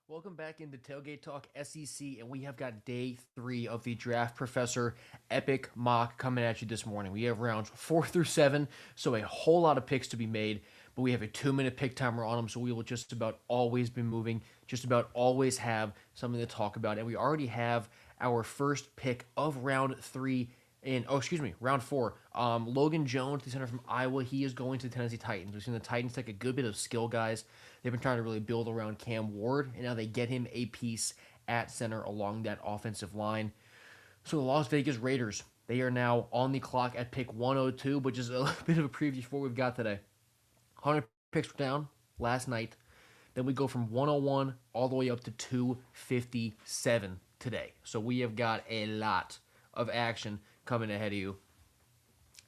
Welcome back into Tailgate Talk SEC, and we have got day 3 of the Draft Professor Epic Mock coming at you this morning. We have rounds 4 through 7, so a whole lot of picks to be made, but we have a 2-minute pick timer on them, so we will just about always be moving, just about always have something to talk about, and we already have our first pick of round 3 round 4. Logan Jones, the center from Iowa, he is going to the Tennessee Titans. We've seen the Titans take a good bit of skill guys. They've been trying to really build around Cam Ward, and now they get him a piece at center along that offensive line. So the Las Vegas Raiders, they are now on the clock at pick 102, which is a bit of a preview for what we've got today. 100 picks were down last night. Then we go from 101 all the way up to 257 today. So we have got a lot of action coming ahead of you.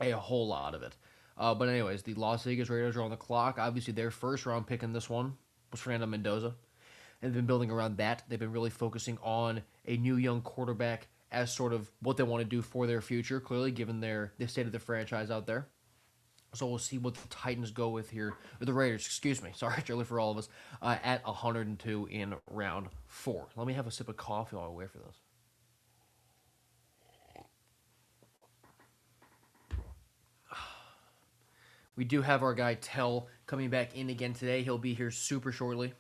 A whole lot of it. But anyways, the Las Vegas Raiders are on the clock. Obviously, their first round pick in this one was Fernando Mendoza. And they've been building around that. They've been really focusing on a new young quarterback as sort of what they want to do for their future, clearly, given the state of the franchise out there. So we'll see what the Titans go with here, or the Raiders, excuse me. Sorry, it's early for all of us, at 102 in round 4. Let me have a sip of coffee while I wait for this. We do have our guy Tell coming back in again today. He'll be here super shortly.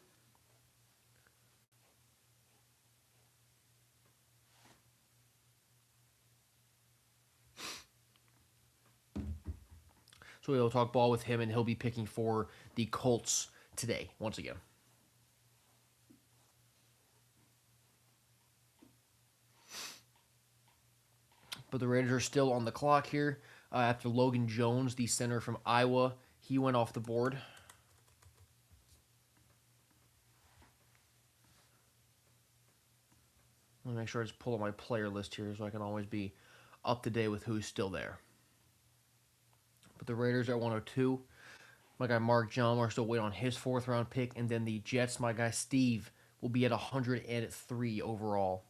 So we'll talk ball with him, and he'll be picking for the Colts today, once again. But the Raiders are still on the clock here. After Logan Jones, the center from Iowa, he went off the board. Let me make sure I just pull up my player list here so I can always be up to date with who's still there. But the Raiders are at 102. My guy Mark John are still waiting on his 4th round pick. And then the Jets, my guy Steve, will be at 103 overall.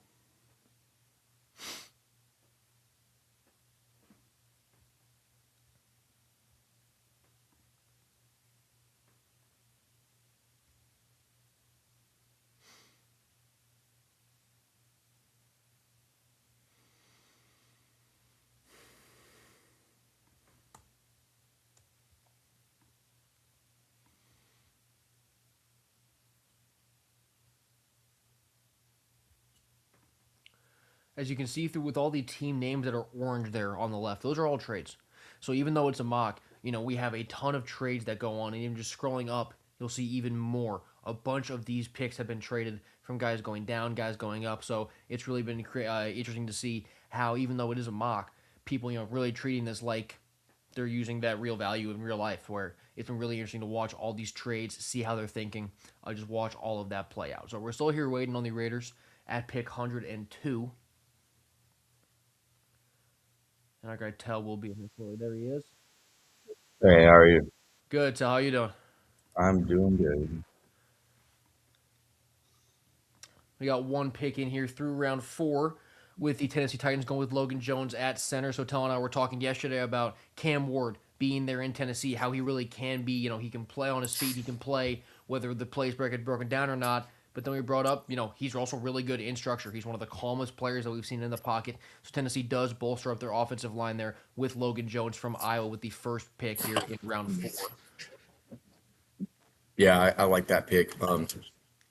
As you can see through with all the team names that are orange there on the left, those are all trades. So even though it's a mock, we have a ton of trades that go on, and even just scrolling up, you'll see even more. A bunch of these picks have been traded from guys going down, guys going up. So it's really been interesting to see how, even though it is a mock, people really treating this like they're using that real value in real life. Where it's been really interesting to watch all these trades, see how they're thinking. Just watch all of that play out. So we're still here waiting on the Raiders at pick 102. And our guy Tell will be here for. There he is. Hey, how are you? Good, Tell. How you doing? I'm doing good. We got one pick in here through round 4 with the Tennessee Titans going with Logan Jones at center. So Tell and I were talking yesterday about Cam Ward being there in Tennessee, how he really can be. He can play on his feet. He can play whether the plays get broken down or not. But then we brought up, he's also really good in structure. He's one of the calmest players that we've seen in the pocket. So Tennessee does bolster up their offensive line there with Logan Jones from Iowa with the first pick here in round 4. Yeah, I like that pick.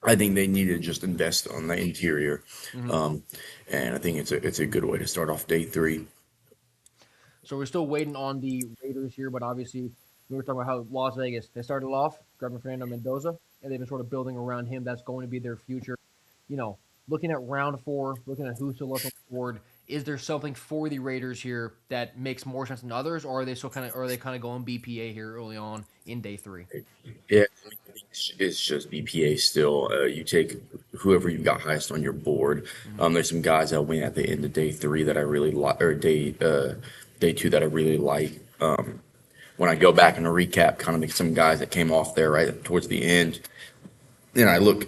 I think they need to just invest on the interior, Mm-hmm. um, and I think it's a good way to start off day 3. So we're still waiting on the Raiders here, but obviously we were talking about how Las Vegas, they started off grabbing Fernando Mendoza, and they've been sort of building around him. That's going to be their future. You know, Looking at round 4, looking at who's still left on the board, is there something for the Raiders here that makes more sense than others, or are they kind of going BPA here early on in day 3? Yeah, I think it's just BPA still. You take whoever you've got highest on your board. Mm-hmm. There's some guys that went at the end of day 3 that I really like, or day 2 that I really like. When I go back and recap, kind of some guys that came off there right towards the end, then I look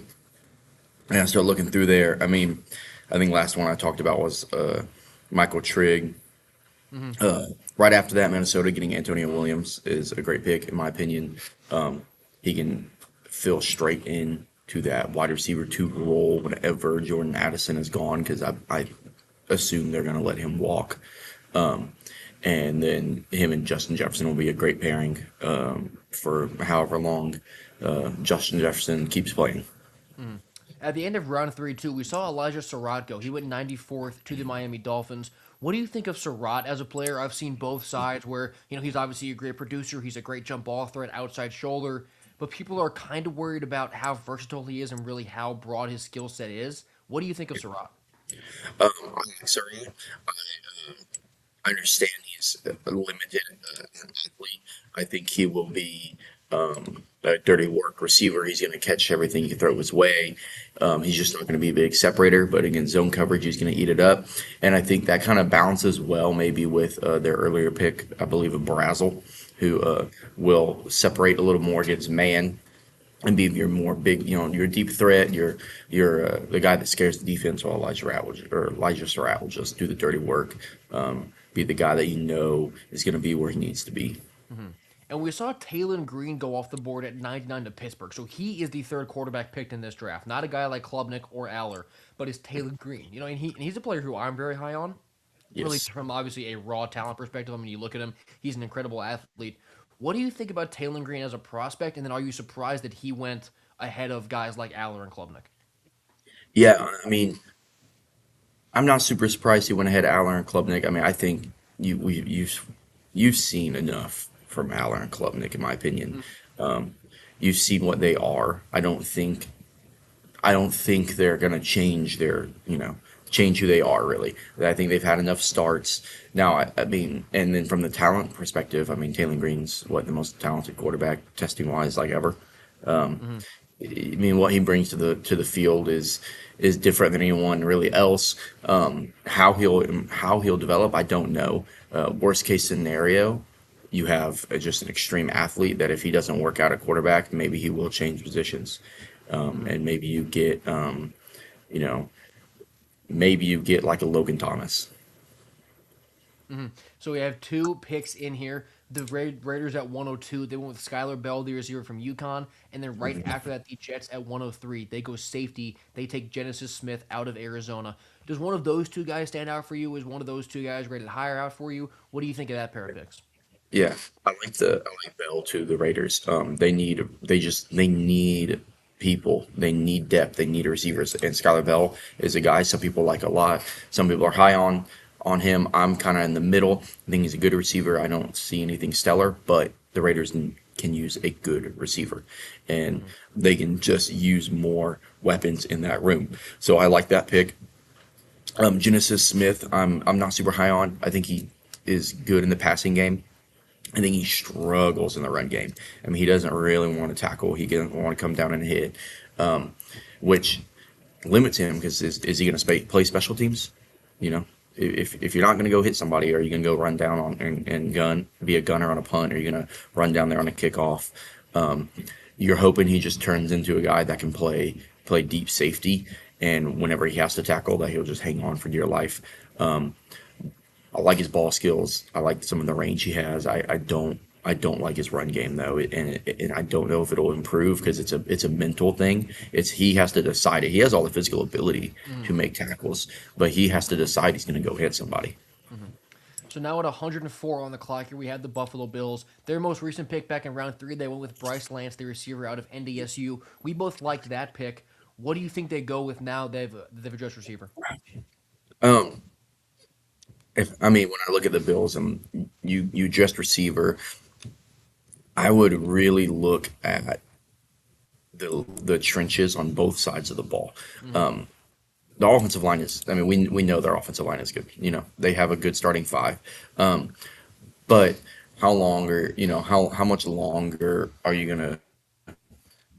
and I start looking through there. I mean, I think last one I talked about was Michael Trigg. Mm-hmm. Uh, right after that, Minnesota getting Antonio Williams is a great pick in my opinion. He can fill straight in. to that wide receiver two role whenever Jordan Addison is gone, because I assume they're going to let him walk. Um, and then him and Justin Jefferson will be a great pairing for however long Justin Jefferson keeps playing. At the end of round three, too, we saw Elijah Surratt go. He went 94th to the Miami Dolphins. What do you think of Surratt as a player? I've seen both sides where, he's obviously a great producer. He's a great jump ball threat, outside shoulder. But people are kind of worried about how versatile he is and really how broad his skill set is. What do you think of Surratt? Sorry, I understand he's a limited athlete. I think he will be a dirty work receiver. He's going to catch everything you throw his way. He's just not going to be a big separator, but against zone coverage, he's going to eat it up. And I think that kind of balances well maybe with their earlier pick, I believe, of Brazel, who will separate a little more against man and be your more big, your deep threat. You're the guy that scares the defense. While Elijah Surratt will just do the dirty work. Be the guy that is going to be where he needs to be. And we saw Taylon Green go off the board at 99 to Pittsburgh. So he is the third quarterback picked in this draft. Not a guy like Klubnik or Aller, but it's Taylon Green. And he's a player who I'm very high on. Really, Yes. from obviously a raw talent perspective. I mean, you look at him, he's an incredible athlete. What do you think about Taylon Green as a prospect? And then are you surprised that he went ahead of guys like Aller and Klubnik? Yeah, I mean, I'm not super surprised he went ahead of Aller and Klubnik. I mean, I think you've seen enough from Aller and Klubnik, in my opinion. Um, you've seen what they are. I don't think they're gonna change who they are really. I think they've had enough starts. Now, I mean, and then from the talent perspective, I mean, Taylor Green's the most talented quarterback testing wise like ever. Mm-hmm. I mean, what he brings to the field is different than anyone really else. How he'll develop, I don't know. Worst case scenario, you have just an extreme athlete that if he doesn't work out at quarterback, maybe he will change positions, and you know, maybe you get like a Logan Thomas. So we have two picks in here. The Raiders at 102, they went with Skylar Bell, the receiver from UConn. And then right after that, the Jets at 103, they go safety. They take Genesis Smith out of Arizona. Does one of those two guys stand out for you? Is one of those two guys rated higher out for you? What do you think of that pair of picks? Yeah, I like Bell too. The Raiders, they need people. They need depth. They need receivers. And Skylar Bell is a guy some people like a lot. Some people are high on him. I'm kind of in the middle. I think he's a good receiver. I don't see anything stellar, but the Raiders can use a good receiver, and they can just use more weapons in that room. So I like that pick. Genesis Smith, I'm not super high on. I think he is good in the passing game. I think he struggles in the run game. I mean, he doesn't really want to tackle. He doesn't want to come down and hit, um, which limits him because is he going to play special teams? You know, if you're not going to go hit somebody, are you going to go run down on and gun, be a gunner on a punt? Are you going to run down there on a kickoff? Um, you're hoping he just turns into a guy that can play deep safety, and whenever he has to tackle, that he'll just hang on for dear life. Um, I like his ball skills. I like some of the range he has. I don't like his run game though, and I don't know if it'll improve because it's a mental thing. He has to decide it. He has all the physical ability to make tackles, but he has to decide he's going to go hit somebody. So now at 104 on the clock here, we have the Buffalo Bills. Their most recent pick back in round three, they went with Bryce Lance, the receiver out of NDSU. We both liked that pick. What do you think they go with now? They've addressed receiver. Um, if I mean when I look at the Bills and you just receiver, I would really look at the trenches on both sides of the ball. Um, the offensive line is, I mean, we know their offensive line is good. They have a good starting five. Um, but how much longer are you gonna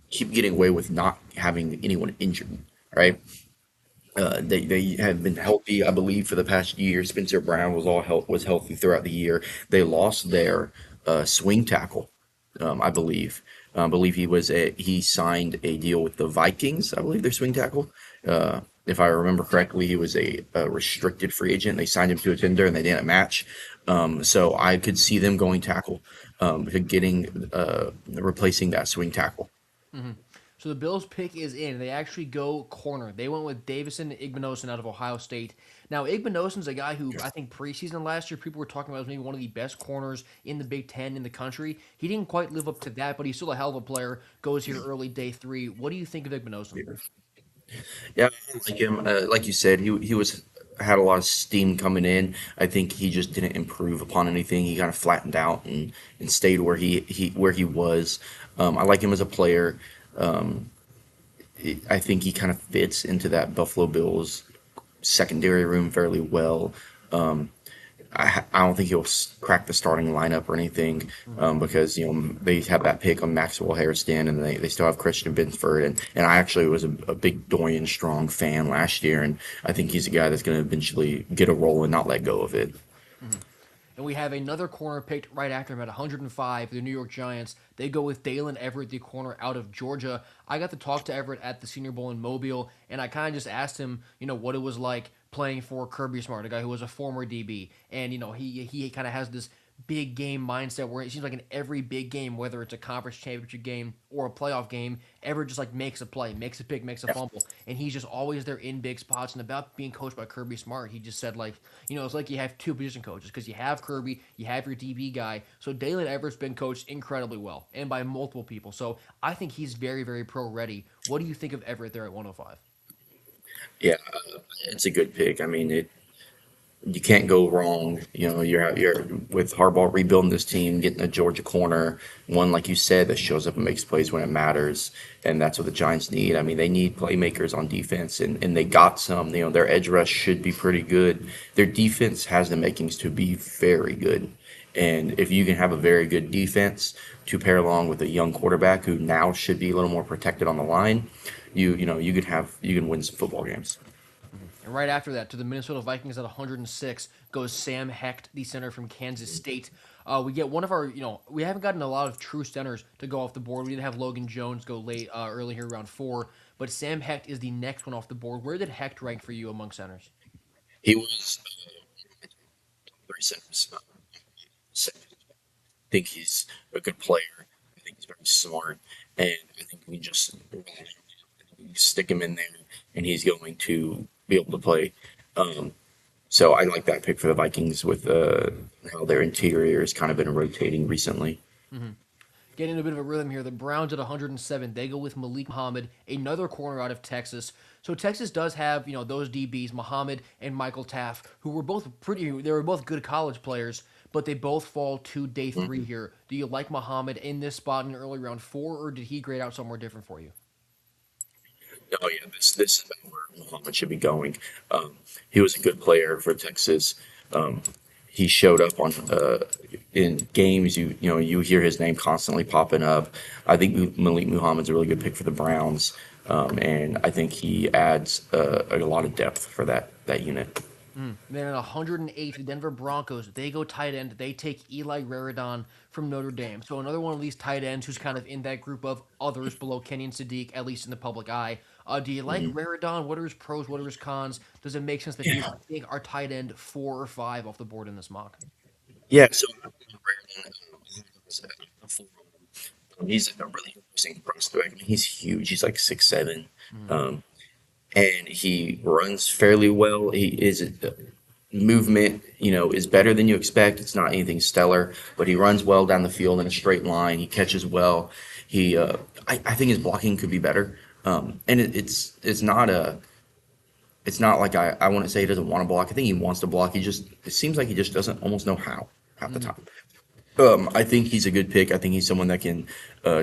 keep getting away with not having anyone injured, right? They have been healthy, I believe, for the past year. Spencer Brown was healthy throughout the year. They lost their swing tackle, I believe. I believe he signed a deal with the Vikings. I believe their swing tackle. If I remember correctly, he was a restricted free agent. They signed him to a tender and they didn't match. So I could see them going tackle, to getting replacing that swing tackle. So the Bills pick is in. They actually go corner. They went with Davison Igbinosun out of Ohio State. Now Igbenoson's a guy who I think preseason last year people were talking about as maybe one of the best corners in the Big Ten in the country. He didn't quite live up to that, but he's still a hell of a player. Goes here early day three. What do you think of Igbinosun? Yeah, I like him. Like you said, he was had a lot of steam coming in. I think he just didn't improve upon anything. He kind of flattened out and stayed where he was. I like him as a player. Um, I think he kind of fits into that Buffalo Bills secondary room fairly well. Um, I don't think he'll crack the starting lineup or anything because they have that pick on Maxwell Hairston and they still have Christian Benford and I actually was a big Dorian Strong fan last year and I think he's a guy that's going to eventually get a role and not let go of it. And we have another corner picked right after him at 105, the New York Giants. They go with Dalen Everett, the corner out of Georgia. I got to talk to Everett at the Senior Bowl in Mobile, and I kind of just asked him, what it was like playing for Kirby Smart, a guy who was a former DB. And, he kind of has this big game mindset where it seems like in every big game, whether it's a conference championship game or a playoff game, Everett just like makes a play, makes a pick, makes a fumble, and he's just always there in big spots. And about being coached by Kirby Smart, he just said like, it's like you have two position coaches because you have Kirby, you have your DB guy. So Dalen Everett's been coached incredibly well and by multiple people. So I think he's very, very pro ready. What do you think of Everett there at 105? Yeah, it's a good pick. I mean, you can't go wrong. You're with Harbaugh rebuilding this team, getting a Georgia corner, one like you said that shows up and makes plays when it matters, and that's what the Giants need. I mean, they need playmakers on defense, and they got some. Their edge rush should be pretty good. Their defense has the makings to be very good, and if you can have a very good defense to pair along with a young quarterback who now should be a little more protected on the line, you can win some football games. And right after that, to the Minnesota Vikings at 106 goes Sam Hecht, the center from Kansas State. We get one of our, we haven't gotten a lot of true centers to go off the board. We didn't have Logan Jones go late early here around four, but Sam Hecht is the next one off the board. Where did Hecht rank for you among centers? He was 37. I think he's a good player. I think he's very smart, and I think we just stick him in there, and he's going to be able to play. Um, so I like that pick for the Vikings with how their interior has kind of been rotating recently. Getting a bit of a rhythm here. The Browns at 107, they go with Malik Muhammad, another corner out of Texas. So Texas does have, those DBs, Muhammad and Michael Taff, who were both they were both good college players, but they both fall to day three here. Do you like Muhammad in this spot in early round four, or did he grade out somewhere different for you? Oh yeah, this is about where Muhammad should be going. Um, he was a good player for Texas. Um, he showed up on in games. You hear his name constantly popping up. I think Malik Muhammad's a really good pick for the Browns, and I think he adds a lot of depth for that unit. Then at 108, the Denver Broncos, they go tight end. They take Eli Raridon from Notre Dame. So another one of these tight ends who's kind of in that group of others below Kenyon Sadiq, at least in the public eye. Do you like Raridon? What are his pros? What are his cons? Does it make sense that he's, Yeah, I think, our tight end 4 or 5 off the board in this mock? yeah. So he's a really interesting prospect. I mean, he's huge. He's like 6'7", um, and he runs fairly well. He is movement, is better than you expect. It's not anything stellar, but he runs well down the field in a straight line. He catches well. I think his blocking could be better. And it's not like I want to say he doesn't want to block. I think he wants to block. It seems like he just doesn't almost know how half the time. I think he's a good pick. I think he's someone that can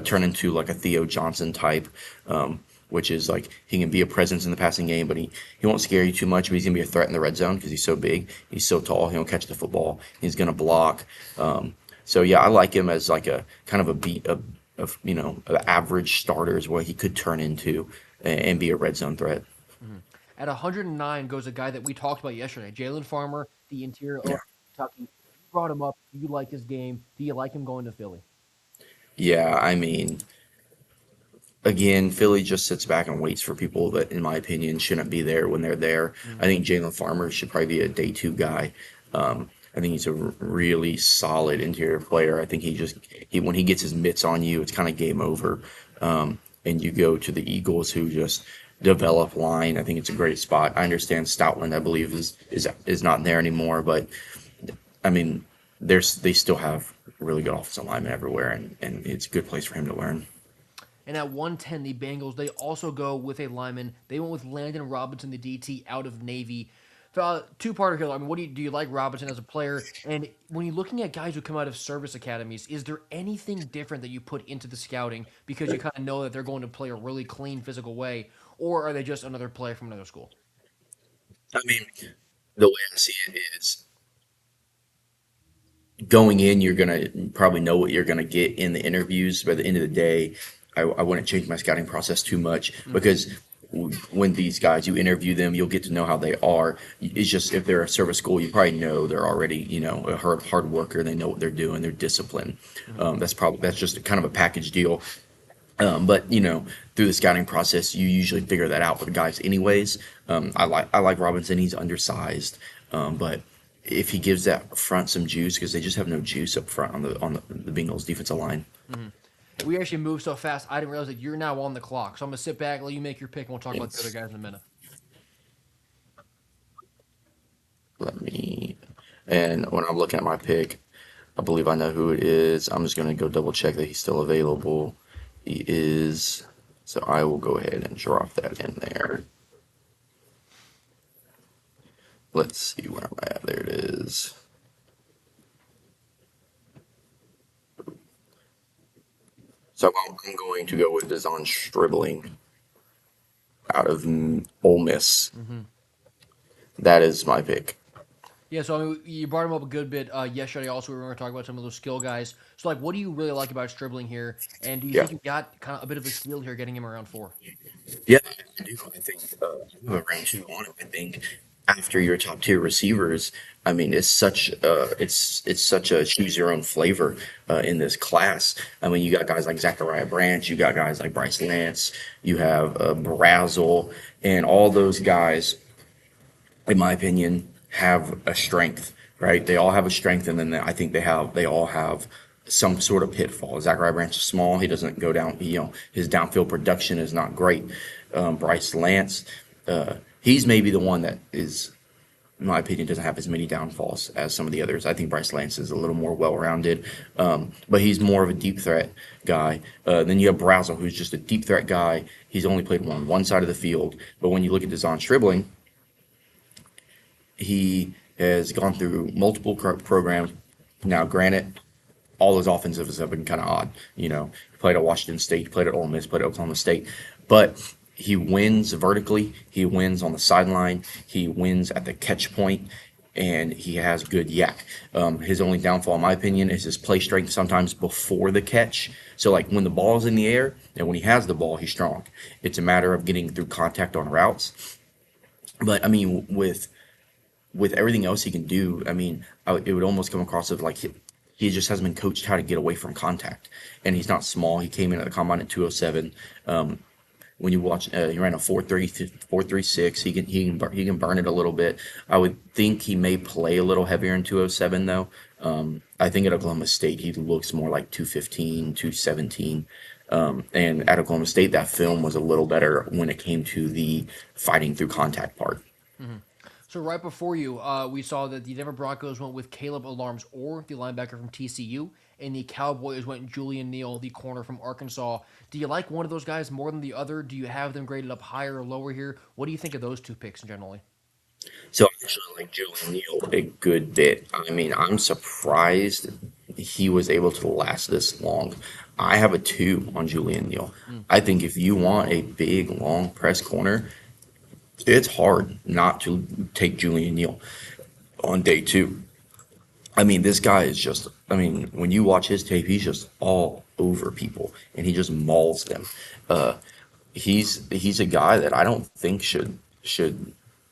turn into like a Theo Johnson type, which is like he can be a presence in the passing game, but he won't scare you too much. But he's gonna be a threat in the red zone because he's so big, he's so tall. He'll catch the football. He's gonna block. So yeah, I like him as like a kind of a beat of an average starter is what he could turn into and be a red zone threat. At 109 goes a guy that we talked about yesterday, Jalen Farmer, the interior of Yeah. Kentucky. You brought him up. Do you like his game? Do you like him going to Philly? Yeah, I mean, again, Philly just sits back and waits for people that, in my opinion, shouldn't be there when they're there. I think Jalen Farmer should probably be a day two guy. I think he's a really solid interior player. I think he when he gets his mitts on you, it's kind of game over. and you go to the Eagles, who just develop line. I think it's a great spot. I understand Stoutland, I believe, is not there anymore, but I mean, they still have really good offensive linemen everywhere, and it's a good place for him to learn. And at 110, the Bengals, they also go with a lineman. They went with Landon Robinson, the DT, out of Navy. Two-parter here. I mean, what do you like Robinson as a player? And when you're looking at guys who come out of service academies, is there anything different that you put into the scouting because you kind of know that they're going to play a really clean, physical way, or are they just another player from another school? I mean, the way I see it is going in, you're gonna probably know what you're gonna get in the interviews. But at the end of the day, I wouldn't change my scouting process too much because when these guys, you interview them, you'll get to know how they are. It's just if they're a service school, you probably know they're already, a hard worker. They know what they're doing. They're disciplined. That's just kind of a package deal. But through the scouting process, you usually figure that out with the guys, anyways. I like Robinson. He's undersized, but if he gives that front some juice, because they just have no juice up front on the Bengals defensive line. We actually moved so fast, I didn't realize that you're now on the clock. So I'm going to sit back, let you make your pick, and we'll talk about the other guys in a minute. Let me, and when I'm looking at my pick, I believe I know who it is. I'm just gonna go double check that he's still available. He is, so I will go ahead and drop that in there. Let's see where I'm at. There it is. So I'm going to go with Deshaun Stribling out of Ole Miss. That is my pick. Yeah, so I mean, you brought him up a good bit yesterday. Also, we were going to talk about some of those skill guys. So, like, what do you really like about Stribling here? And do you Yeah. think you got kind of a bit of a steal here, getting him around 4? Yeah, I do. I think you have a range two on it. I think after your top tier receivers, I mean, it's such a choose your own flavor in this class. I mean, you got guys like Zachariah Branch, you got guys like Bryce Lance, you have Brazel, and all those guys, in my opinion, have a strength. Right? They all have a strength, and then I think they all have some sort of pitfall. Zachariah Branch is small. He doesn't go down. His downfield production is not great. Bryce Lance, he's maybe the one that is, in my opinion, doesn't have as many downfalls as some of the others. I think Bryce Lance is a little more well-rounded, but he's more of a deep threat guy. Then you have Brazel, who's just a deep threat guy. He's only played on one side of the field. But when you look at Deshaun Stribling, he has gone through multiple programs. Now, granted, all his offensives have been kind of odd. He played at Washington State, he played at Ole Miss, played at Oklahoma State, but he wins vertically. He wins on the sideline. He wins at the catch point, and he has good yak. His only downfall, in my opinion, is his play strength sometimes before the catch. So, like when the ball's in the air and when he has the ball, he's strong. It's a matter of getting through contact on routes. But I mean, with everything else he can do, I mean, it would almost come across of like he just hasn't been coached how to get away from contact. And he's not small. He came in at the combine at 207. When you watch, he ran a 4.36. He can burn it a little bit. I would think he may play a little heavier in 207 though. I think at Oklahoma State he looks more like 215, 217. And at Oklahoma State that film was a little better when it came to the fighting through contact part. So right before you, we saw that the Denver Broncos went with Caleb Alarms or the linebacker from TCU, and the Cowboys went Julian Neal, the corner from Arkansas. Do you like one of those guys more than the other? Do you have them graded up higher or lower here? What do you think of those two picks generally? So I actually like Julian Neal a good bit. I mean, I'm surprised he was able to last this long. I have a 2 on Julian Neal. I think if you want a big, long press corner, it's hard not to take Julian Neal on day 2. I mean, this guy is just, I mean, when you watch his tape, he's just all over people and he just mauls them. Uh, he's a guy that I don't think should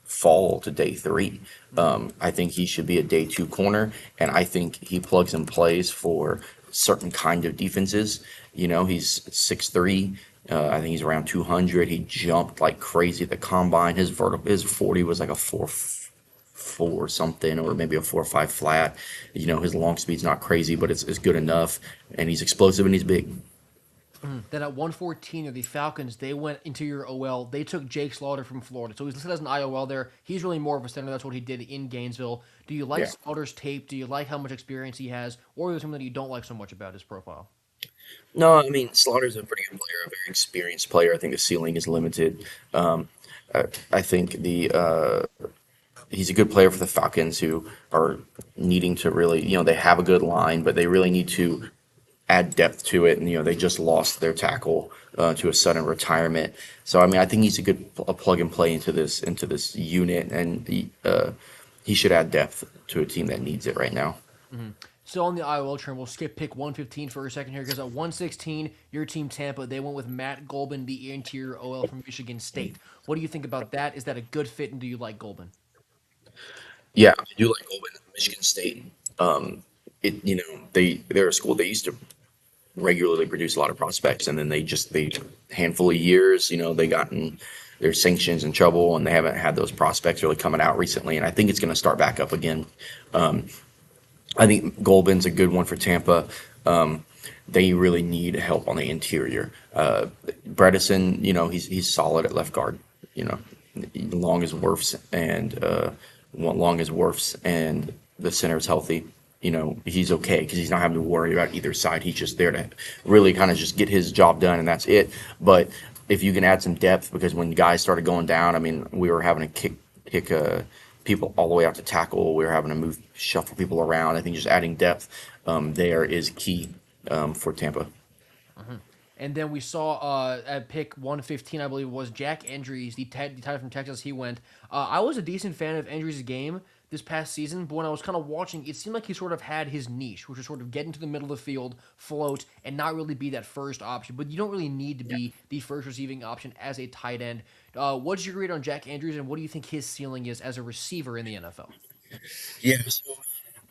fall to day 3. I think he should be a day 2 corner, and I think he plugs and plays for certain kind of defenses. He's 6'3". I think he's around 200. He jumped like crazy at the combine. His 40 was like a 4.4 something, or maybe a 4.5 flat. His long speed's not crazy, but it's good enough, and he's explosive and he's big. Then at 114 the Falcons, they went interior OL. They took Jake Slaughter from Florida. So he's listed as an IOL there. He's really more of a center. That's what he did in Gainesville. Do you like Yeah. Slaughter's tape? Do you like how much experience he has? Or is there something that you don't like so much about his profile? No, I mean Slaughter's a pretty good player, a very experienced player. I think the ceiling is limited. Um, I think the he's a good player for the Falcons, who are needing to really, they have a good line, but they really need to add depth to it. And they just lost their tackle to a sudden retirement. So I mean, I think he's a plug and play into this unit, and he should add depth to a team that needs it right now. Still on the IOL trend, we'll skip pick 115 for a second here because at 116, your team Tampa, they went with Matt Golban, the interior OL from Michigan State. What do you think about that? Is that a good fit, and do you like Golban? Yeah, I do like Open, Michigan State. They're a school they used to regularly produce a lot of prospects, and then they handful of years, they gotten their sanctions in trouble, and they haven't had those prospects really coming out recently. And I think it's going to start back up again. Um, I think Golden's a good one for Tampa. Um, they really need help on the interior. Bredesen, he's solid at left guard. You know, long as Wirfs and long as Wirfs and the center's healthy. He's okay because he's not having to worry about either side. He's just there to really kind of just get his job done, and that's it. But if you can add some depth, because when guys started going down, I mean, we were having to kick people all the way out to tackle. We were having to shuffle people around. I think just adding depth there is key for Tampa. And then we saw at pick 115, I believe it was Jack Andrews, the tight end from Texas. He went. I was a decent fan of Andrews' game this past season, but when I was kind of watching, it seemed like he sort of had his niche, which was sort of get into the middle of the field, float, and not really be that first option. But you don't really need to be the first receiving option as a tight end. What's your grade on Jack Andrews, and what do you think his ceiling is as a receiver in the NFL? Yeah, so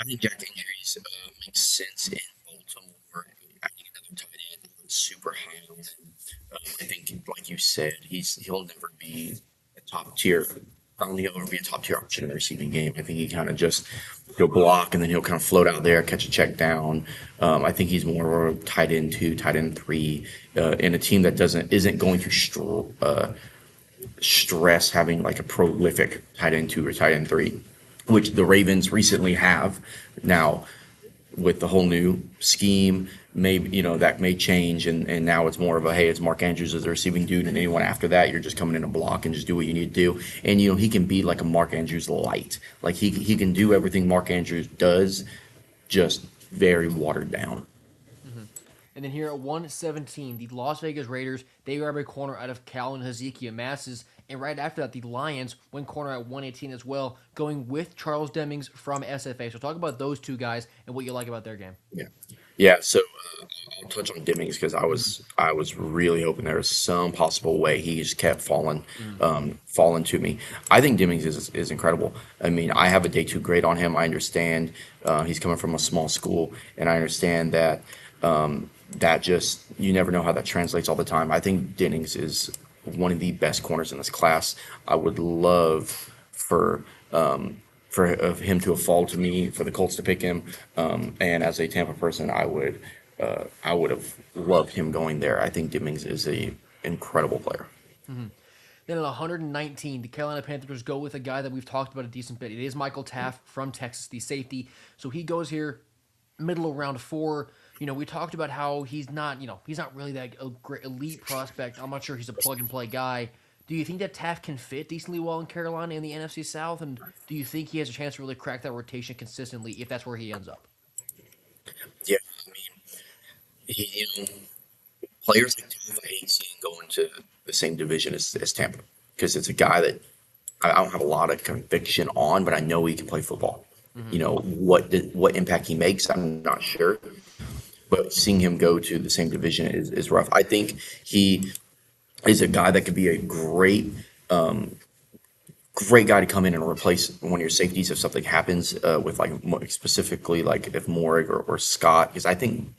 I think Jack Andrews makes sense in Baltimore. I think another tight end super high on him. I think, like you said, he'll never be a top tier. I don't think he'll ever be a top tier option in the receiving game. I think he'll block, and then he'll kind of float out there, catch a check down. I think he's more of a tight end two, tight end three, in a team that isn't going to stress having like a prolific tight end two or tight end three, which the Ravens recently have. Now, with the whole new scheme, maybe that may change, and now it's more of a, hey, it's Mark Andrews as the receiving dude, and anyone after that, you're just coming in a block and just do what you need to do. And he can be like a Mark Andrews light, like he can do everything Mark Andrews does, just very watered down. And then here at 117, the Las Vegas Raiders, they grab a corner out of Cal and Hezekiah Masses. And right after that, the Lions went corner at 118 as well, going with Charles Demings from SFA. So talk about those two guys and what you like about their game. Yeah. Yeah, so I'll touch on Demings because I was really hoping there was some possible way he just kept falling to me. I think Demings is incredible. I mean, I have a day two grade on him. I understand he's coming from a small school, and I understand that just you never know how that translates all the time. I think Dennings is one of the best corners in this class. I would love for him to have fallen to me, for the Colts to pick him. And as a Tampa person, I would have loved him going there. I think Dennings is a incredible player. Then at 119, the Carolina Panthers go with a guy that we've talked about a decent bit. It is Michael Taft from Texas, the safety. So he goes here middle of round four. We talked about how he's not really that a great elite prospect. I'm not sure he's a plug and play guy. Do you think that Taft can fit decently well in Carolina in the NFC South? And do you think he has a chance to really crack that rotation consistently if that's where he ends up? Yeah, I mean, players like Taft, I hate seeing go into the same division as Tampa because it's a guy that I don't have a lot of conviction on, but I know he can play football. What impact he makes, I'm not sure. But seeing him go to the same division is rough. I think he is a guy that could be a great guy to come in and replace one of your safeties if something happens with specifically like if Morrig or Scott, because I think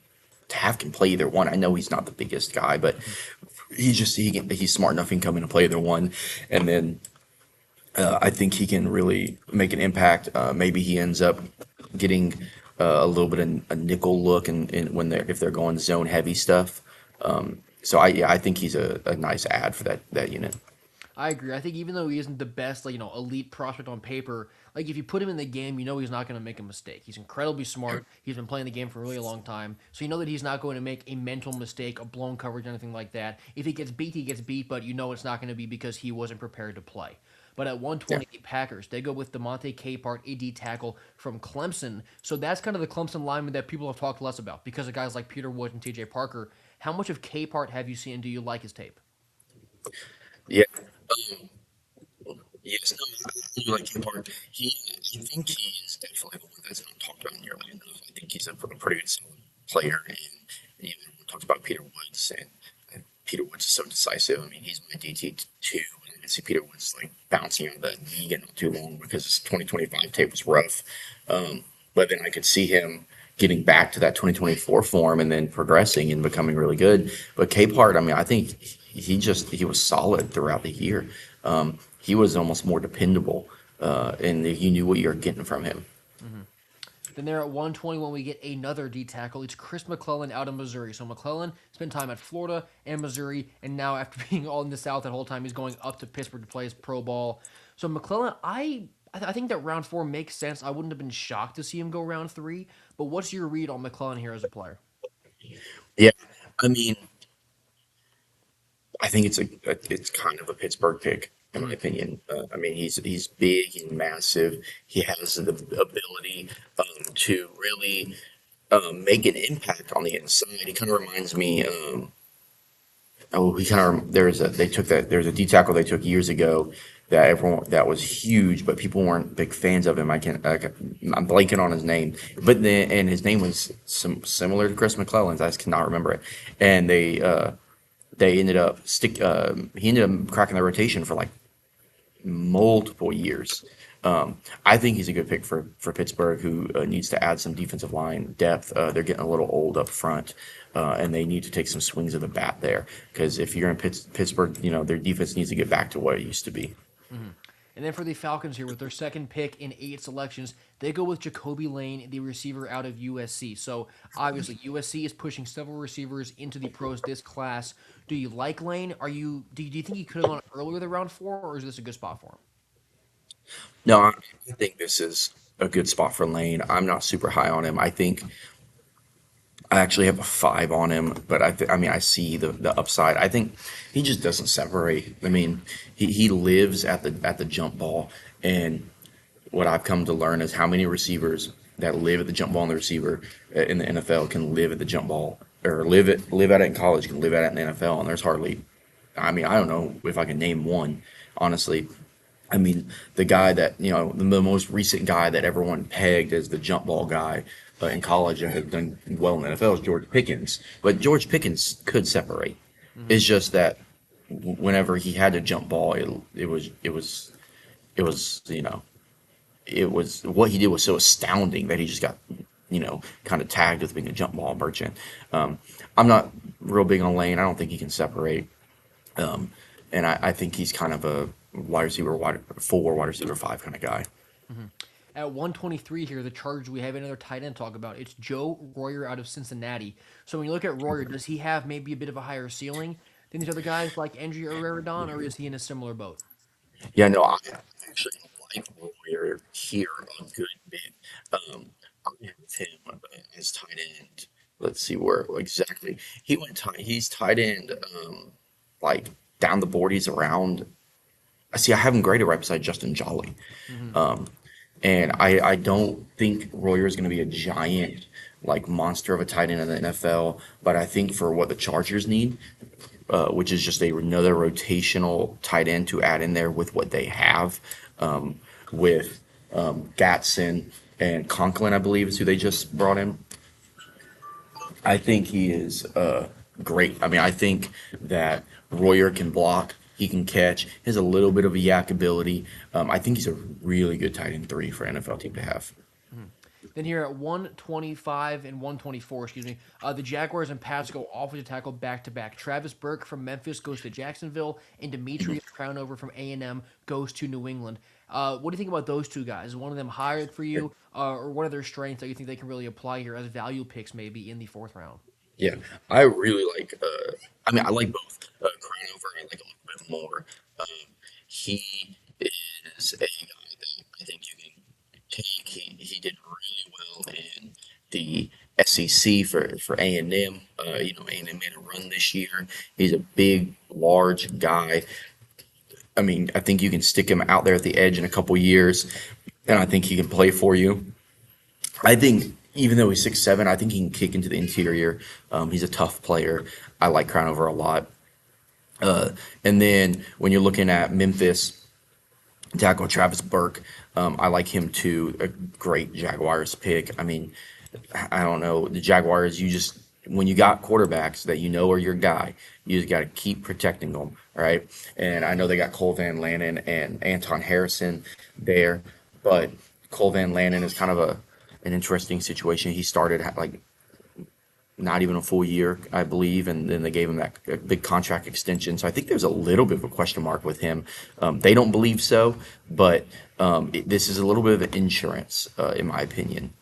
Taft can play either one. I know he's not the biggest guy, but he's smart enough he can come in and play either one, and then I think he can really make an impact. Maybe he ends up getting a little bit of a nickel look, and if they're going zone heavy stuff. So I think he's a nice add for that unit. I agree. I think even though he isn't the best, elite prospect on paper, like if you put him in the game, you know he's not going to make a mistake. He's incredibly smart. He's been playing the game for a really long time, so you know that he's not going to make a mental mistake, a blown coverage, anything like that. If he gets beat, he gets beat, but you know it's not going to be because he wasn't prepared to play. But at Yeah. 120, the Packers, they go with DeMonte Capehart, a D tackle from Clemson. So that's kind of the Clemson lineman that people have talked less about because of guys like Peter Woods and TJ Parker. How much of Capehart have you seen? Do you like his tape? Yeah. Yes, no, I really like him part. I think he is definitely the one that's not talked about nearly enough. I think he's a pretty good solid player, and everyone talks about Peter Woods, and Peter Woods is so decisive. I mean, he's my DT two, and I see Peter Woods like bouncing out of the league in not too long because his 2025 tape was rough. But then I could see him getting back to that 2024 form and then progressing and becoming really good. But Capehart, I mean, I think he was solid throughout the year. He was almost more dependable, and you knew what you were getting from him. Then there at 120 when we get another D tackle. It's Chris McClellan out of Missouri. So McClellan spent time at Florida and Missouri, and now after being all in the South that whole time, he's going up to Pittsburgh to play his pro ball. So McClellan, I think that round four makes sense. I wouldn't have been shocked to see him go round three. But what's your read on McClellan here as a player? Yeah, I mean, I think it's kind of a Pittsburgh pick in my Mhm. opinion. I mean, he's big and massive. He has the ability to really make an impact on the inside. He kind of reminds me. Oh, he kind of there's a they took that there's a D tackle they took years ago that everyone that was huge, but people weren't big fans of him. I'm blanking on his name, but then and his name was similar to Chris McClellan's. I just cannot remember it. And they ended up he ended up cracking the rotation for like multiple years. I think he's a good pick for Pittsburgh, who needs to add some defensive line depth. They're getting a little old up front, and they need to take some swings of the bat there. Because if you're in Pittsburgh, their defense needs to get back to what it used to be. Mhm. And then for the Falcons here, with their second pick in 8 selections, they go with Jacoby Lane, the receiver out of USC. So obviously, USC is pushing several receivers into the pros this class. Do you like Lane? Do you think he could have gone earlier than round four, or is this a good spot for him? No, I think this is a good spot for Lane. I'm not super high on him. I think I actually have a five on him, but I mean, I see the upside. I think he just doesn't separate. I mean, he lives at the jump ball, and what I've come to learn is how many receivers that live at the jump ball in the receiver in the NFL can live at the jump ball or live at it in college, can live at it in the NFL, and there's hardly. I mean, I don't know if I can name one, honestly. I mean, the guy that, the most recent guy that everyone pegged as the jump ball guy in college and had done well in the NFL is George Pickens. But George Pickens could separate. Hmm. It's just that whenever he had to jump ball, it was, it was what he did was so astounding that he just got, kind of tagged with being a jump ball merchant. Um, I'm not real big on Lane. I don't think he can separate. Um, and I think he's kind of a wide receiver five kind of guy. Hmm. At 123 here, the Chargers, we have another tight end to talk about. It's Joe Royer out of Cincinnati. So when you look at Royer, does he have maybe a bit of a higher ceiling than these other guys like Andrew Aradon, or is he in a similar boat? Yeah, no, I actually like Warrior here a good bit. I have him as tight end. Let's see where exactly he went. He's tight end, like down the board. He's around. I see. I have him graded right beside Justin Jolly. Hmm. Um, and I don't think Royer is going to be a giant, like monster of a tight end in the NFL. But I think for what the Chargers need, which is just another rotational tight end to add in there with what they have, um, with Gatson and Conklin, I believe is who they just brought in. I think he is great. I mean, I think that Royer can block, he can catch, he has a little bit of a yak ability. I think he's a really good tight end three for an NFL team to have. Hmm. Then here at 125 and 124, excuse me, the Jaguars and Pats go offensive tackle back to back. Travis Burke from Memphis goes to Jacksonville, and Demetrius Crownover from A&M goes to New England. What do you think about those two guys? Is one of them higher for you, or what are their strengths that you think they can really apply here as value picks maybe in the fourth round? Yeah, I really like. I mean, I like both. Crownover, I like a little bit more. Um, he is a guy that I think you can take. He did really well in the SEC for A&M. A&M made a run this year. He's a big, large guy. I mean, I think you can stick him out there at the edge in a couple years, and I think he can play for you. I think even though he's 6'7", I think he can kick into the interior. He's a tough player. I like Crownover a lot. Uh, and then when you're looking at Memphis, tackle Travis Burke, I like him too. A great Jaguars pick. I mean, I don't know. The Jaguars, you just, when you got quarterbacks that you know are your guy, you just got to keep protecting them, right? And I know they got Cole Van Lannon and Anton Harrison there, but Cole Van Lannon is kind of an interesting situation. He started like not even a full year, I believe, and then they gave him that big contract extension. So I think there's a little bit of a question mark with him. They don't believe so, but this is a little bit of an insurance, in my opinion.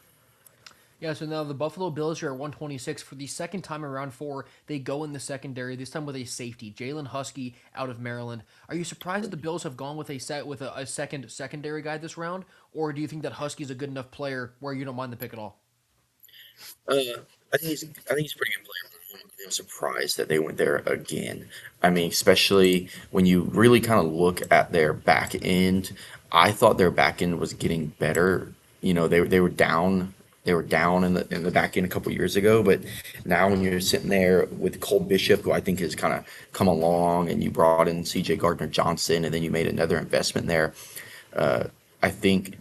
Yeah, so now the Buffalo Bills are at 126 for the second time in round four. They go in the secondary this time with a safety, Jalen Husky out of Maryland. Are you surprised that the Bills have gone with a second secondary guy this round, or do you think that Husky is a good enough player where you don't mind the pick at all? Uh, I think he's a pretty good player. I'm surprised that they went there again. I mean, especially when you really kind of look at their back end. I thought their back end was getting better. They were down in the back end a couple years ago, but now when you're sitting there with Cole Bishop, who I think has kind of come along, and you brought in C.J. Gardner Johnson, and then you made another investment there. I think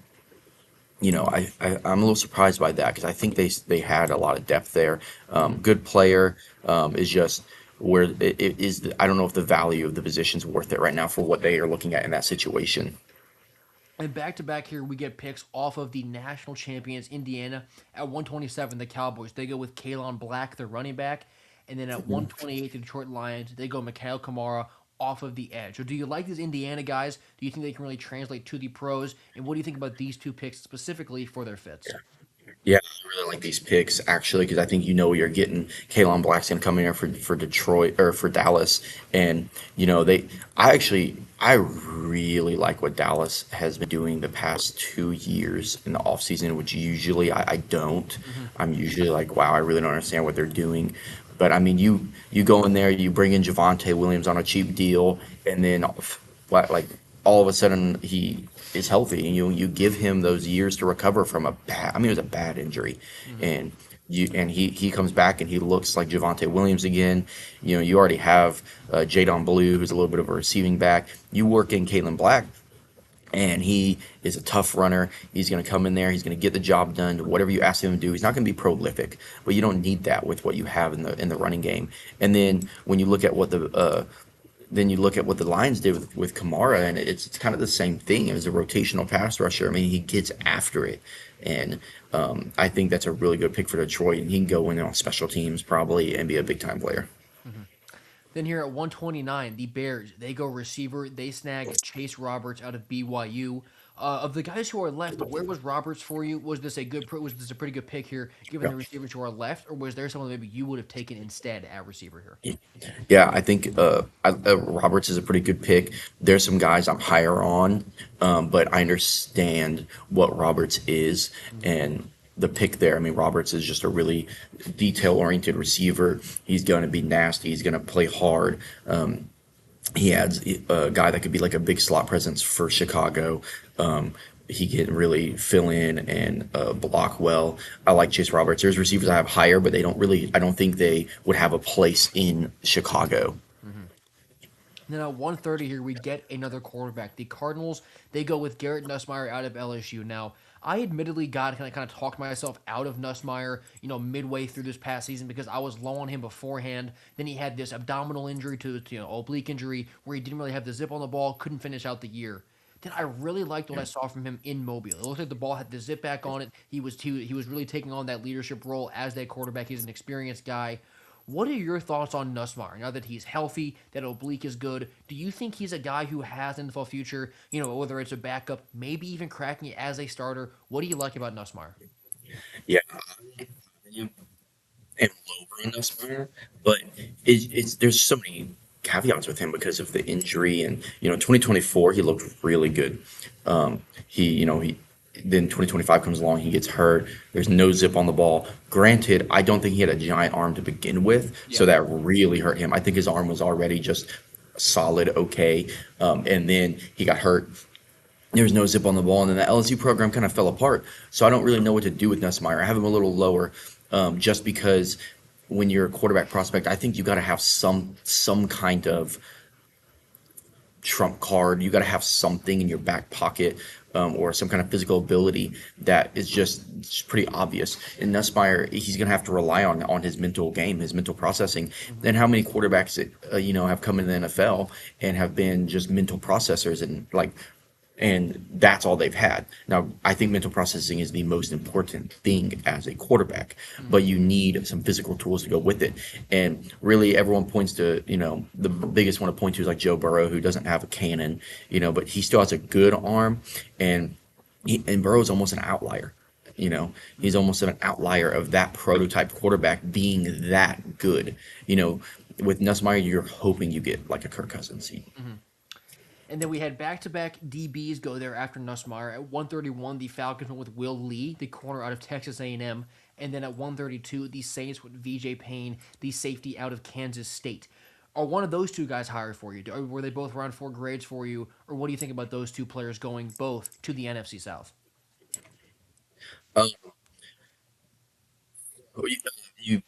I'm a little surprised by that because I think they had a lot of depth there. Good player, is just where it is. I don't know if the value of the position's worth it right now for what they are looking at in that situation. And back to back here, we get picks off of the national champions, Indiana. At 127, the Cowboys, they go with Kalen Black, their running back. And then at 128, the Detroit Lions, they go Mikhail Kamara off of the edge. So do you like these Indiana guys? Do you think they can really translate to the pros? And what do you think about these two picks specifically for their fits? Yeah, I really like these picks actually because I think you're getting. Kalen Black's gonna come in here for Detroit or for Dallas, and they. I really like what Dallas has been doing the past 2 years in the offseason, which usually I don't. Hmm. I'm usually like, wow, I really don't understand what they're doing. But I mean, you go in there, you bring in Javante Williams on a cheap deal, and then like all of a sudden he is healthy, and you give him those years to recover from a bad. I mean, it was a bad injury, Hmm. and he comes back and he looks like Javante Williams again. You already have Jadon Blue, who's a little bit of a receiving back. You work in Kalen Black, and he is a tough runner. He's going to come in there. He's going to get the job done. Whatever you ask him to do, he's not going to be prolific, but you don't need that with what you have in the running game. And then when you look at what the Lions did with Kamara, and it's kind of the same thing. It was a rotational pass rusher. I mean, he gets after it, and I think that's a really good pick for Detroit. And he can go in on special teams probably and be a big time player. Hmm. Then here at 129, the Bears, they go receiver. They snag Chase Roberts out of BYU. Of the guys who are left, where was Roberts for you? Was this a pretty good pick here, given Yeah. the receivers who are left, or was there someone that maybe you would have taken instead at receiver here? Yeah, I think Roberts is a pretty good pick. There's some guys I'm higher on, but I understand what Roberts is and the pick there. I mean, Roberts is just a really detail-oriented receiver. He's going to be nasty. He's going to play hard. He adds a guy that could be like a big slot presence for Chicago. Um, he can really fill in and block well. I like Chase Roberts. There's receivers I have higher, but they don't really. I don't think they would have a place in Chicago. Hmm. Then at 130 here, we get another quarterback. The Cardinals, they go with Garrett Nussmeier out of LSU. Now, I admittedly got kind of talked myself out of Nussmeier, midway through this past season because I was low on him beforehand. Then he had this abdominal injury oblique injury where he didn't really have the zip on the ball, couldn't finish out the year. Then I really liked what I saw from him in Mobile. It looked like the ball had the zip back on it. He was really taking on that leadership role as that quarterback. He's an experienced guy. What are your thoughts on Nussmeier now that he's healthy, that oblique is good? Do you think he's a guy who has an NFL future? Whether it's a backup, maybe even cracking it as a starter. What do you like about Nussmeier? Yeah, am lower on Nussmeier, but it's there's so many caveats with him because of the injury and 2024 he looked really good. He then 2025 comes along, he gets hurt. There's no zip on the ball. Granted, I don't think he had a giant arm to begin with, Yeah. so that really hurt him. I think his arm was already just solid, okay, and then he got hurt. There was no zip on the ball, and then the LSU program kind of fell apart. So I don't really know what to do with Nussmeier. I have him a little lower, just because when you're a quarterback prospect, I think you got to have some kind of trump card. You got to have something in your back pocket, or some kind of physical ability that is just pretty obvious. And Nussmeier, he's going to have to rely on his mental game, his mental processing. And how many quarterbacks have come in the NFL and have been just mental processors and that's all they've had. Now, I think mental processing is the most important thing as a quarterback, but you need some physical tools to go with it. And really, everyone points to, the biggest one to point to is like Joe Burrow, who doesn't have a cannon, but he still has a good arm, and Burrow's almost an outlier. He's almost an outlier of that prototype quarterback being that good. With Nussmeier, you're hoping you get like a Kirk Cousins. And then we had back-to-back DBs go there after Nussmeier. At 131, the Falcons went with Will Lee, the corner out of Texas A&M. And then at 132, the Saints with VJ Payne, the safety out of Kansas State. Are one of those two guys higher for you? Were they both around 4 grades for you? Or what do you think about those two players going both to the NFC South? Um, you,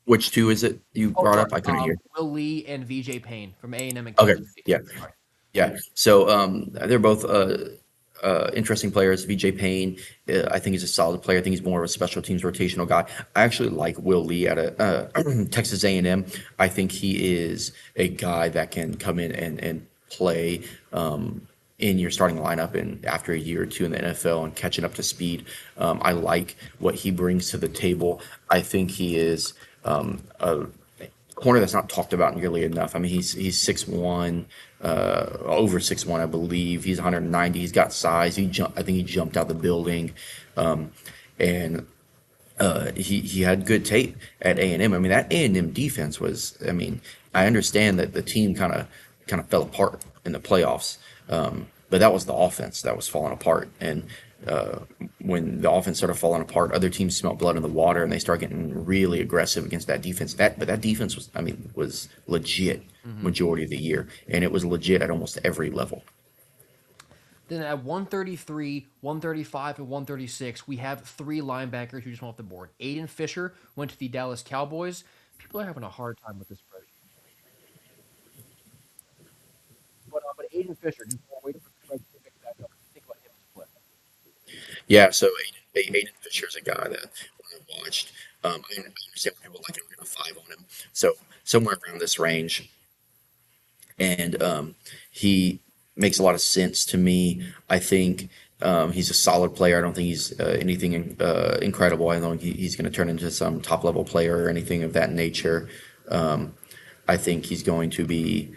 which two is it you Oh, brought sorry. up? I couldn't hear. Will Lee and VJ Payne from A&M and Okay, Kansas State. yeah, Sorry. yeah. So they're both interesting players. VJ Payne, I think he's a solid player. I think he's more of a special teams rotational guy. I actually like Will Lee at Texas A&M. I think he is a guy that can come in and play in your starting lineup and after a year or two in the NFL and catching up to speed. I like what he brings to the table. I think he is a corner that's not talked about nearly enough. I mean, he's 6'1", over 6'1", I believe. He's 190. He's got size. I think he jumped out the building, and he had good tape at A&M. I mean, that A&M defense was. I mean, I understand that the team kind of fell apart in the playoffs, but that was the offense that was falling apart. And uh, when the offense started falling apart, other teams smelled blood in the water, and they started getting really aggressive against that defense. But that defense was, I mean, was legit Mm-hmm. majority of the year, and it was legit at almost every level. Then at 133, 135, and 136, we have 3 linebackers who just went off the board. Aiden Fisher went to the Dallas Cowboys. People are having a hard time with this spreadsheet. But Aiden Fisher, just wait for the spreadsheet to pick back up. Think about him as a player. Yeah, so Aiden Fisher is a guy that when I watched, I understand why people like him. We're 5 on him, so somewhere around this range, and he makes a lot of sense to me. I think he's a solid player. I don't think he's anything incredible. I don't think he's going to turn into some top level player or anything of that nature. Um, I think he's going to be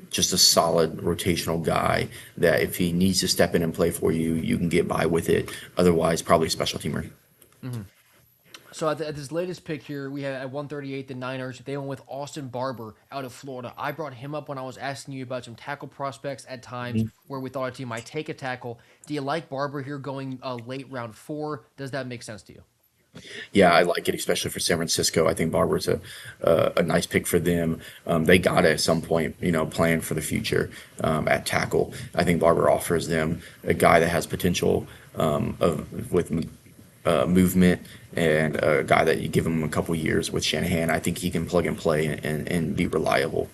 just a solid rotational guy that if he needs to step in and play for you, you can get by with it. Otherwise, probably a special teamer. So at this latest pick here, we had at 138 the Niners. They went with Austin Barber out of Florida. I brought him up when I was asking you about some tackle prospects at times where we thought a team might take a tackle. Do you like Barber here going late round 4? Does that make sense to you? Yeah, I like it, especially for San Francisco. I think Barber's a nice pick for them. They got to at some point, plan for the future at tackle. I think Barber offers them a guy that has potential with movement and a guy that you give him a couple years with Shanahan. I think he can plug and play and be reliable.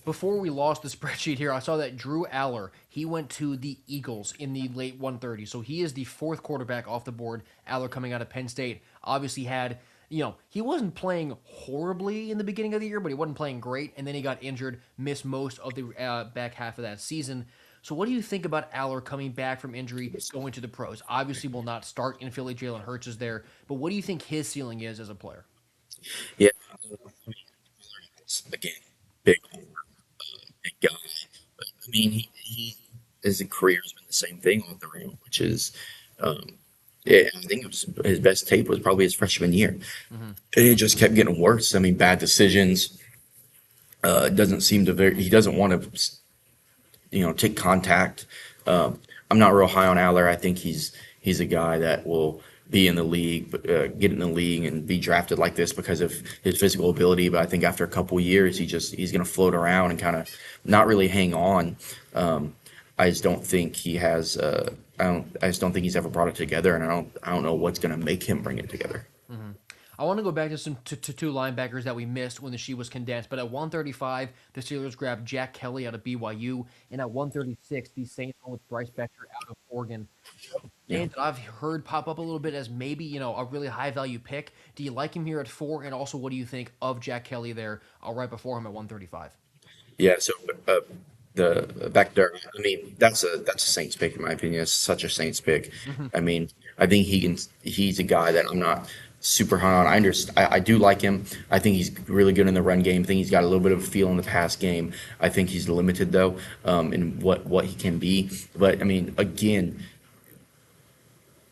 Before we lost the spreadsheet here, I saw that Drew Aller, he went to the Eagles in the late 130. So he is the 4th quarterback off the board. Aller coming out of Penn State obviously had, he wasn't playing horribly in the beginning of the year, but he wasn't playing great. And then he got injured, missed most of the back half of that season. So what do you think about Aller coming back from injury, going to the pros? Obviously will not start in Philly. Jalen Hurts is there. But what do you think his ceiling is as a player? Yeah, again, big guy. But I mean, he his career has been the the same thing off the rim, which is, um, yeah, I think it was, his best tape was probably his freshman year. Hmm. And it just kept getting worse. I mean, bad decisions. Doesn't seem to he doesn't want to, take contact. I'm not real high on Aller. I think he's a guy that will be in the league, get in the league and be drafted like this because of his physical ability. But I think after a couple years, he's going to float around and kind of not really hang on. I just don't think he has. I just don't think he's ever brought it together, and I don't know what's going to make him bring it together. Hmm. I want to go back to two linebackers that we missed when the sheet was condensed. But at 135, the Steelers grabbed Jack Kelly out of BYU, and at 136, the Saints went with Bryce Becker out of Oregon. Yeah. Name that I've heard pop up a little bit as maybe a really high value pick. Do you like him here at 4? And also, what do you think of Jack Kelly there right before him at 135? Yeah, so the back there, I mean, that's a Saints pick in my opinion. It's such a Saints pick. Hmm. I mean, I think he's a guy that I'm not super high on. I do like him. I think he's really good in the run game. I think he's got a little bit of a feel in the pass game. I think he's limited though, in what he can be. But I mean, again,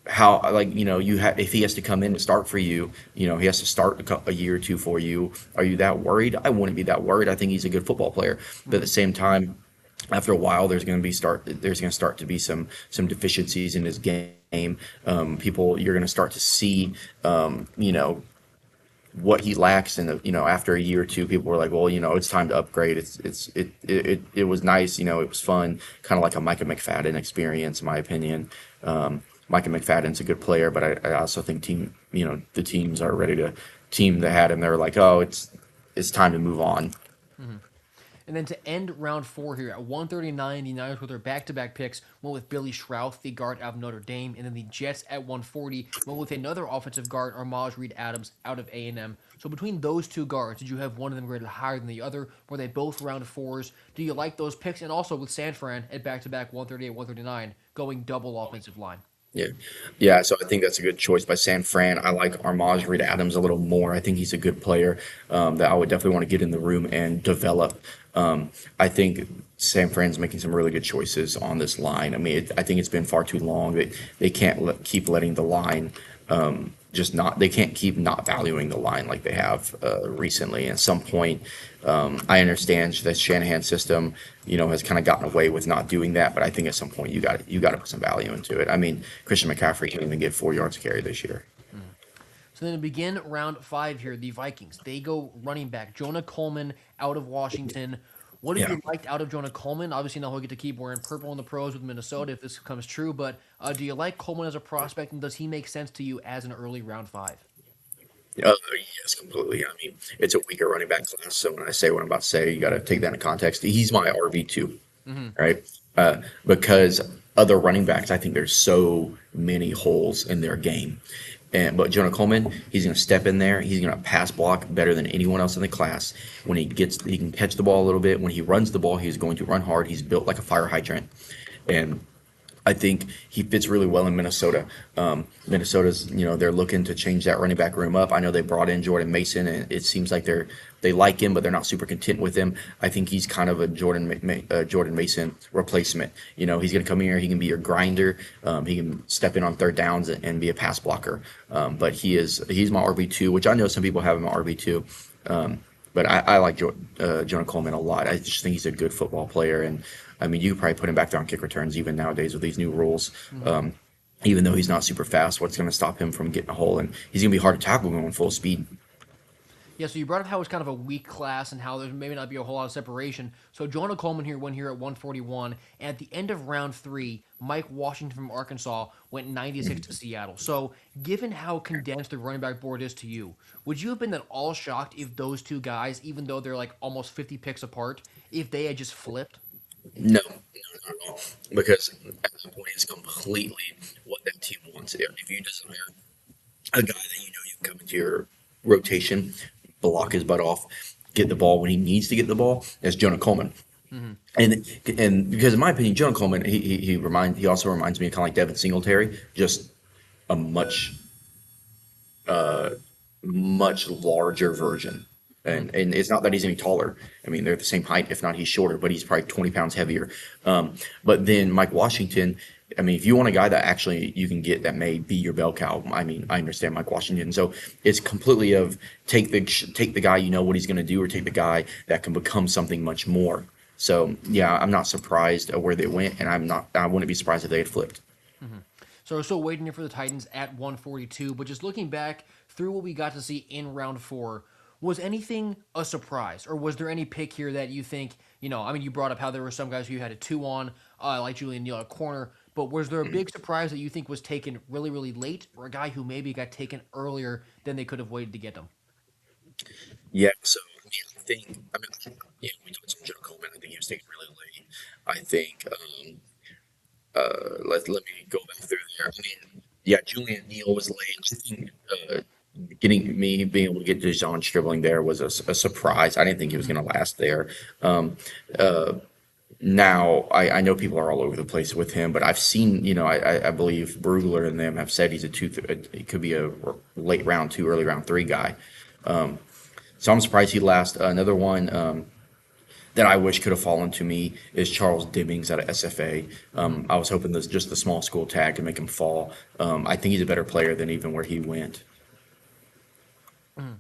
how like if he has to come in and start for you, he has to start a year or two for you. Are you that worried? I wouldn't be that worried. I think he's a good football player, but at the same time, after a while, there's going to start to be some deficiencies in his game. You're going to start to see, what he lacks, and after a year or two, people were like, well, it's time to upgrade. It was nice, it was fun, kind of like a Micah McFadden experience, in my opinion. Micah McFadden's a good player, but I also think the teams are ready to team that had him. They're like, oh, it's time to move on. Hmm. And then to end round 4 here at 139, the Niners with their back-to-back picks went with Billy Schrauth, the guard out of Notre Dame, and then the Jets at 140 went with another offensive guard, Armaj Reed Adams, out of A&M. So between those two guards, did you have one of them graded higher than the other? Were they both round 4s? Do you like those picks? And also with San Fran at back-to-back 138, 139, going double offensive line. Yeah. Yeah, so I think that's a good choice by San Fran. I like Armaj Reed Adams a little more. I think he's a good player, that I would definitely want to get in the room and develop. I think San Fran's making some really good choices on this line. I mean, I think it's been far too long. They can't keep letting the line, they can't keep not valuing the line like they have recently. At some point, I understand that Shanahan system, has kind of gotten away with not doing that, but I think at some point you got to put some value into it. I mean, Christian McCaffrey can't even get 4 yards to carry this year. So then to begin round 5 here, the Vikings, they go running back, Jonah Coleman out of Washington. What have Yeah. you liked out of Jonah Coleman? Obviously now he'll get to keep wearing purple in the pros with Minnesota if this comes true, but do you like Coleman as a prospect, and does he make sense to you as an early round 5? Yes, completely. I mean, it's a weaker running back class. So when I say what I'm about to say, you got to take that into context. He's my RB2, Hmm. right? Because other running backs, I think there's so many holes in their game. But Jonah Coleman, he's going to step in there. He's going to pass block better than anyone else in the class. He can catch the ball a little bit. When he runs the ball, he's going to run hard. He's built like a fire hydrant, and I think he fits really well in Minnesota. Minnesota's, they're looking to change that running back room up. I know they brought in Jordan Mason, and it seems like they like him, but they're not super content with him. I think he's kind of a Jordan Mason replacement. He's going to come in here. He can be your grinder. He can step in on third downs and be a pass blocker. But he's my RB2, which I know some people have him at RB2. But I like Jonah Coleman a lot. I just think he's a good football player, and I mean, you could probably put him back there on kick returns even nowadays with these new rules. Even though he's not super fast, what's going to stop him from getting a hole? And he's going to be hard to tackle going full speed. Yeah, so you brought up how it's kind of a weak class and how there maybe not be a whole lot of separation. So Jonah Coleman here went here at 141, and at the end of round 3, Mike Washington from Arkansas went 96 to Seattle. So given how condensed the running back board is to you, would you have been at all shocked if those two guys, even though they're like almost 50 picks apart, if they had just flipped? No, no, not at all. Because at that point, it's completely what that team wants. If you desire a guy that you can come into your rotation, block his butt off, get the ball when he needs to get the ball, that's Jonah Coleman. Hmm. And because in my opinion, Jonah Coleman, he also reminds me of kind of like Devin Singletary, just a much larger version. And it's not that he's any taller. I mean, they're the same height, if not he's shorter, but he's probably 20 pounds heavier. But then Mike Washington, I mean, if you want a guy that actually you can get that may be your bell cow, I mean, I understand Mike Washington. So it's completely of take the guy you know what he's going to do, or take the guy that can become something much more. So yeah, I'm not surprised at where they went, and I wouldn't be surprised if they had flipped. So we're still waiting here for the Titans at 142. But just looking back through what we got to see in round four, was anything a surprise? Or was there any pick here that you think, I mean, you brought up how there were some guys who you had a two on, like Julian Neal at corner. But was there a big surprise that you think was taken really, really late, or a guy who maybe got taken earlier than they could have waited to get them? Yeah, so I mean, we talked about Joe Coleman. I think he was taken really late. I think let me go back through there. I mean, yeah, Julian Neal was late. I think being able to get Dijon dribbling there was a surprise. I didn't think he was going to last there. Um, uh, Now I know people are all over the place with him, but I've seen, I believe Brugler and them have said he's it could be a late round two, early round three guy. Um, so I'm surprised he last. Another one that I wish could have fallen to me is Charles Dibbings out of SFA. I was hoping this just the small school tag could make him fall. I think he's a better player than even where he went.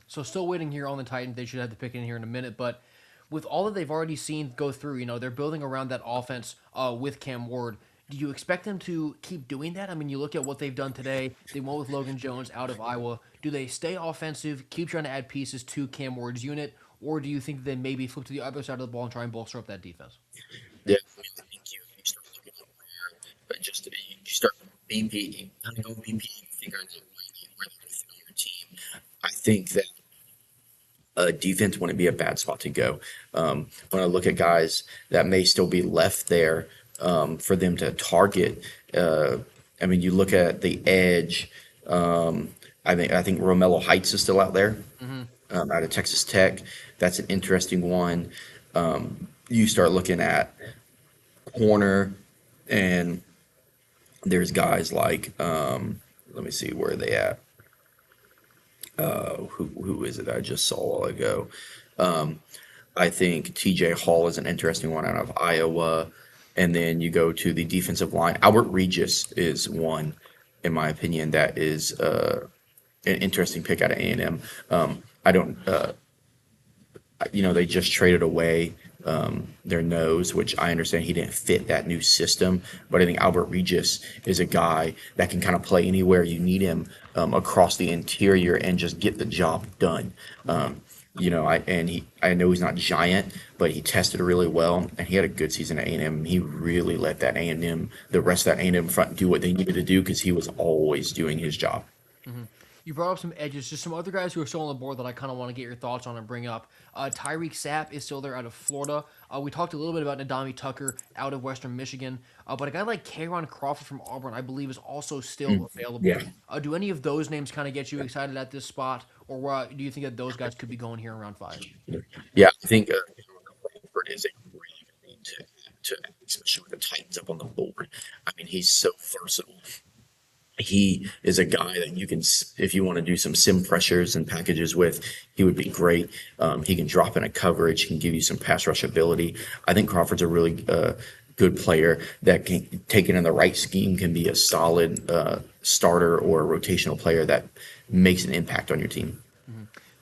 So still waiting here on the Titans. They should have the pick in here in a minute, but with all that they've already seen go through, they're building around that offense with Cam Ward. Do you expect them to keep doing that? I mean, you look at what they've done today. They went with Logan Jones out of Iowa. Do they stay offensive, keep trying to add pieces to Cam Ward's unit, or do you think they maybe flip to the other side of the ball and try and bolster up that defense? Yeah, I mean, I think you start looking at where, but just you start BP, kind of go BP, figure out where they're going to fit on your team. I think that defense wouldn't be a bad spot to go. When I look at guys that may still be left there for them to target, I mean, you look at the edge. I think Romello Heights is still out there, out of Texas Tech. That's an interesting one. You start looking at corner, and there's guys like let me see where are they at. Who is it I just saw a while ago? Um, I think TJ Hall is an interesting one out of Iowa. And then you go to the defensive line. Albert Regis is one, in my opinion, that is an interesting pick out of A&M. I don't, they just traded away their nose, which I understand he didn't fit that new system. But I think Albert Regis is a guy that can kind of play anywhere you need him across the interior and just get the job done. I know he's not giant, but he tested really well, and he had a good season at A&M. He really let the rest of that A&M front do what they needed to do because he was always doing his job. You brought up some edges, just some other guys who are still on the board that I kind of want to get your thoughts on and bring up. Tyreek Sapp is still there out of Florida. We talked a little bit about Nadami Tucker out of Western Michigan, but a guy like Kayron Crawford from Auburn, I believe, is also still available. Yeah. Do any of those names kind of get you excited at this spot, or do you think that those guys could be going here in round five? Yeah, I think Crawford is a really good name to especially with the Titans up on the board. I mean, he's so versatile. He is a guy that you can, if you want to do some sim pressures and packages with, he would be great. He can drop in a coverage, he can give you some pass rush ability. I think Crawford's a really good player that can, taken in the right scheme, can be a solid starter or a rotational player that makes an impact on your team.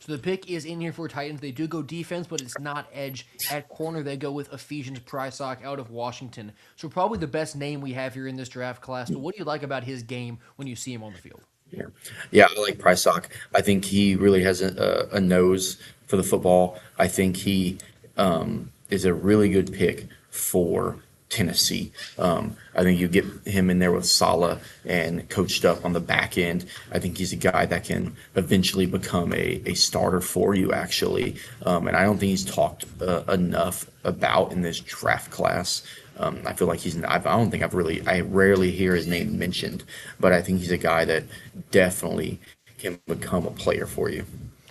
So the pick is in here for Titans. They do go defense, but it's not edge. At corner, they go with Ephesians Prysock out of Washington. So probably the best name we have here in this draft class. So what do you like about his game when you see him on the field? Yeah, yeah, I like Price Sock. I think he really has a nose for the football. I think he is a really good pick for Tennessee. I think you get him in there with Sala and coached up on the back end. I think he's a guy that can eventually become a starter for you, actually. And I don't think he's talked enough about in this draft class. I feel like I don't think I rarely hear his name mentioned, but I think he's a guy that definitely can become a player for you.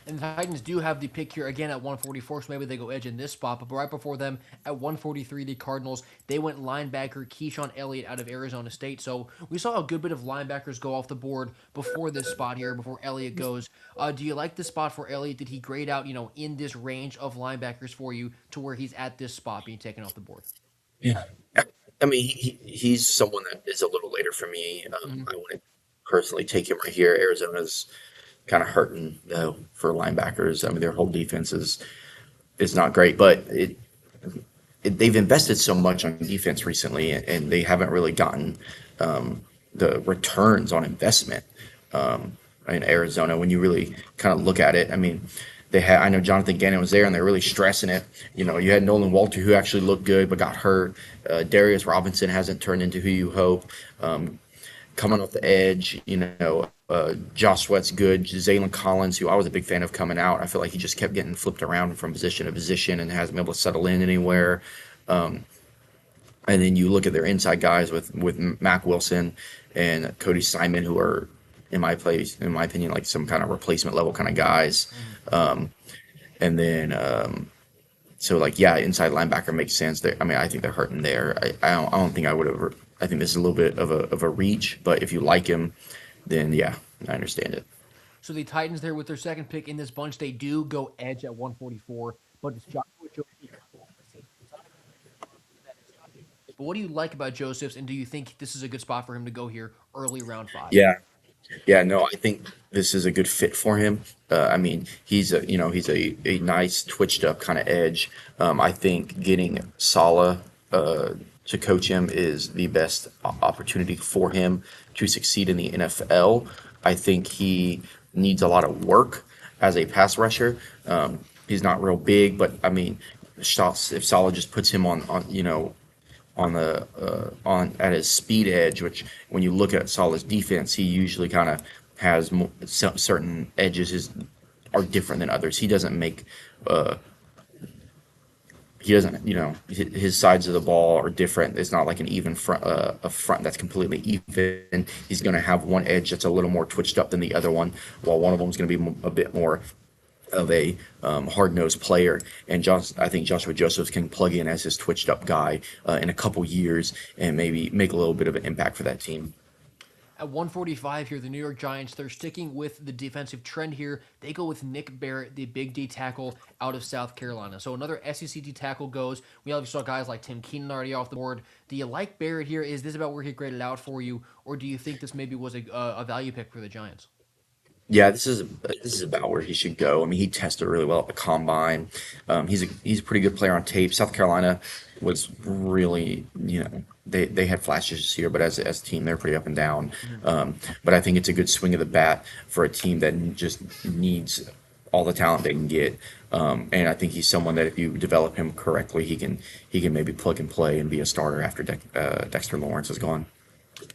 And the Titans do have the pick here again at 144, so maybe they go edge in this spot. But right before them at 143, the Cardinals, they went linebacker Keyshawn Elliott out of Arizona State. So we saw a good bit of linebackers go off the board before this spot here, before Elliott goes. Do you like the spot for Elliott? Did he grade out, in this range of linebackers for you to where he's at this spot being taken off the board? Yeah. I mean, he's someone that is a little later for me. I wouldn't personally take him right here. Arizona's kind of hurting though for linebackers. I mean, their whole defense is not great, but they've invested so much on defense recently, and they haven't really gotten the returns on investment. In Arizona, when you really kind of look at it, I mean, I know Jonathan Gannon was there, and they're really stressing it. You had Nolan Walter, who actually looked good but got hurt. Darius Robinson hasn't turned into who you hope. Coming off the edge, Josh Sweat's good. Zaylen Collins, who I was a big fan of coming out, I feel like he just kept getting flipped around from position to position and hasn't been able to settle in anywhere. And then you look at their inside guys with Mac Wilson and Cody Simon, who are in my opinion, like some kind of replacement level kind of guys. And then so like, yeah, inside linebacker makes sense. I mean, I think they're hurting there. I don't think I would have. I think this is a little bit of a reach, but if you like him, then yeah, I understand it. So the Titans there with their second pick in this bunch, they do go edge at 144, but it's Joshua Joseph. But what do you like about Josephs, and do you think this is a good spot for him to go here early round 5? Yeah, yeah, no, I think this is a good fit for him. I mean, he's a nice twitched up kind of edge. I think getting Saleh to coach him is the best opportunity for him to succeed in the NFL. I think he needs a lot of work as a pass rusher. He's not real big, but I mean, if Saleh just puts him on at his speed edge, which when you look at Saleh's defense, he usually kind of has certain edges are different than others. He doesn't make his sides of the ball are different. It's not like an even front, a front that's completely even. He's going to have one edge that's a little more twitched up than the other one, while one of them is going to be a bit more of a hard-nosed player. And I think Joshua Josephs can plug in as his twitched-up guy in a couple years and maybe make a little bit of an impact for that team. At 145 here, the New York Giants, they're sticking with the defensive trend here. They go with Nick Barrett, the big D tackle out of South Carolina. So another SEC D tackle goes. We obviously saw guys like Tim Keenan already off the board. Do you like Barrett here? Is this about where he graded out for you? Or do you think this maybe was a value pick for the Giants? Yeah, this is about where he should go. I mean, he tested really well at the combine. He's a pretty good player on tape. South Carolina was really, they had flashes this year, but as a team, they're pretty up and down. But I think it's a good swing of the bat for a team that just needs all the talent they can get. And I think he's someone that if you develop him correctly, he can maybe plug and play and be a starter after Dexter Lawrence is gone.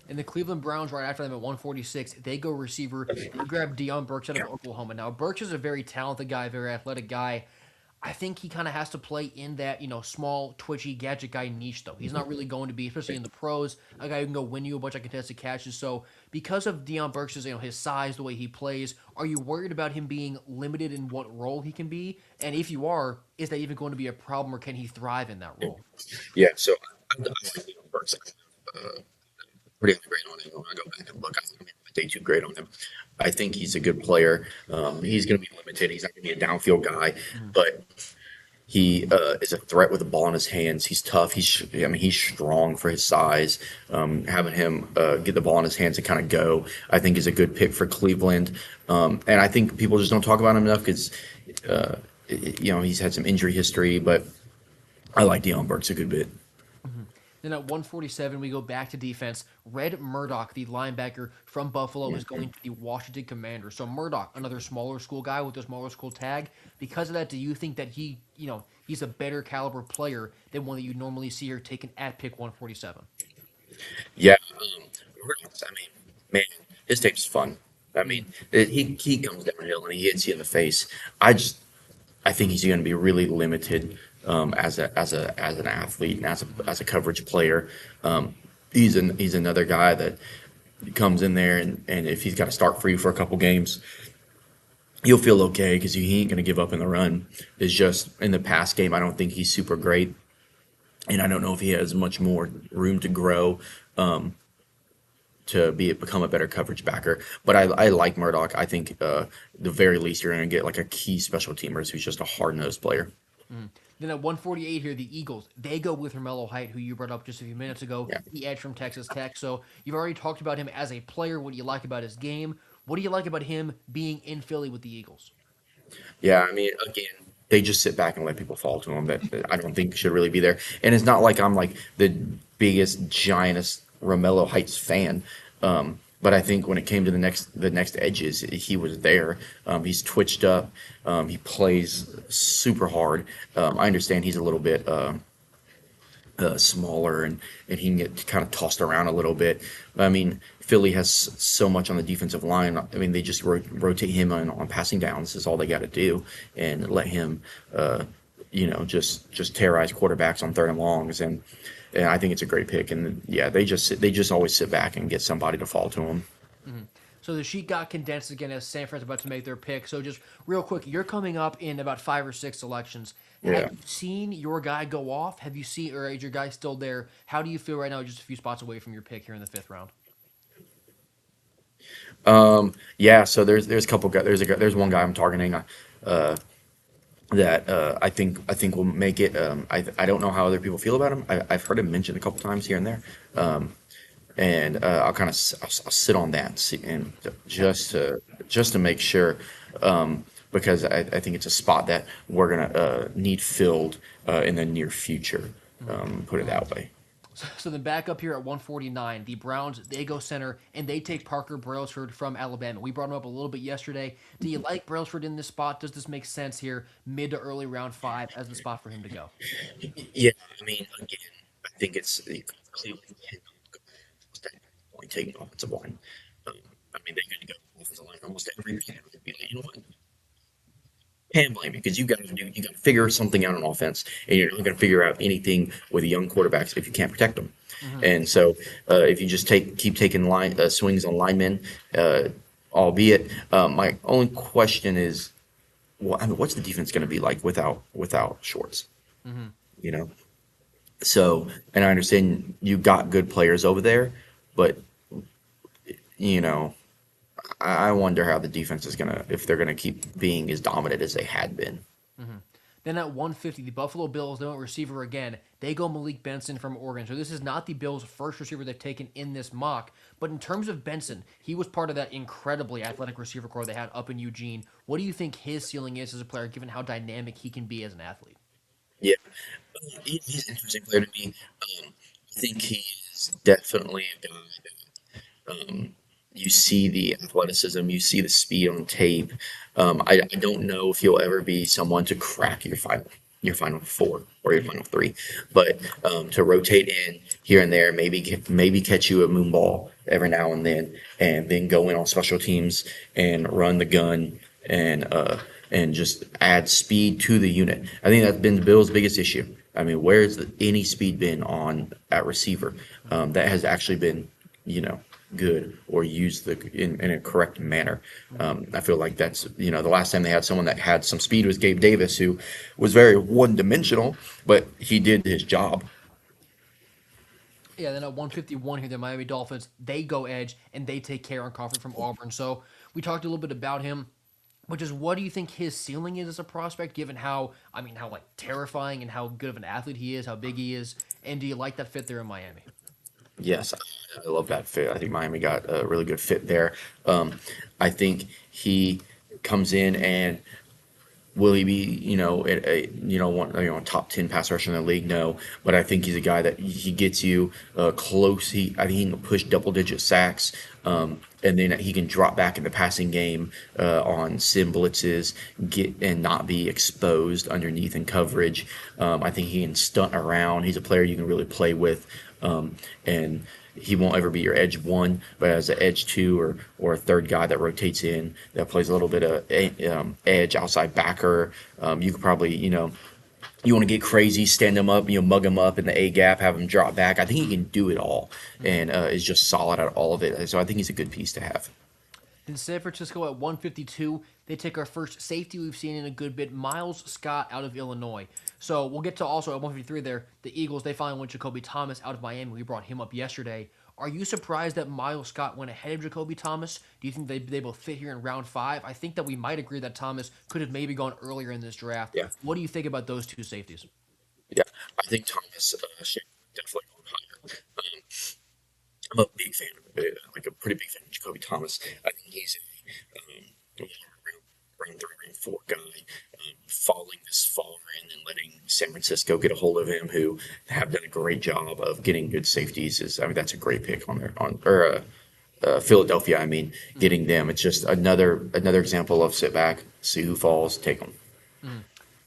And the Cleveland Browns, right after them at 146, they go receiver. They grab Deion Burks out of Oklahoma. Now, Burks is a very talented guy, very athletic guy. I think he kind of has to play in that, small, twitchy, gadget guy niche, though. He's not really going to be, especially in the pros, a guy who can go win you a bunch of contested catches. So, because of Deion Burks' his size, the way he plays, are you worried about him being limited in what role he can be? And if you are, is that even going to be a problem, or can he thrive in that role? Yeah, so I like Deion Burks. Pretty high grade on him. When I go back and look, I think I'm a day 2 grade on him. I think he's a good player. He's going to be limited. He's not going to be a downfield guy, but he is a threat with the ball in his hands. He's tough. He's strong for his size. Having him get the ball in his hands and kind of go, I think, is a good pick for Cleveland. And I think people just don't talk about him enough because, he's had some injury history. But I like Deion Burks a good bit. Then at 147, we go back to defense. Red Murdoch, the linebacker from Buffalo, is going to the Washington Commanders. So Murdoch, another smaller school guy with a smaller school tag. Because of that, do you think that he's a better caliber player than one that you normally see here taken at pick 147? Yeah, Murdoch's, I mean, man, his tape's fun. I mean, he comes downhill and he hits you in the face. I think he's going to be really limited as an athlete and as a coverage player. He's another guy that comes in there and if he's got to start for you for a couple games, he'll feel okay because he ain't gonna give up in the run. It's just in the pass game, I don't think he's super great, and I don't know if he has much more room to grow to become a better coverage backer. But I like Murdoch. I think the very least you're gonna get like a key special teamer who's just a hard nosed player. Then at 148 here, the Eagles, they go with Romello Height, who you brought up just a few minutes ago, Yeah. the edge from Texas Tech. So you've already talked about him as a player. What do you like about his game? What do you like about him being in Philly with the Eagles? Yeah, I mean, again, they just sit back and let people fall to them that I don't think should really be there. And it's not like I'm like the biggest, giantest Romello Heights fan. But I think when it came to the next edges, he was there. He's twitched up. He plays super hard. I understand he's a little bit smaller and he can get kind of tossed around a little bit. I mean, Philly has so much on the defensive line. I mean, they just rotate him on passing downs is all they got to do and let him, just terrorize quarterbacks on third and longs. And I think it's a great pick. And yeah, they just always sit back and get somebody to fall to them. So the sheet got condensed again as San Fran's about to make their pick. So just real quick, you're coming up in about 5 or 6 selections. Yeah. Have you seen your guy go off? Have you seen, or is your guy still there? How do you feel right now, just a few spots away from your pick here in the 5th round? Yeah. So there's a couple guys. There's one guy I'm targeting. That I think will make it. I don't know how other people feel about him. I've heard him mentioned a couple times here and there, and I'll kind of I'll sit on that and just to make sure, because I think it's a spot that we're gonna need filled in the near future. Put it that way. So then back up here at 149, the Browns, they go center, and they take Parker Brailsford from Alabama. We brought him up a little bit yesterday. Do you like Brailsford in this spot? Does this make sense here, mid to early round 5, as the spot for him to go? Yeah, I mean, again, I think it's Cleveland can go only taking offensive line. Um, I mean, they're going to go offensive line almost every game. Be like, you know what? Can't blame you because you got to figure something out on offense, and you're not going to figure out anything with young quarterbacks if you can't protect them. Hmm. And so, if you just keep taking line swings on linemen, uh, albeit my only question is, well, I mean, what's the defense going to be like without Shorts? Hmm. You know, so and I understand you got good players over there, but you know, I wonder how the defense is gonna if they're gonna keep being as dominant as they had been. Hmm. Then at 150, the Buffalo Bills, they went receiver again. They go Malik Benson from Oregon. So this is not the Bills' first receiver they've taken in this mock. But in terms of Benson, he was part of that incredibly athletic receiver core they had up in Eugene. What do you think his ceiling is as a player, given how dynamic he can be as an athlete? Yeah, he's an interesting player to me. I think he is definitely a guy that you see the athleticism, you see the speed on tape. I don't know if he'll ever be someone to crack your final four or your final three, but to rotate in here and there, maybe catch you a moon ball every now and then go in on special teams and run the gun and just add speed to the unit. I think that's been the Bills' biggest issue. I mean, where's any speed been on at receiver that has actually been, you know, good or used in a correct manner? I feel like that's, the last time they had someone that had some speed was Gabe Davis, who was very one-dimensional, but he did his job. Yeah, then at 151 here, the Miami Dolphins, they go edge and they take Karen Crawford from Auburn. So we talked a little bit about him, which is what do you think his ceiling is as a prospect, given how, I mean, how like terrifying and how good of an athlete he is, how big he is, and do you like that fit there in Miami? Yes, I love that fit. I think Miami got a really good fit there. I think he comes in and will he be, a top 10 pass rusher in the league? No, but I think he's a guy that he gets you close. I think he can push double digit sacks, and then he can drop back in the passing game on sim blitzes, get and not be exposed underneath in coverage. I think he can stunt around. He's a player you can really play with, and he won't ever be your edge one, but as an edge two or a third guy that rotates in, that plays a little bit of edge outside backer. You could probably, you want to get crazy, stand him up, mug him up in the A gap, have him drop back. I think he can do it all and is just solid at all of it. So I think he's a good piece to have. Then San Francisco at 152, they take our first safety we've seen in a good bit, Miles Scott out of Illinois. So we'll get to also at 153 there, the Eagles, they finally went Jacoby Thomas out of Miami. We brought him up yesterday. Are you surprised that Miles Scott went ahead of Jacoby Thomas? Do you think they both fit here in round 5? I think that we might agree that Thomas could have maybe gone earlier in this draft. Yeah, What do you think about those two safeties? yeah. I think Thomas should definitely go higher. I'm a big fan like a pretty big fan of Jacoby Thomas. I think he's a round 3, round 4 guy, falling this far and then letting San Francisco get a hold of him, who have done a great job of getting good safeties. I mean, that's a great pick on their on or Philadelphia. I mean, getting them. It's just another example of sit back, see who falls, take them.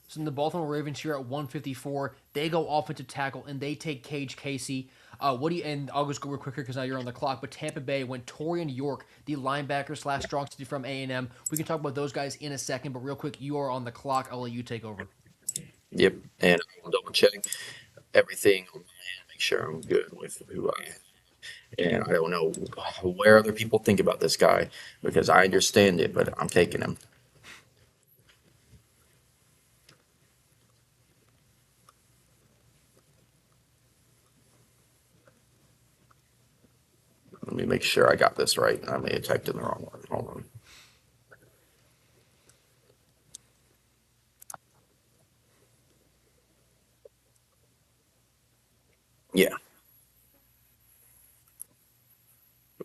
So in the Baltimore Ravens here at 154, they go offensive tackle and they take Cage Casey. What do you? And I'll just go real quicker because now you're on the clock. But Tampa Bay went Torian York, the linebacker slash strong safety from A&M. We can talk about those guys in a second, but real quick, you are on the clock. I'll let you take over. Yep, and I'll double check everything on my end, make sure I'm good with who I am. And I don't know where other people think about this guy because I understand it, but I'm taking him. Let me make sure I got this right. I may have typed in the wrong one. Hold on. Yeah,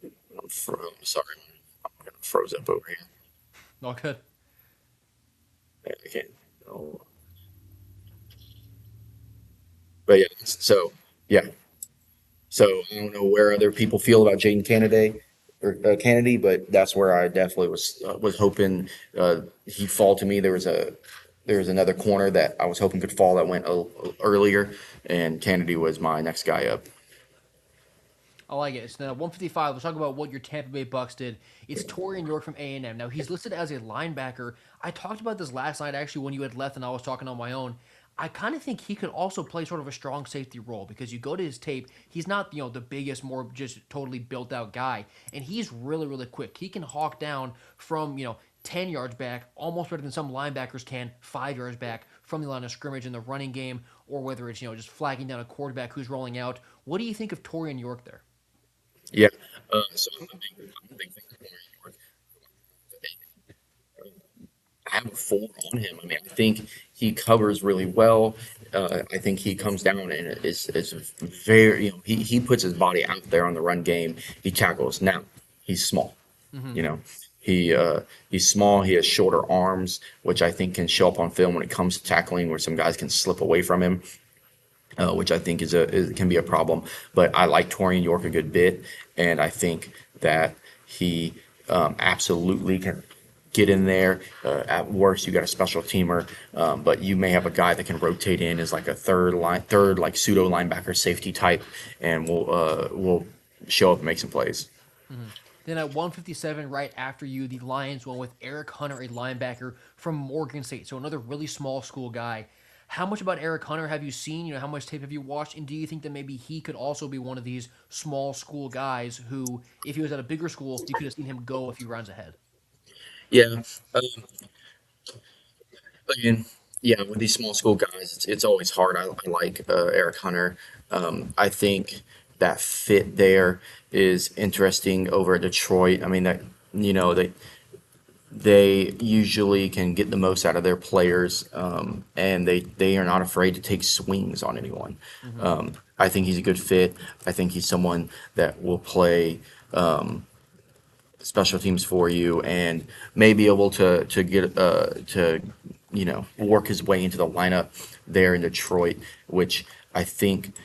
I'm sorry. I'm gonna froze up over here. All good. I can't. Oh. But yeah, so yeah. So I don't know where other people feel about Jaden Kennedy or Kennedy, but that's where I definitely was hoping he'd fall to me. There was another corner that I was hoping could fall that went earlier, and Kennedy was my next guy up. I like it. So now 155, let's talk about what your Tampa Bay Bucks did. It's Torian York from A&M. Now he's listed as a linebacker. I talked about this last night actually when you had left and I was talking on my own. I kind of think he could also play sort of a strong safety role because you go to his tape, he's not, the biggest, more just totally built out guy. And he's really, really quick. He can hawk down from, 10 yards back, almost better than some linebackers can, 5 yards back from the line of scrimmage in the running game, or whether it's, just flagging down a quarterback who's rolling out. What do you think of Torian York there? Yeah. So I'm a big fan of Corey York. I have a 4 on him. I mean, I think he covers really well. I think he comes down and is very, he puts his body out there on the run game. He tackles. Now, he's small. You know, he's small. He has shorter arms, which I think can show up on film when it comes to tackling, where some guys can slip away from him, which I think can be a problem. But I like Torian York a good bit, and I think that he absolutely can get in there. At worst, you got a special teamer, but you may have a guy that can rotate in as like a third like pseudo linebacker safety type, and will show up and make some plays. Then at 157, right after you, the Lions went with Eric Hunter, a linebacker from Morgan State. So another really small school guy. How much about Eric Hunter have you seen? How much tape have you watched? And do you think that maybe he could also be one of these small school guys who, if he was at a bigger school, you could have seen him go a few rounds ahead? Yeah. Again, yeah, with these small school guys, it's always hard. I like Eric Hunter. I think that fit there is interesting over at Detroit. I mean that they usually can get the most out of their players, and they are not afraid to take swings on anyone. I think he's a good fit. I think he's someone that will play special teams for you and may be able to get to work his way into the lineup there in Detroit, which I think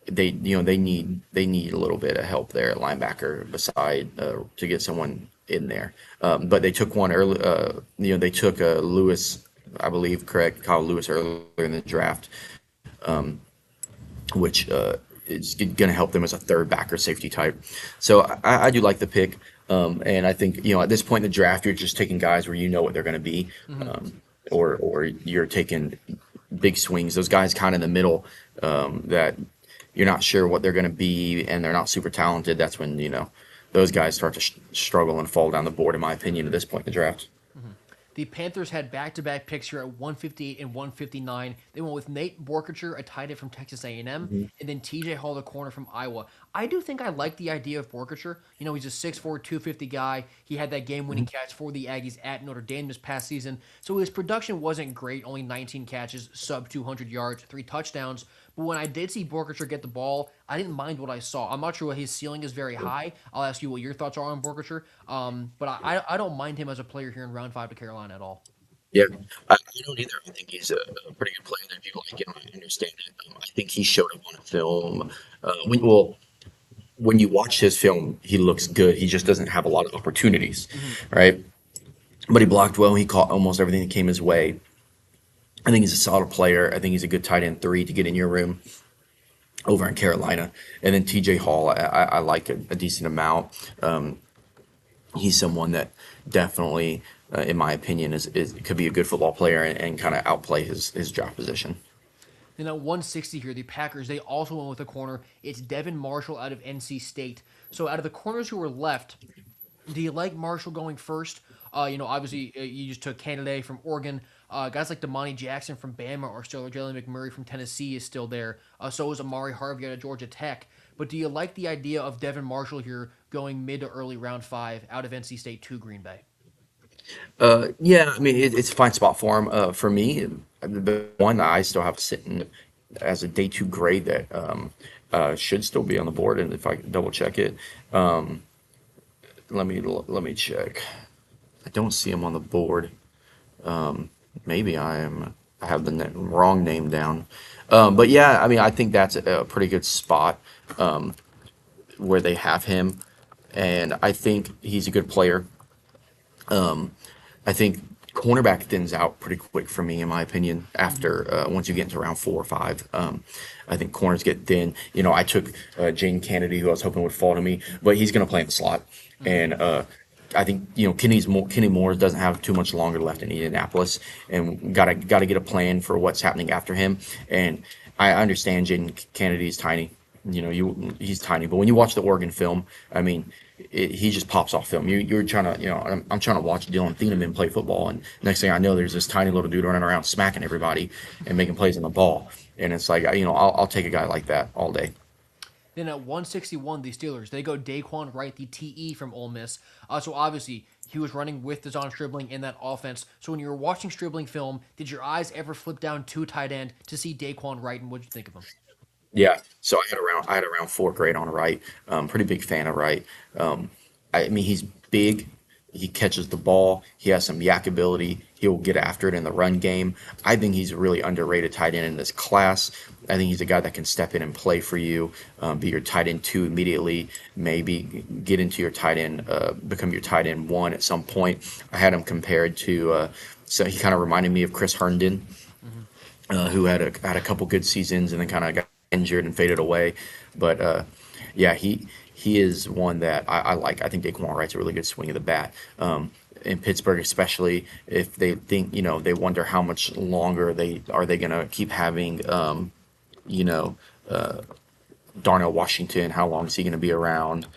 they need a little bit of help there at linebacker beside to get someone in there. But they took one early. They took Lewis, I believe, correct, Kyle Lewis earlier in the draft, which is going to help them as a third backer safety type. So I do like the pick. And I think, at this point in the draft, you're just taking guys where you know what they're going to be, or you're taking big swings. Those guys kind of in the middle that you're not sure what they're going to be, and they're not super talented. That's when those guys start to struggle and fall down the board, in my opinion, at this point in the draft. The Panthers had back-to-back picks here at 158 and 159. They went with Nate Borkacher, a tight end from Texas A&M, and Mhm. M, and then TJ Hall, the corner from Iowa. I do think I like the idea of Borkacher. You know, he's a 6'4", 250 guy. He had that game-winning catch for the Aggies at Notre Dame this past season. So his production wasn't great, only 19 catches, sub 200 yards, 3 touchdowns. But when I did see Borkacher get the ball, I didn't mind what I saw. I'm not sure what his ceiling is very high. I'll ask you what your thoughts are on Borkacher. But I don't mind him as a player here in round 5 to Carolina at all. Yeah, I don't either. I think he's a pretty good player. That people like him. I understand it. I think he showed up on a film. When you watch his film, he looks good. He just doesn't have a lot of opportunities, Hmm. right? But he blocked well. He caught almost everything that came his way. I think he's a solid player. I think he's a good tight end three to get in your room over in Carolina. And then TJ Hall, I like a decent amount. He's someone that definitely, in my opinion, is could be a good football player and kind of outplay his draft position. Then at 160 here, the Packers, they also went with a corner. It's Devin Marshall out of NC State. So out of the corners who were left, do you like Marshall going first? Obviously, you just took Canada from Oregon. Guys like Damani Jackson from Bama are still there. Jalen McMurray from Tennessee is still there. So is Amari Harvey out of Georgia Tech. But do you like the idea of Devin Marshall here going mid to early round 5 out of NC State to Green Bay? Yeah, I mean it's a fine spot for him. For me, the one that I still have sitting as a day two grade that should still be on the board, and if I can double check it, um, let me check. I don't see him on the board. Maybe I have the wrong name down. But yeah, I mean I think that's a pretty good spot where they have him, and I think he's a good player. Um, I think cornerback thins out pretty quick for me, in my opinion. After once you get into round 4 or 5, I think corners get thin. I took Jane Kennedy, who I was hoping would fall to me, but he's going to play in the slot, Hmm. and I think Kenny Moore doesn't have too much longer left in Indianapolis, and gotta get a plan for what's happening after him. And I understand Jane Kennedy's tiny. He's tiny, but when you watch the Oregon film, I mean, he just pops off film. You're trying to, I'm trying to watch Dylan Thieneman play football, and next thing I know, there's this tiny little dude running around smacking everybody and making plays on the ball, and it's like, I'll take a guy like that all day. Then at 161, the Steelers, they go Daquan Wright, the TE from Ole Miss. So obviously, he was running with Deshaun Stribling in that offense. So when you were watching Stribling film, did your eyes ever flip down to tight end to see Daquan Wright, and what did you think of him? Yeah, so I had around 4 grade on Wright. Pretty big fan of Wright. Um, I mean, he's big. He catches the ball. He has some yak ability. He'll get after it in the run game. I think he's a really underrated tight end in this class. I think he's a guy that can step in and play for you, be your tight end two immediately, maybe get into your tight end, become your tight end one at some point. I had him compared to, so he kind of reminded me of Chris Herndon, Hmm. who had a couple good seasons and then kind of got injured and faded away. But yeah, he is one that I like. I think Daquan Wright's a really good swing of the bat. In Pittsburgh, especially if they think, they wonder how much longer they gonna keep having, you know, Darnell Washington. How long is he gonna be around?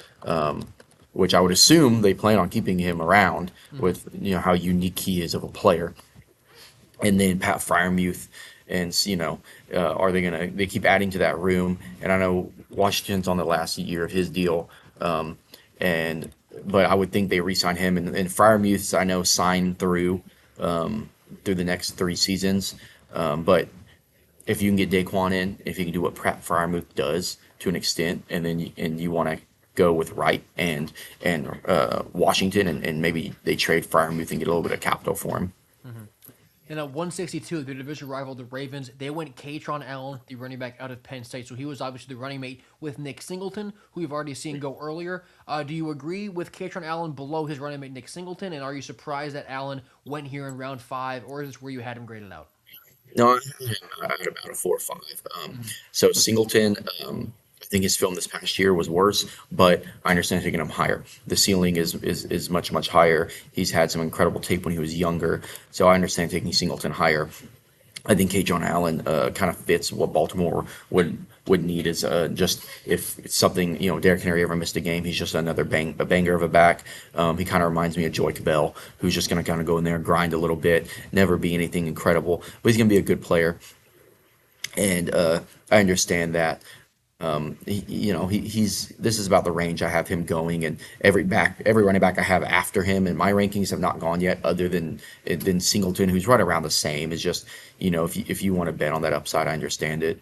Which I would assume they plan on keeping him around Hmm. with how unique he is of a player. And then Pat Fryermuth, and are they keep adding to that room? And I know Washington's on the last year of his deal, and but I would think they re-sign him, and Fryermuth's I know signed through the next 3 seasons. But if you can get Daquan in, if you can do what Pat Fryermuth does to an extent, and then you want to go with Wright and Washington, and maybe they trade Fryermuth and get a little bit of capital for him. Hmm. And at 162, their division rival, the Ravens, they went Katron Allen, the running back out of Penn State. So he was obviously the running mate with Nick Singleton, who we've already seen go earlier. Do you agree with Katron Allen below his running mate Nick Singleton? And are you surprised that Allen went here in round 5, or is this where you had him graded out? No, I had about a 4 or 5. Hmm. So Singleton, I think his film this past year was worse, but I understand taking him higher. The ceiling is much higher. He's had some incredible tape when he was younger, so I understand taking Singleton higher. I think K. John Allen kind of fits what Baltimore would need is just if it's something Derrick Henry ever missed a game, he's just another a banger of a back. He kind of reminds me of Joy Cabell, who's just going to kind of go in there and grind a little bit, never be anything incredible, but he's going to be a good player. And I understand that. He's this is about the range I have him going, and every running back I have after him in my rankings have not gone yet, other than Singleton, who's right around the same. Is just if you want to bet on that upside, I understand it.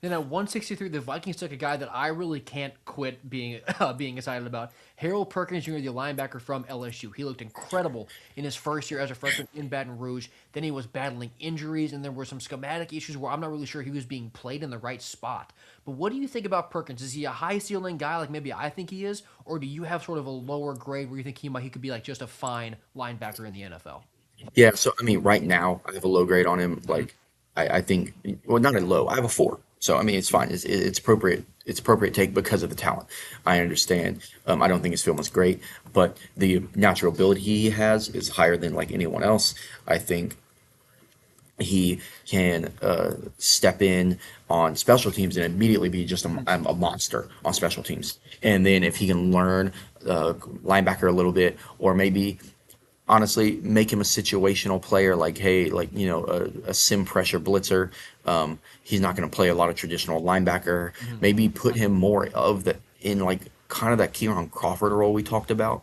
Then at 163, the Vikings took a guy that I really can't quit being being excited about. Harold Perkins Jr., the linebacker from LSU. He looked incredible in his first year as a freshman in Baton Rouge. Then he was battling injuries, and there were some schematic issues where I'm not really sure he was being played in the right spot. But what do you think about Perkins? Is he a high ceiling guy like maybe I think he is, or do you have sort of a lower grade where you think he could be like just a fine linebacker in the NFL? Yeah, so I mean, right now I have a low grade on him. Like I think, well, not a low. I have a 4. So I mean, it's fine. It's appropriate. It's appropriate take because of the talent. I understand. I don't think his film is great, but the natural ability he has is higher than like anyone else. I think he can step in on special teams and immediately be just a monster on special teams. And then if he can learn linebacker a little bit, or maybe honestly make him a situational player, like hey, like a sim pressure blitzer. He's not going to play a lot of traditional linebacker. Mhm. Maybe put him more of the in like kind of that Kieran Crawford role we talked about,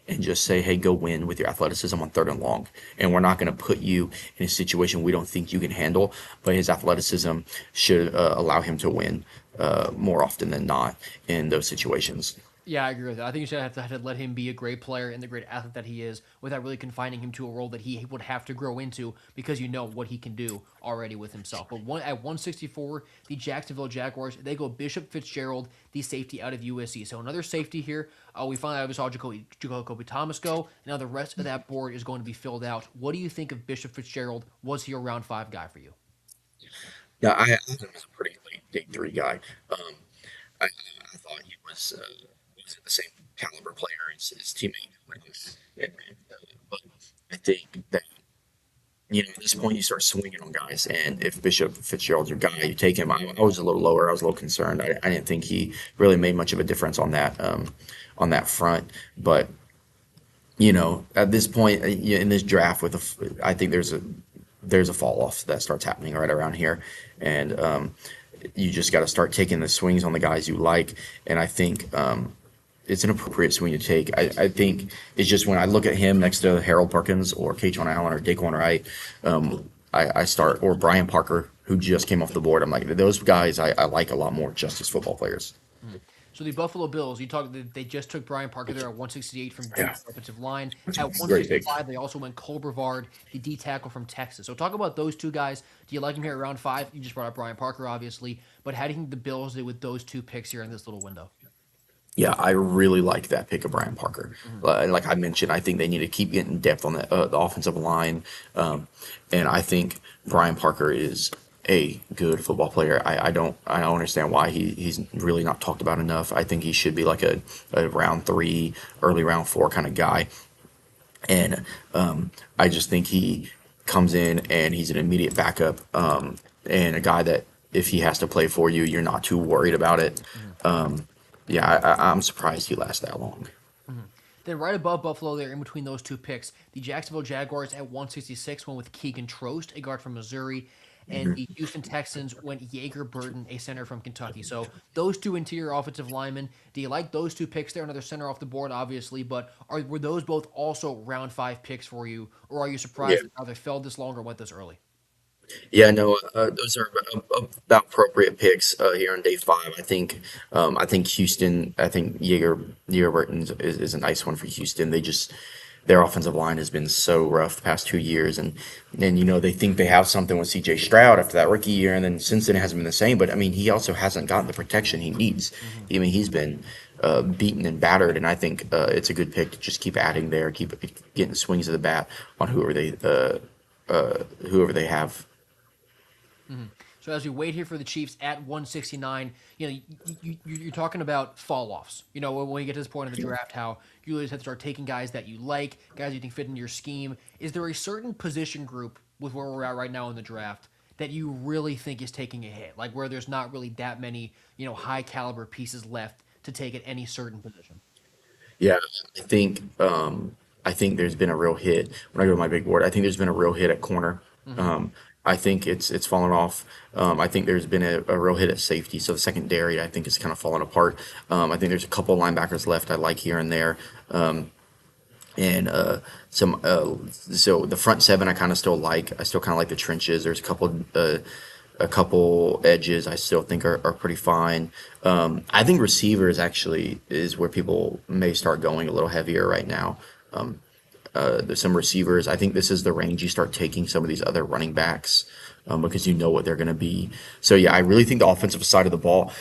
and just say, hey, go win with your athleticism on 3rd and long. And we're not going to put you in a situation we don't think you can handle, but his athleticism should allow him to win more often than not in those situations. Yeah, I agree with that. I think you should have to let him be a great player and the great athlete that he is without really confining him to a role that he would have to grow into because you know what he can do already with himself. But at 164, the Jacksonville Jaguars, they go Bishop Fitzgerald, the safety out of USC. So another safety here. We finally saw Jacoby Thomas go. Now the rest of that board is going to be filled out. What do you think of Bishop Fitzgerald? Was he a round 5 guy for you? Yeah, I had him as a pretty late day 3 guy. I thought he was the same caliber player as his teammate. But I think that at this point you start swinging on guys, and if Bishop Fitzgerald's your guy, you take him. I was a little lower. I was a little concerned. I didn't think he really made much of a difference on that front. But at this point in this draft, I think there's a fall off that starts happening right around here, and you just got to start taking the swings on the guys you like. And I think it's an appropriate swing to take. I think it's just when I look at him next to Harold Perkins or Kachon Allen or Daquan Wright, I start, or Brian Parker, who just came off the board. I'm like, those guys I like a lot more just as football players. So the Buffalo Bills, they just took Brian Parker there at 168 from Duke Yeah, offensive line. it's a At great pick. 165, they also went Cole Brevard, the D tackle from Texas. So talk about those two guys. Do you like them here at round 5? You just brought up Brian Parker, obviously, but how do you think the Bills did with those two picks here in this little window? Yeah, I really like that pick of Brian Parker. Mhm. Like I mentioned, I think they need to keep getting depth on the offensive line, um, and I think Brian Parker is a good football player. I don't understand why he's really not talked about enough. I think he should be like a round 3, early round 4 kind of guy, and I just think he comes in and he's an immediate backup, and a guy that if he has to play for you, you're not too worried about it. Mhm. Yeah, I'm surprised he lasts that long. Mhm. Then right above Buffalo, there in between those two picks, the Jacksonville Jaguars at 166 went with Keegan Trost, a guard from Missouri, and the Houston Texans went Jaeger Burton, a center from Kentucky. So those two interior offensive linemen, do you like those two picks there? Another center off the board, obviously, but were those both also round 5 picks for you, or are you Yeah, surprised that either fell this long or went this early? yeah, no, those are about appropriate picks here on day 5. I think Houston. I think Jaeger Burton is a nice one for Houston. Their offensive line has been so rough the past 2 years, and they think they have something with C.J. Stroud after that rookie year, and then since then it hasn't been the same. But I mean, he also hasn't gotten the protection he needs. Hmm. I mean, he's been beaten and battered, and I think it's a good pick to just keep adding there, keep getting swings of the bat on whoever they have. Hmm. So as we wait here for the Chiefs at 169, you're talking about fall offs. When you get to this point in the draft, how you always have to start taking guys that you like, guys you think fit into your scheme. Is there a certain position group with where we're at right now in the draft that you really think is taking a hit? Like where there's not really that many, high caliber pieces left to take at any certain position. Yeah, I think I think there's been a real hit when I go to my big board. I think there's been a real hit at corner. Hmm. Um, I think it's fallen off. I think there's been a real hit at safety. So the secondary, I think, is kind of falling apart. I think there's a couple of linebackers left I like here and there. And some so the front seven I kind of still like. I still kind of like the trenches. There's a couple edges I still think are pretty fine. I think receivers actually is where people may start going a little heavier right now. There's some receivers. I think this is the range you start taking some of these other running backs because you know what they're going to be. So yeah, I really think the offensive side of the ball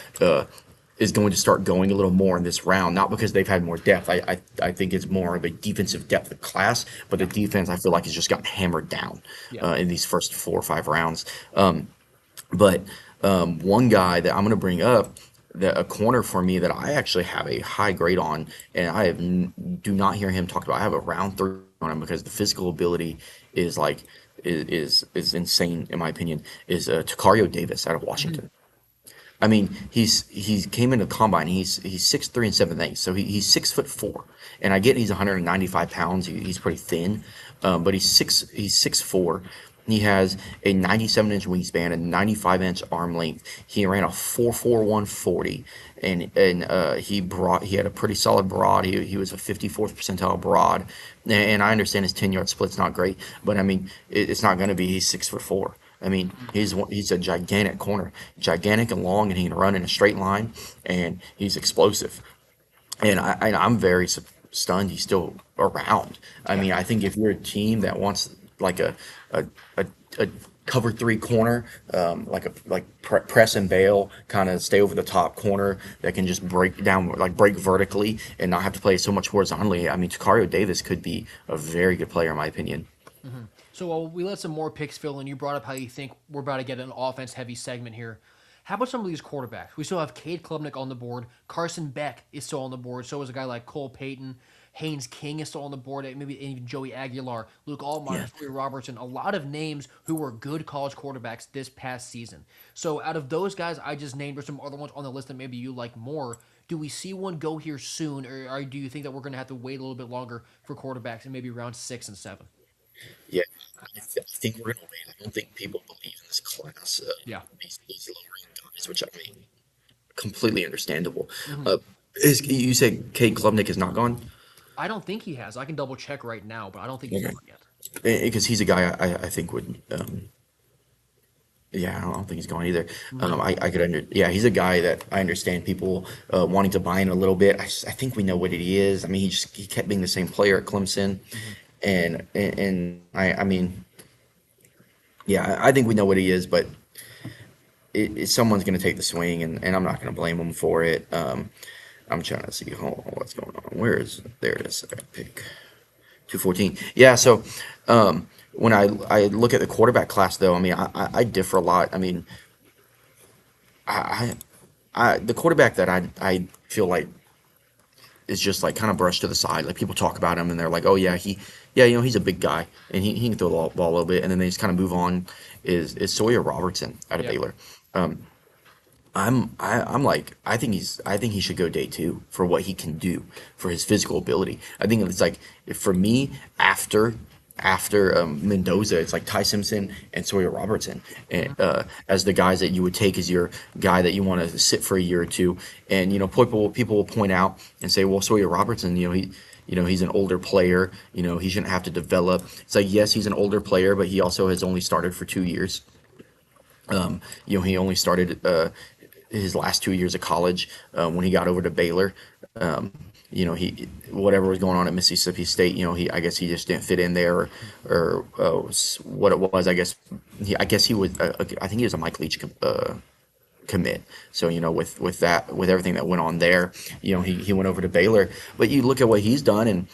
is going to start going a little more in this round. Not because they've had more depth. I think it's more of a defensive depth of class, but the defense I feel like has just gotten hammered down Yeah. in these first 4 or 5 rounds. But one guy that I'm going to bring up, a corner for me that I actually have a high grade on, and do not hear him talked about. I have a round 3 on him because the physical ability is like is insane in my opinion. Is Takario Davis out of Mhm. Washington. I mean, he came into the combine. He's 6'3" and 7'8", so he's 6'4". And I get he's 195 pounds. He's pretty thin, but he's 6'4". He has a 97-inch wingspan, a 95-inch arm length. He ran a 4.41 40, and he had a pretty solid broad. He was a 54th percentile broad, and I understand his 10-yard split's not great, but I mean it's not going to be. He's 6'4". I mean, he's a gigantic corner, gigantic and long, and he can run in a straight line, and he's explosive. And I'm very stunned he's still around. I Yeah. mean, I think if you're a team that wants like a, a, a cover 3 corner, press and bail, kind of stay over the top corner that can just break down, like break vertically and not have to play so much horizontally. I mean, Takario Davis could be a very good player in my opinion. Hmm. So while we let some more picks fill in, you brought up how you think we're about to get an offense heavy segment here. How about some of these quarterbacks? We still have Cade Klubnik on the board. Carson Beck is still on the board. So is a guy like Cole Payton. Haynes King is still on the board. Maybe even Joey Aguilar, Luke Altmaier, Yeah. Troy Robertson. A lot of names who were good college quarterbacks this past season. So out of those guys I just named, or some other ones on the list that maybe you like more, do we see one go here soon, or do you think that we're going to have to wait a little bit longer for quarterbacks and maybe round 6 and 7? Yeah, I think we're gonna wait. I don't think people believe in this class. Yeah. These lower end guys, which I mean, completely understandable. Hmm. Uh, is you said Kate Klubnik is not gone? I don't think he has. I can double check right now, but I don't think he's Okay, gone yet. because he's a guy I think would. Yeah, I don't think he's gone either. Hmm. I could yeah, he's a guy that I understand people wanting to buy in a little bit. I think we know what he is. I mean, he kept being the same player at Clemson, Hmm. and I mean, yeah, I think we know what he is, but someone's going to take the swing, and I'm not going to blame him for it. I'm trying to see what's going on. There it is. I got pick 214. Yeah, so when I look at the quarterback class, though, I mean, I differ a lot. I mean, I, the quarterback that I feel like is just like kind of brushed to the side. Like people talk about him and they're like, oh yeah, yeah, he's a big guy and he can throw the ball a little bit, and then they just kind of move on. Is Sawyer Robertson out of Yeah. Baylor? Um, I'm like I think he should go day 2 for what he can do for his physical ability. I think it's like for me after Mendoza, it's like Ty Simpson and Sawyer Robertson, and, as the guys that you would take as your guy that you want to sit for a year or two. And people will point out and say, well, Sawyer Robertson, he's an older player. He shouldn't have to develop. It's like, yes, he's an older player, but he also has only started for 2 years. He only started his last 2 years of college when he got over to Baylor. He whatever was going on at Mississippi State, I guess he just didn't fit in there, or what it was. I guess he was. I think he was a Mike Leach commit. So with that, with everything that went on there, he went over to Baylor. But you look at what he's done, and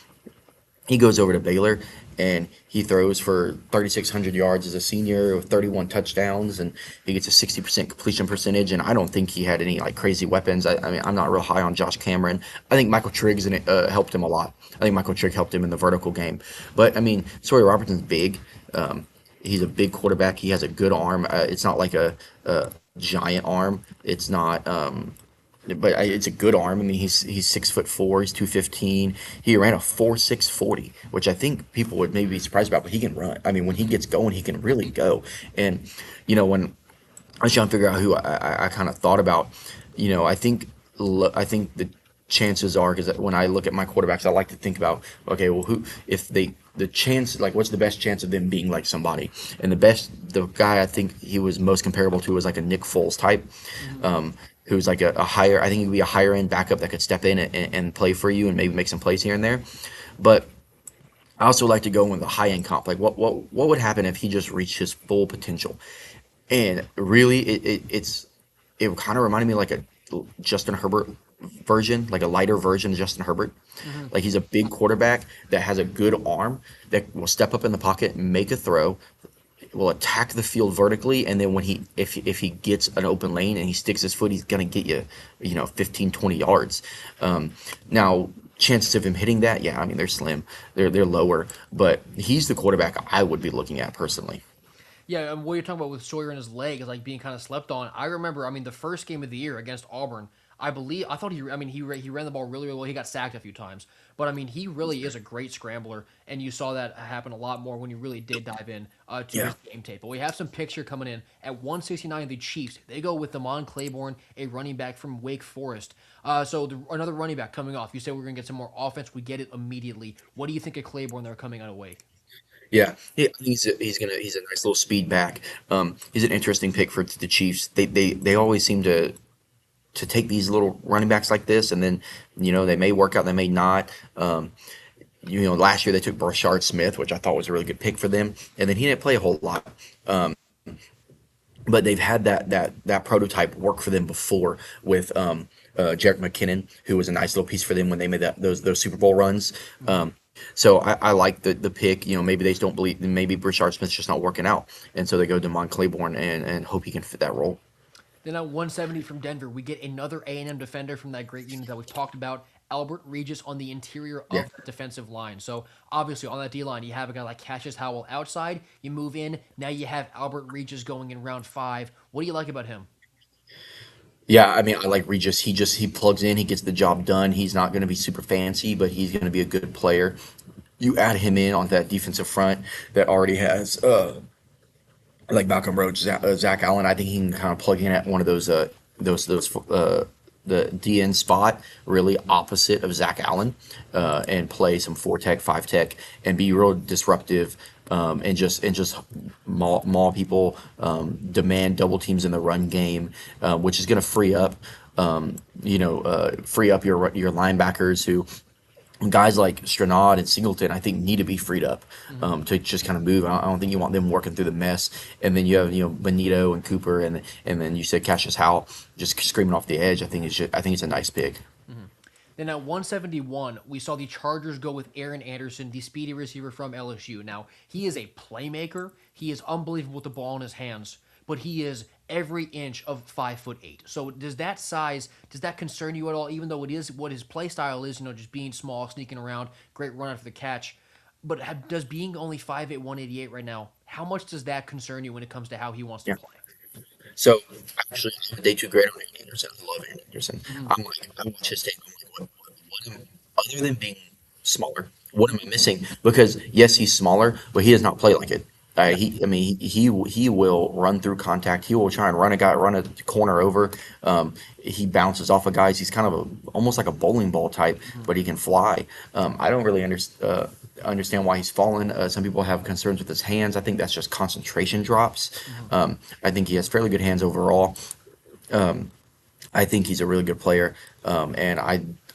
he goes over to Baylor and he throws for 3,600 yards as a senior with 31 touchdowns, and he gets a 60% completion percentage. And I don't think he had any like crazy weapons. I mean, I'm not real high on Josh Cameron. I think Michael Triggs helped him a lot. I think Michael Trigg helped him in the vertical game. But I mean, Sawyer Robertson's big. he's a big quarterback. He has a good arm. It's not like a giant arm. It's not. But it's a good arm. I mean, he's 6'4". He's 215. He ran a 4.6 40, which I think people would maybe be surprised about. But he can run. I mean, when he gets going, he can really go. And when I was trying to figure out who I kind of thought about. I think the chances are, because when I look at my quarterbacks, I like to think about, okay, well, who if they the chance, like, what's the best chance of them being like somebody? And the guy I think he was most comparable to was like a Nick Foles type, Hmm. um, who's like a higher. I think he'd be a higher end backup that could step in and play for you and maybe make some plays here and there. But I also like to go with the high end comp. Like, what would happen if he just reached his full potential? And really, it kind of reminded me like a Justin Herbert version, like a lighter version of Justin Herbert. Hmm. Like, he's a big quarterback that has a good arm that will step up in the pocket, make a throw, will attack the field vertically, and then when if he gets an open lane and he sticks his foot, he's gonna get you, 15, 20 yards. Now, chances of him hitting that, yeah, I mean, they're slim, they're lower, but he's the quarterback I would be looking at personally. Yeah, and what you're talking about with Sawyer and his leg is like being kind of slept on. I remember, I mean, the first game of the year against Auburn, I thought I mean, he ran the ball really, really well. He got sacked a few times, but I mean, he really is a great scrambler, and you saw that happen a lot more when you really did dive in to Yeah. his game tape. But we have some picture coming in at 169. The Chiefs they go with Damon Claiborne, a running back from Wake Forest. Another running back coming off. You said we're gonna get some more offense. We get it immediately. What do you think of Claiborne? They're coming out of Wake. Yeah, he's a nice little speed back. He's an interesting pick for the Chiefs. They always seem to take these little running backs like this, and then they may work out, they may not. Last year they took Brashard Smith, which I thought was a really good pick for them, and then he didn't play a whole lot. But they've had that prototype work for them before with Jerick McKinnon, who was a nice little piece for them when they made those Super Bowl runs. Mhm. So I like the pick. Maybe they just don't believe. Maybe Brashard Smith's just not working out, and so they go to Demond Claiborne and hope he can fit that role. Then at 170 from Denver, we get another A&M defender from that great unit that we've talked about, Albert Regis on the interior Yeah. of the defensive line. So obviously on that D line, you have a guy like Cassius Howell outside. You move in, now you have Albert Regis going in round five. What do you like about him? Yeah, I mean, I like Regis. He plugs in, he gets the job done. He's not going to be super fancy, but he's going to be a good player. You add him in on that defensive front that already has like Malcolm Roach, Zach Allen. I think he can kind of plug in at one of those the DN spot, really opposite of Zach Allen, and play some four tech, five tech, and be real disruptive, and just maul people, demand double teams in the run game, which is going to free up your linebackers who guys like Stranad and Singleton, I think, need to be freed up, Mhm. to just kind of move. I don't think you want them working through the mess. And then you have Benito and Cooper, and then you said Cassius Howell just screaming off the edge. I think it's a nice pick. Mhm. Then at 171, we saw the Chargers go with Aaron Anderson, the speedy receiver from LSU. Now, he is a playmaker. He is unbelievable with the ball in his hands, but he is every inch of 5'8". So does that concern you at all? Even though it is what his play style is, just being small, sneaking around, great run after the catch. But does being only 5'8", 188 right now, how much does that concern you when it comes to how he wants to Yeah. play? So actually, I'm a day two grade on Aaron Anderson. I love Aaron Anderson. Mhm. I watch his tape. I'm like, other than being smaller, what am I missing? Because yes, he's smaller, but he does not play like it. Yeah. I mean, he will run through contact. He will try and run a corner over. He bounces off of guys. He's kind of almost like a bowling ball type, Mhm. but he can fly. I don't really understand why he's fallen. Some people have concerns with his hands. I think that's just concentration drops. Mhm. I think he has fairly good hands overall. I think he's a really good player, and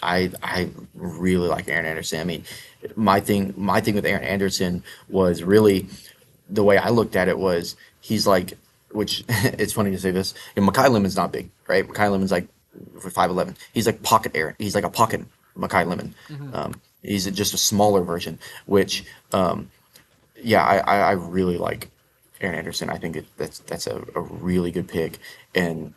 I really like Aaron Anderson. I mean, my thing with Aaron Anderson was really the way I looked at it was he's like, which it's funny to say this. Makai Lemon's not big, right? Makai Lemon's like 5'11". He's like pocket Aaron. He's like a pocket Makai Lemon. Mhm. He's just a smaller version, which yeah, I really like Aaron Anderson. I think that's a really good pick, and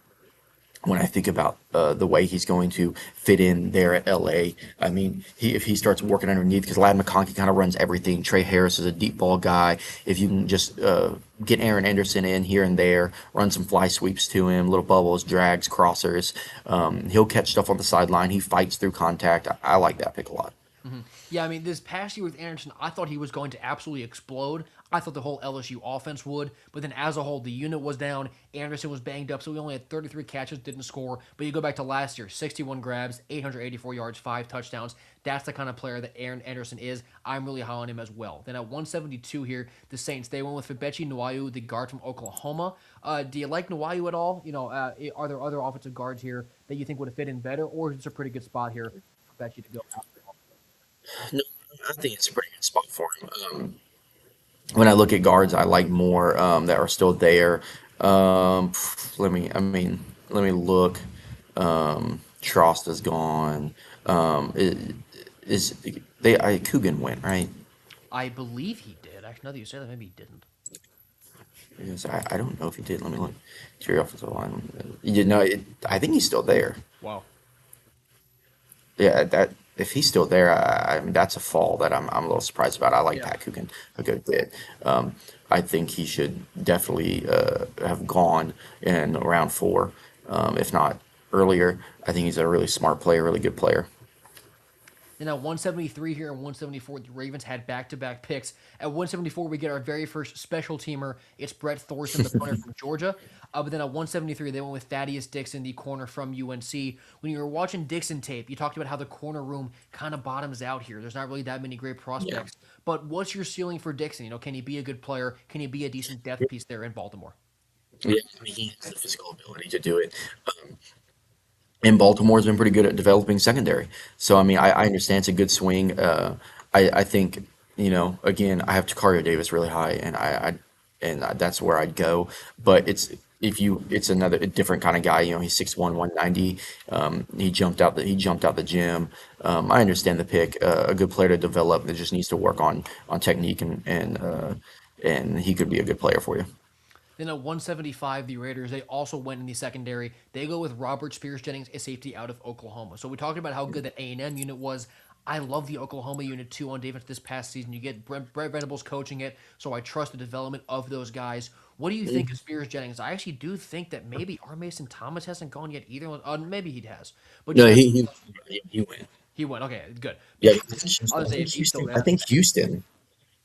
when I think about the way he's going to fit in there at LA. I mean, if he starts working underneath, because Lad McConkey kind of runs everything. Trey Harris is a deep ball guy. If you can just get Aaron Anderson in here and there, run some fly sweeps to him, little bubbles, drags, crossers, he'll catch stuff on the sideline. He fights through contact. I like that pick a lot. Yeah, I mean, this past year with Anderson, I thought he was going to absolutely explode. I thought the whole LSU offense would, but then as a whole, the unit was down. Anderson was banged up, so we only had 33 catches, didn't score. But you go back to last year, 61 grabs, 884 yards, 5 touchdowns. That's the kind of player that Aaron Anderson is. I'm really high on him as well. Then at 172 here, the Saints, they went with Febechi Nwayu, the guard from Oklahoma. Do you like Nwayu at all? Are there other offensive guards here that you think would have fit in better, or is this a pretty good spot here for Febechi to go out? No, I think it's a pretty good spot for him. When I look at guards, I like more that are still there. Let me look. Trost is gone. Is Coogan went, right? I believe he did. Actually, now that you say that, maybe he didn't. Yes, I don't know if he did. Let me look. Interior offensive line. I think he's still there. Wow. Yeah, that if he's still there, I mean that's a fall that I'm a little surprised about. I like Yeah. Pat Coogan a good bit. I think he should definitely have gone in round four, if not earlier. I think he's a really smart player, really good player. And at 173 here and 174, the Ravens had back-to-back picks. At 174, we get our very first special teamer. It's Brett Thorson, the punter from Georgia. But then at 173, they went with Thaddeus Dixon, the corner from UNC. When you were watching Dixon tape, you talked about how the corner room kind of bottoms out here. There's not really that many great Yeah. prospects. But what's your ceiling for Dixon? Can he be a good player? Can he be a decent depth piece there in Baltimore? Yeah, I mean, he has the physical ability to do it. And Baltimore's been pretty good at developing secondary. So I mean, I understand it's a good swing. I think again, I have Takario Davis really high, that's where I'd go. But it's another a different kind of guy. He's 6'1", 190. He jumped out the gym. I understand the pick. A good player to develop that just needs to work on technique and he could be a good player for you. Then at 175, the Raiders, they also went in the secondary. They go with Robert Spears Jennings, a safety out of Oklahoma. So we talked about how good that A&M unit was. I love the Oklahoma unit too on defense this past season. You get Brett Venables coaching it, so I trust the development of those guys. What do you think of Spears Jennings? I actually do think that maybe R. Mason Thomas hasn't gone yet either. Maybe he has, but No, just he went. he went. Okay, good. Yeah, Because I was I say think if he's still Houston. I there, think Houston. I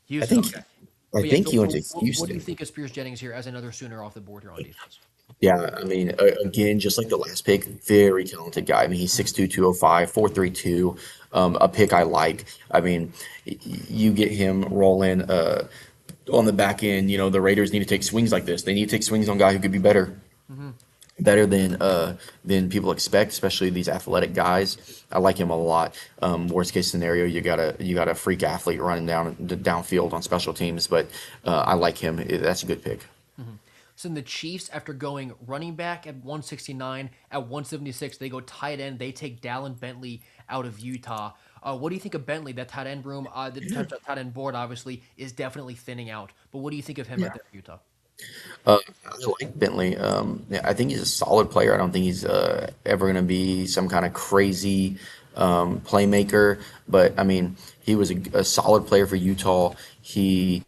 Houston. think Okay, I but yeah. think So, he went so to what do you Houston. think of Spears Jennings here as another Sooner off the board here on defense? Yeah, I mean, again, just like the last pick, very talented guy. I mean, he's Mhm. 6'2", 205, 4.32. A pick I like. I mean, you get him rolling on the back end. The Raiders need to take swings like this. They need to take swings on a guy who could be Mhm. better than people expect, especially these athletic guys. I like him a lot. Worst case scenario, you got a freak athlete running downfield on special teams, but I like him. That's a good pick. Mhm. So then the Chiefs, after going running back at 169, at 176, they go tight end. They take Dallin Bentley out of Utah. What do you think of Bentley? That tight end room, the tight end board, obviously, is definitely thinning out. But what do you think of him at Yeah. there in Utah? I like Bentley. Yeah, I think he's a solid player. I don't think he's ever going to be some kind of crazy playmaker, but I mean, he was a solid player for Utah. He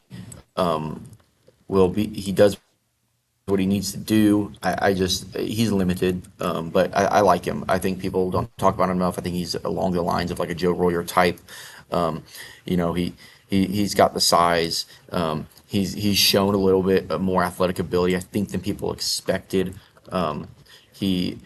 will be. He does what he needs to do. I just he's limited, but I like him. I think people don't talk about him enough. I think he's along the lines of like a Joe Royer type. Um, he's got the size. He's shown a little bit more athletic ability, I think, than people expected. He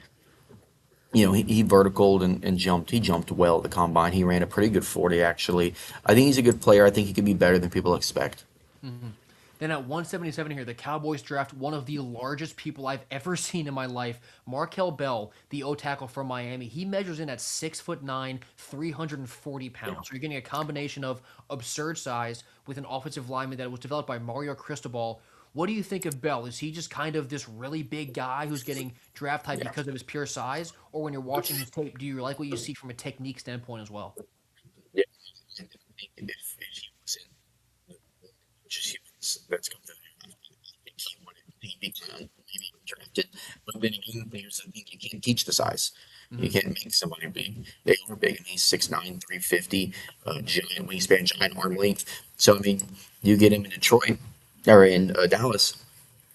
he verticaled and jumped. He jumped well at the combine. He ran a pretty good 40 actually. I think he's a good player. I think he could be better than people expect. Mhm. Then at 177 here, the Cowboys draft one of the largest people I've ever seen in my life, Markel Bell, the O tackle from Miami. He measures in at 6'9", 340 pounds. So you're getting a combination of absurd size with an offensive lineman that was developed by Mario Cristobal. What do you think of Bell? Is he just kind of this really big guy who's getting draft hype Yeah. because of his pure size? Or when you're watching his tape, do you like what you see from a technique standpoint as well? Yeah. I think if he was in just humans, that's come to I think he would maybe drafted. But then again, there's the thing, you can't teach the size. You Hmm. can't make somebody big. They are big, and he's 6'9", 350, giant wingspan, giant arm length. So I mean, you get him in Detroit or in Dallas,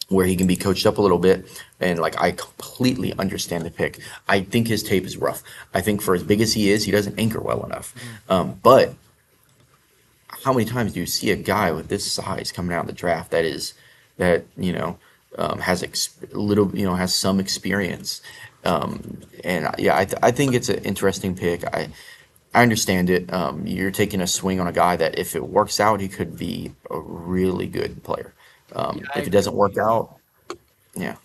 where he can be coached up a little bit. And like, I completely understand the pick. I think his tape is rough. I think for as big as he is, he doesn't anchor well enough. Hmm. But how many times do you see a guy with this size coming out of the draft that is that has little has some experience, and yeah, I think it's an interesting pick. I understand it. You're taking a swing on a guy that if it works out, he could be a really good player. Yeah, I If it agree doesn't with work you. out, yeah.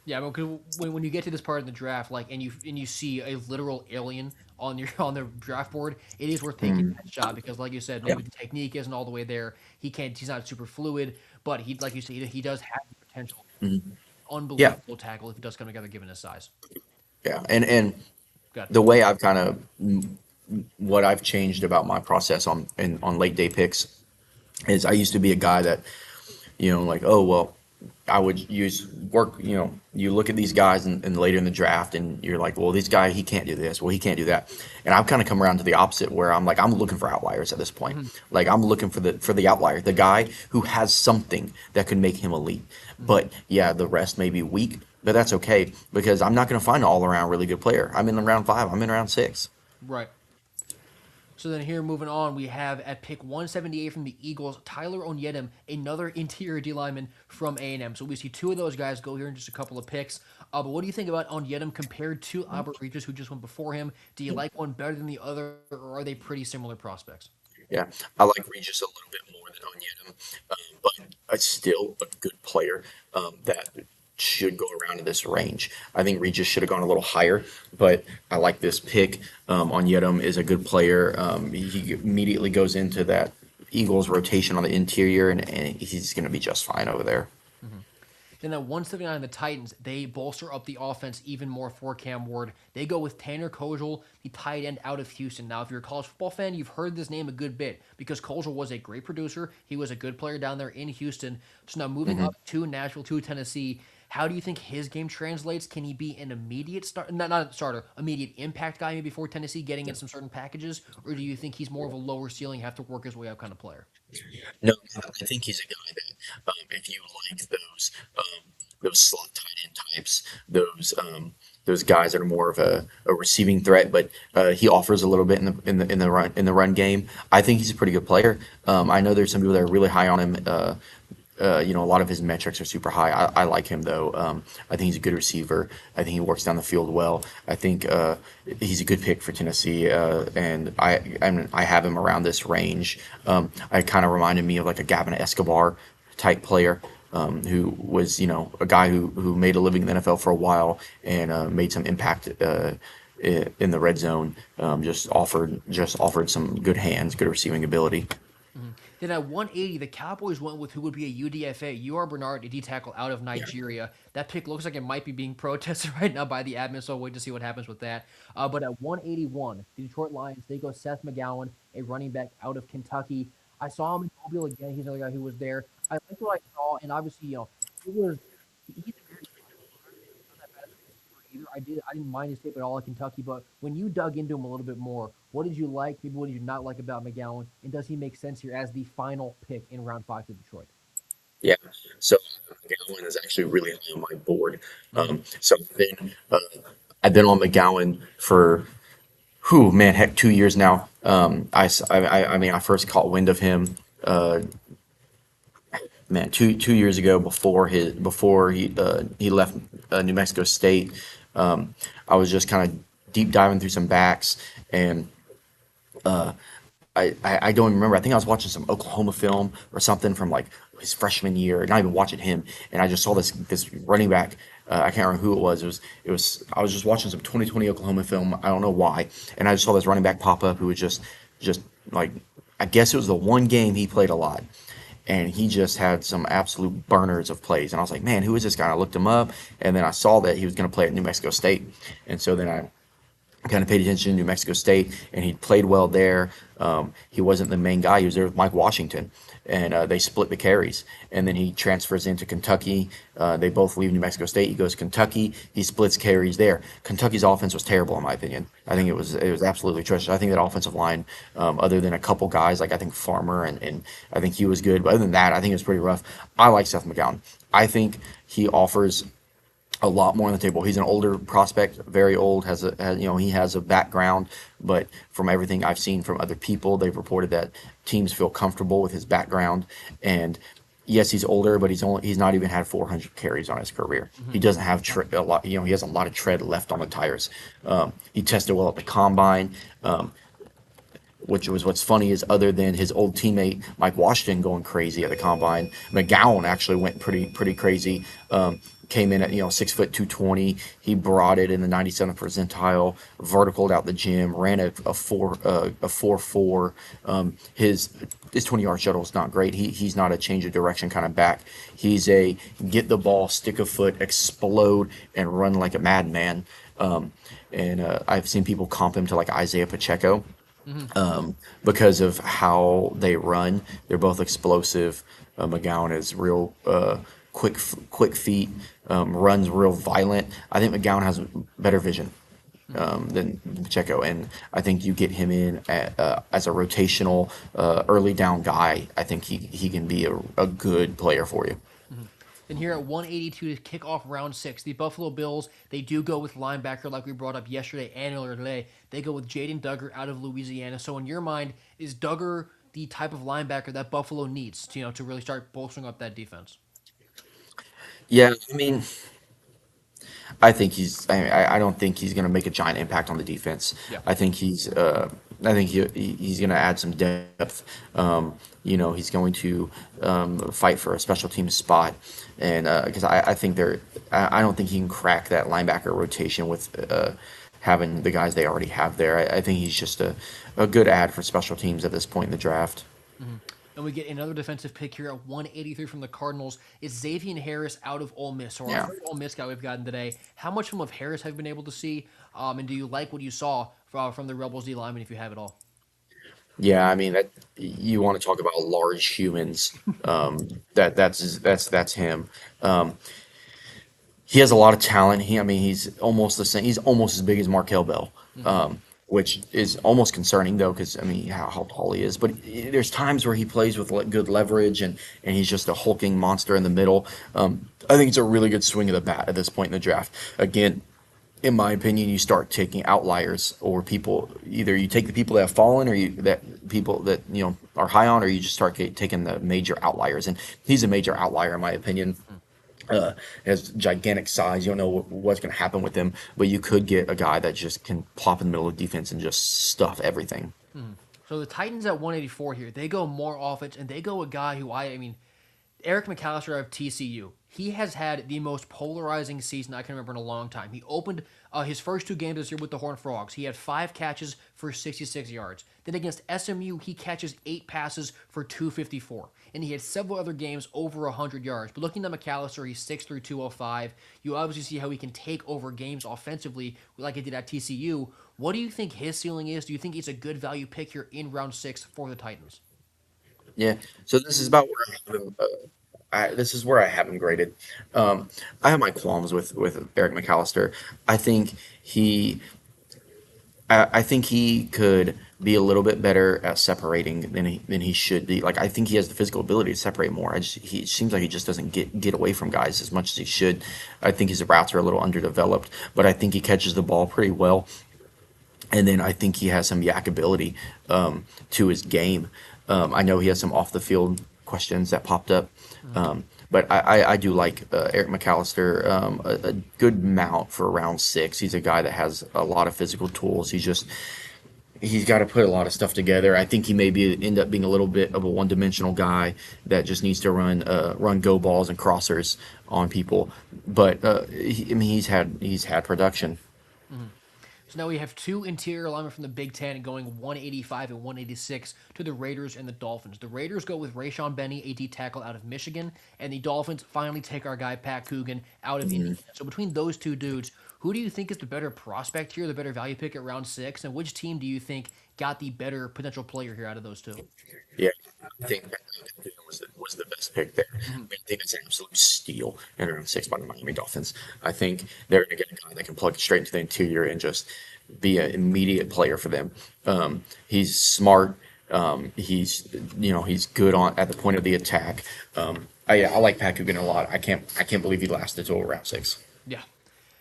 Yeah, because when you get to this part of the draft, like, and you see a literal alien on your on the draft board, it is worth taking Mm, that shot because, like you said, yeah. maybe the technique isn't all the way there. He's not super fluid, but he, like you said, he does have the potential. Mhm. Yeah. Unbelievable tackle if he does come together given his size. Yeah. And Good. the way I've kind of what I've changed about my process on late day picks is I used to be a guy that, like, oh, well, I would use work, you look at these guys and later in the draft and you're like, well, this guy, he can't do this. Well, he can't do that. And I've kind of come around to the opposite where I'm like, I'm looking for outliers at this point. Hmm. Like I'm looking for the outlier, the guy who has something that could make him elite. Hmm. But yeah, the rest may be weak, but that's okay because I'm not going to find an all around really good player. I'm in round five. I'm in round six. Right. So then here, moving on, we have at pick 178 from the Eagles, Tyler Onyedem, another interior D lineman from A&M. So we see two of those guys go here in just a couple of picks. But what do you think about Onyedem compared to Albert Regis, who just went before him? Do you like one better than the other, or are they pretty similar prospects? Yeah, I like Regis a little bit more than Onyedem, but still a good player that should go around in this range. I think Regis should have gone a little higher, but I like this pick. Onyedem is a good player. He immediately goes into that Eagles rotation on the interior, and he's going to be just fine over there. Mhm. Then at 179, the Titans, they bolster up the offense even more for Cam Ward. They go with Tanner Kojal, the tight end out of Houston. Now, if you're a college football fan, you've heard this name a good bit because Kojal was a great producer. He was a good player down there in Houston. So now moving Hmm. up to Nashville, to Tennessee, how do you think his game translates? Can he be an immediate start, not a starter, immediate impact guy maybe for Tennessee, getting in some certain packages, or do you think he's more of a lower ceiling, have to work his way up kind of player? No, I think he's a guy that if you like those slot tight end types, those guys that are more of a receiving threat, but he offers a little bit in the run game. I think he's a pretty good player. I know there's some people that are really high on him. A lot of his metrics are super high. I like him though. I think he's a good receiver. I think he works down the field well. I think he's a good pick for Tennessee, and I have him around this range. I kind of reminded me of like a Gavin Escobar type player. Who was a guy who made a living in the NFL for a while and made some impact in the red zone. Just offered some good hands, good receiving ability. Mhm. Then at 180, the Cowboys went with who would be a UDFA, UR Bernard, a D tackle out of Yeah. Nigeria. That pick looks like it might be being protested right now by the admin, so I'll wait to see what happens with that. But at 181, the Detroit Lions, they go Seth McGowan, a running back out of Kentucky. I saw him in Mobile again. He's another guy who was there. I liked what I saw, and obviously, it was he's a very good runner, and he's not that bad as a receiver either. I didn't mind his tape at all at Kentucky, but when you dug into him a little bit more, what did you like? Maybe what did you not like about McGowan? And does he make sense here as the final pick in round five to Detroit? Yeah, so McGowan is actually really high on my board. Hmm. So I've been on McGowan for whew, man, heck, 2 years now. I mean, I first caught wind of him, uh, man, two years ago before he left New Mexico State. I was just kind of deep diving through some backs, and I don't even remember. I think I was watching some Oklahoma film or something from like his freshman year, not even watching him, and I just saw this running back. I can't remember who it was. It was I was just watching some 2020 Oklahoma film. I don't know why, and I just saw this running back pop up who was just like, I guess it was the one game he played a lot, and he just had some absolute burners of plays. And I was like, man, who is this guy? I looked him up, and then I saw that he was going to play at New Mexico State, and so then I kind of paid attention to New Mexico State, and he played well there. He wasn't the main guy; he was there with Mike Washington, and they split the carries. And then he transfers into Kentucky. They both leave New Mexico State. He goes to Kentucky. He splits carries there. Kentucky's offense was terrible, in my opinion. I think it was absolutely atrocious. I think that offensive line, other than a couple guys like I think Farmer and I think he was good, but other than that, I think it was pretty rough. I like Seth McGowan. I think he offers a lot more on the table. He's an older prospect, very old, he has a background, but from everything I've seen from other people, they've reported that teams feel comfortable with his background. And yes, he's older, but he's not even had 400 carries on his career. He doesn't have a lot, he has a lot of tread left on the tires. He tested well at the combine. Which was what's funny is other than his old teammate Mike Washington going crazy at the combine, McGowan actually went pretty crazy. Came in at 6 foot 220. He brought it in the 97th percentile, verticaled out the gym, ran a 4.4. His 20-yard shuttle is not great. He's not a change of direction kind of back. He's a get the ball, stick a foot, explode, and run like a madman. I've seen people comp him to like Isaiah Pacheco because of how they run. They're both explosive. McGowan is real quick feet, runs real violent. I think McGowan has better vision than Pacheco, and I think you get him in as a rotational early down guy. I think he can be a good player for you. And here at 182 to kick off round 6, the Buffalo Bills, they do go with linebacker like we brought up yesterday and earlier today. They go with Jaden Duggar out of Louisiana. So in your mind, is Duggar the type of linebacker that Buffalo needs to really start bolstering up that defense? Yeah, I mean, I think I don't think he's going to make a giant impact on the defense. Yeah. I think I think he's going to add some depth. He's going to fight for a special team spot, and because I think I don't think he can crack that linebacker rotation with having the guys they already have there. I think he's just a good add for special teams at this point in the draft. And we get another defensive pick here at 183 from the Cardinals. It's Xavier Harris out of Ole Miss. So our Yeah. first Ole Miss guy we've gotten today. How much film of Harris have you been able to see? And do you like what you saw from the Rebels D lineman if you have it all? Yeah, I mean you want to talk about large humans. That's him. He has a lot of talent. He's almost the same. He's almost as big as Markel Bell, which is almost concerning though, because how tall he is. But there's times where he plays with good leverage, and he's just a hulking monster in the middle. I think it's a really good swing of the bat at this point in the draft. Again, in my opinion, you start taking outliers or people. Either you take the people that have fallen, or people that are high on, or you just start taking the major outliers. And he's a major outlier in my opinion. Has gigantic size. You don't know what's going to happen with him, but you could get a guy that just can plop in the middle of the defense and just stuff everything. So the Titans at 184 here, they go more offense, and they go a guy who Eric McAllister of TCU. He has had the most polarizing season I can remember in a long time. He opened his first 2 games this year with the Horned Frogs. He had 5 catches for 66 yards. Then against SMU, he catches 8 passes for 254. And he had several other games over 100 yards. But looking at McAllister, he's 6'3", 205. You obviously see how he can take over games offensively like he did at TCU. What do you think his ceiling is? Do you think he's a good value pick here in round 6 for the Titans? Yeah. So this is about where I have him. This is where I have him graded. I have my qualms with Eric McAllister. I think he I think he could be a little bit better at separating than he should be. Like I think he has the physical ability to separate more. He it seems like he just doesn't get away from guys as much as he should. I think his routes are a little underdeveloped, but I think he catches the ball pretty well. And then I think he has some yak ability to his game. I know he has some off the field questions that popped up, but I do like Eric McAllister, a good mount for round 6. He's a guy that has a lot of physical tools. He's got to put a lot of stuff together. I think he may end up being a little bit of a one-dimensional guy that just needs to run go balls and crossers on people. But he's had production. So now we have two interior linemen from the Big Ten going 185 and 186 to the Raiders and the Dolphins. The Raiders go with Rayshon Benny, a D tackle out of Michigan, and the Dolphins finally take our guy Pat Coogan out of Indiana. So between those two dudes, who do you think is the better prospect here, the better value pick at round six, and which team do you think got the better potential player here out of those two? Yeah, I think that was the best pick there. I Mhm. mean, I think it's an absolute steal in round six by the Miami Dolphins. I think they're going to get a guy that can plug straight into the interior and just be an immediate player for them. He's smart. He's he's good on at the point of the attack. Yeah, I like Pat Coogan a lot. I can't believe he lasted till round six. Yeah.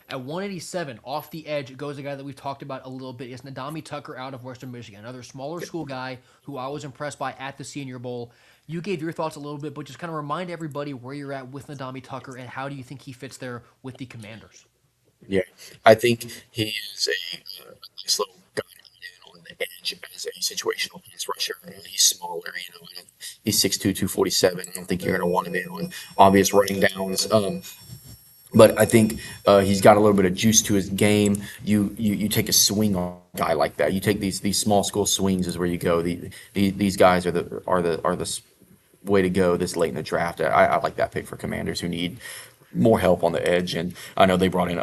At 187, off the edge, goes a guy that we've talked about a little bit. It's Nadami Tucker out of Western Michigan, another smaller school guy who I was impressed by at the Senior Bowl. You gave your thoughts a little bit, but just kind of remind everybody where you're at with Nadami Tucker and how do you think he fits there with the Commanders? Yeah, I think he is a nice little guy on the edge as a situational pass rusher. He's smaller, he's 6'2", 247. I don't think you're going to want him in on obvious running downs. But I think he's got a little bit of juice to his game. You take a swing on a guy like that. You take these small school swings is where you go. These guys are the way to go this late in the draft. I like that pick for Commanders who need more help on the edge. And I know they brought in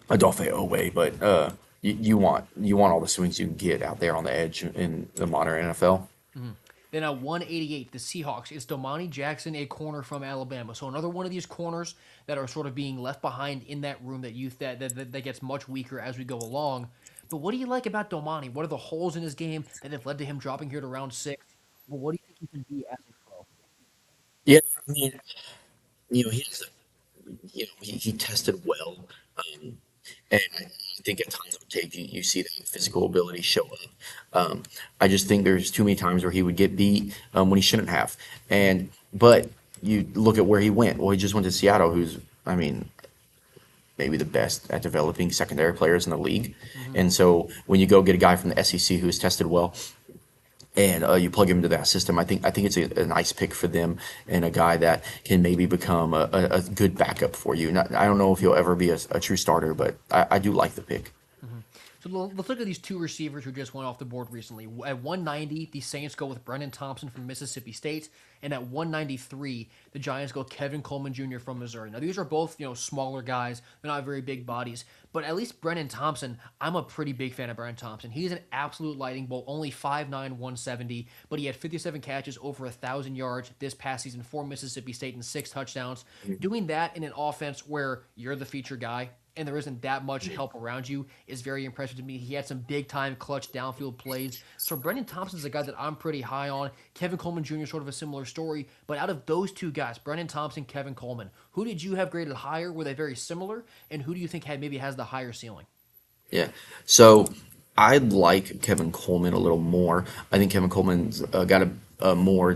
Adolphe Owe, but you want all the swings you can get out there on the edge in the modern NFL. Then at 188, the Seahawks, is Domani Jackson, a corner from Alabama. So another one of these corners that are sort of being left behind in that room that youth that gets much weaker as we go along. But what do you like about Domani? What are the holes in his game that have led to him dropping here to round six? Well, what do you think he can be as a pro? Yeah, I mean, he's he tested well, and I think at times on tape you see that physical ability show up. I just think there's too many times where he would get beat when he shouldn't have, but you look at where he went. Well, he just went to Seattle, who's I mean maybe the best at developing secondary players in the league, Hmm. and so when you go get a guy from the SEC who's tested well and you plug him into that system. I think it's a nice pick for them and a guy that can maybe become a good backup for you. I don't know if he'll ever be a true starter, but I do like the pick. So let's look at these two receivers who just went off the board recently. At 190, the Saints go with Brennan Thompson from Mississippi State, and at 193, the Giants go Kevin Coleman Jr. from Missouri. Now these are both smaller guys; they're not very big bodies, but at least Brennan Thompson, I'm a pretty big fan of Brennan Thompson. He's an absolute lightning bolt, only 5'9", 170, but he had 57 catches, over 1,000 yards this past season for Mississippi State and 6 touchdowns. Doing that in an offense where you're the feature guy and there isn't that much help around you is very impressive to me. He had some big time clutch downfield plays. So Brendan Thompson's a guy that I'm pretty high on. Kevin Coleman Jr. is sort of a similar story. But out of those two guys, Brendan Thompson, Kevin Coleman, who did you have graded higher? Were they very similar? And who do you think maybe has the higher ceiling? Yeah. So I like Kevin Coleman a little more. I think Kevin Coleman's got a more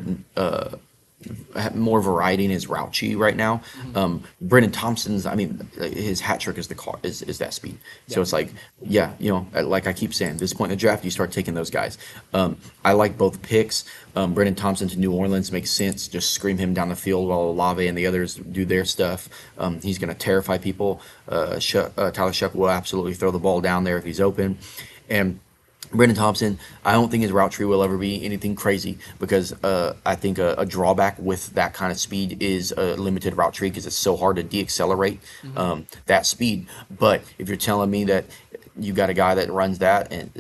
variety in his route tree right now. Hmm. Brendan Thompson's, I mean, his hat trick is the car is that speed. Yeah. So it's like, yeah, like I keep saying, this point in the draft, you start taking those guys. I like both picks. Brendan Thompson to New Orleans makes sense. Just scream him down the field while Olave and the others do their stuff. He's going to terrify people. Tyler Shuck will absolutely throw the ball down there if he's open. And Brendan Thompson, I don't think his route tree will ever be anything crazy because I think a drawback with that kind of speed is a limited route tree because it's so hard to deaccelerate Hmm. that speed. But if you're telling me that you got a guy that runs that and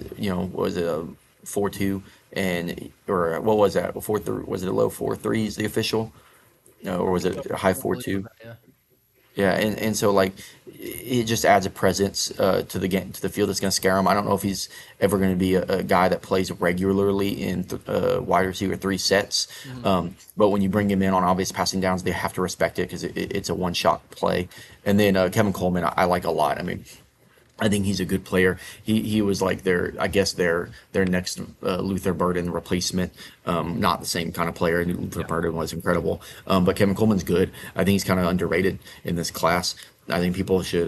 was it a 4.2 and or what was that 4.3? Was it a low 4.3s the official? No, or was it a high I believe 4.2? that, yeah. Yeah, and so like it just adds a presence to the game to the field that's going to scare him. I don't know if he's ever going to be a guy that plays regularly in wide receiver three sets. Hmm. But when you bring him in on obvious passing downs, they have to respect it because it's a one shot play. And then Kevin Coleman, I like a lot. I mean, I think he's a good player. He was like I guess their next Luther Burden replacement. Not the same kind of player. Luther Yeah. Burden was incredible, but Kevin Coleman's good. I think he's kind of underrated in this class. I think people should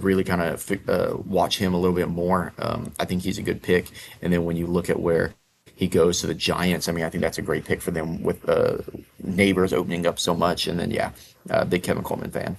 really kind of watch him a little bit more. I think he's a good pick. And then when you look at where he goes to the Giants, I mean, I think that's a great pick for them with neighbors opening up so much. And then yeah, big Kevin Coleman fan.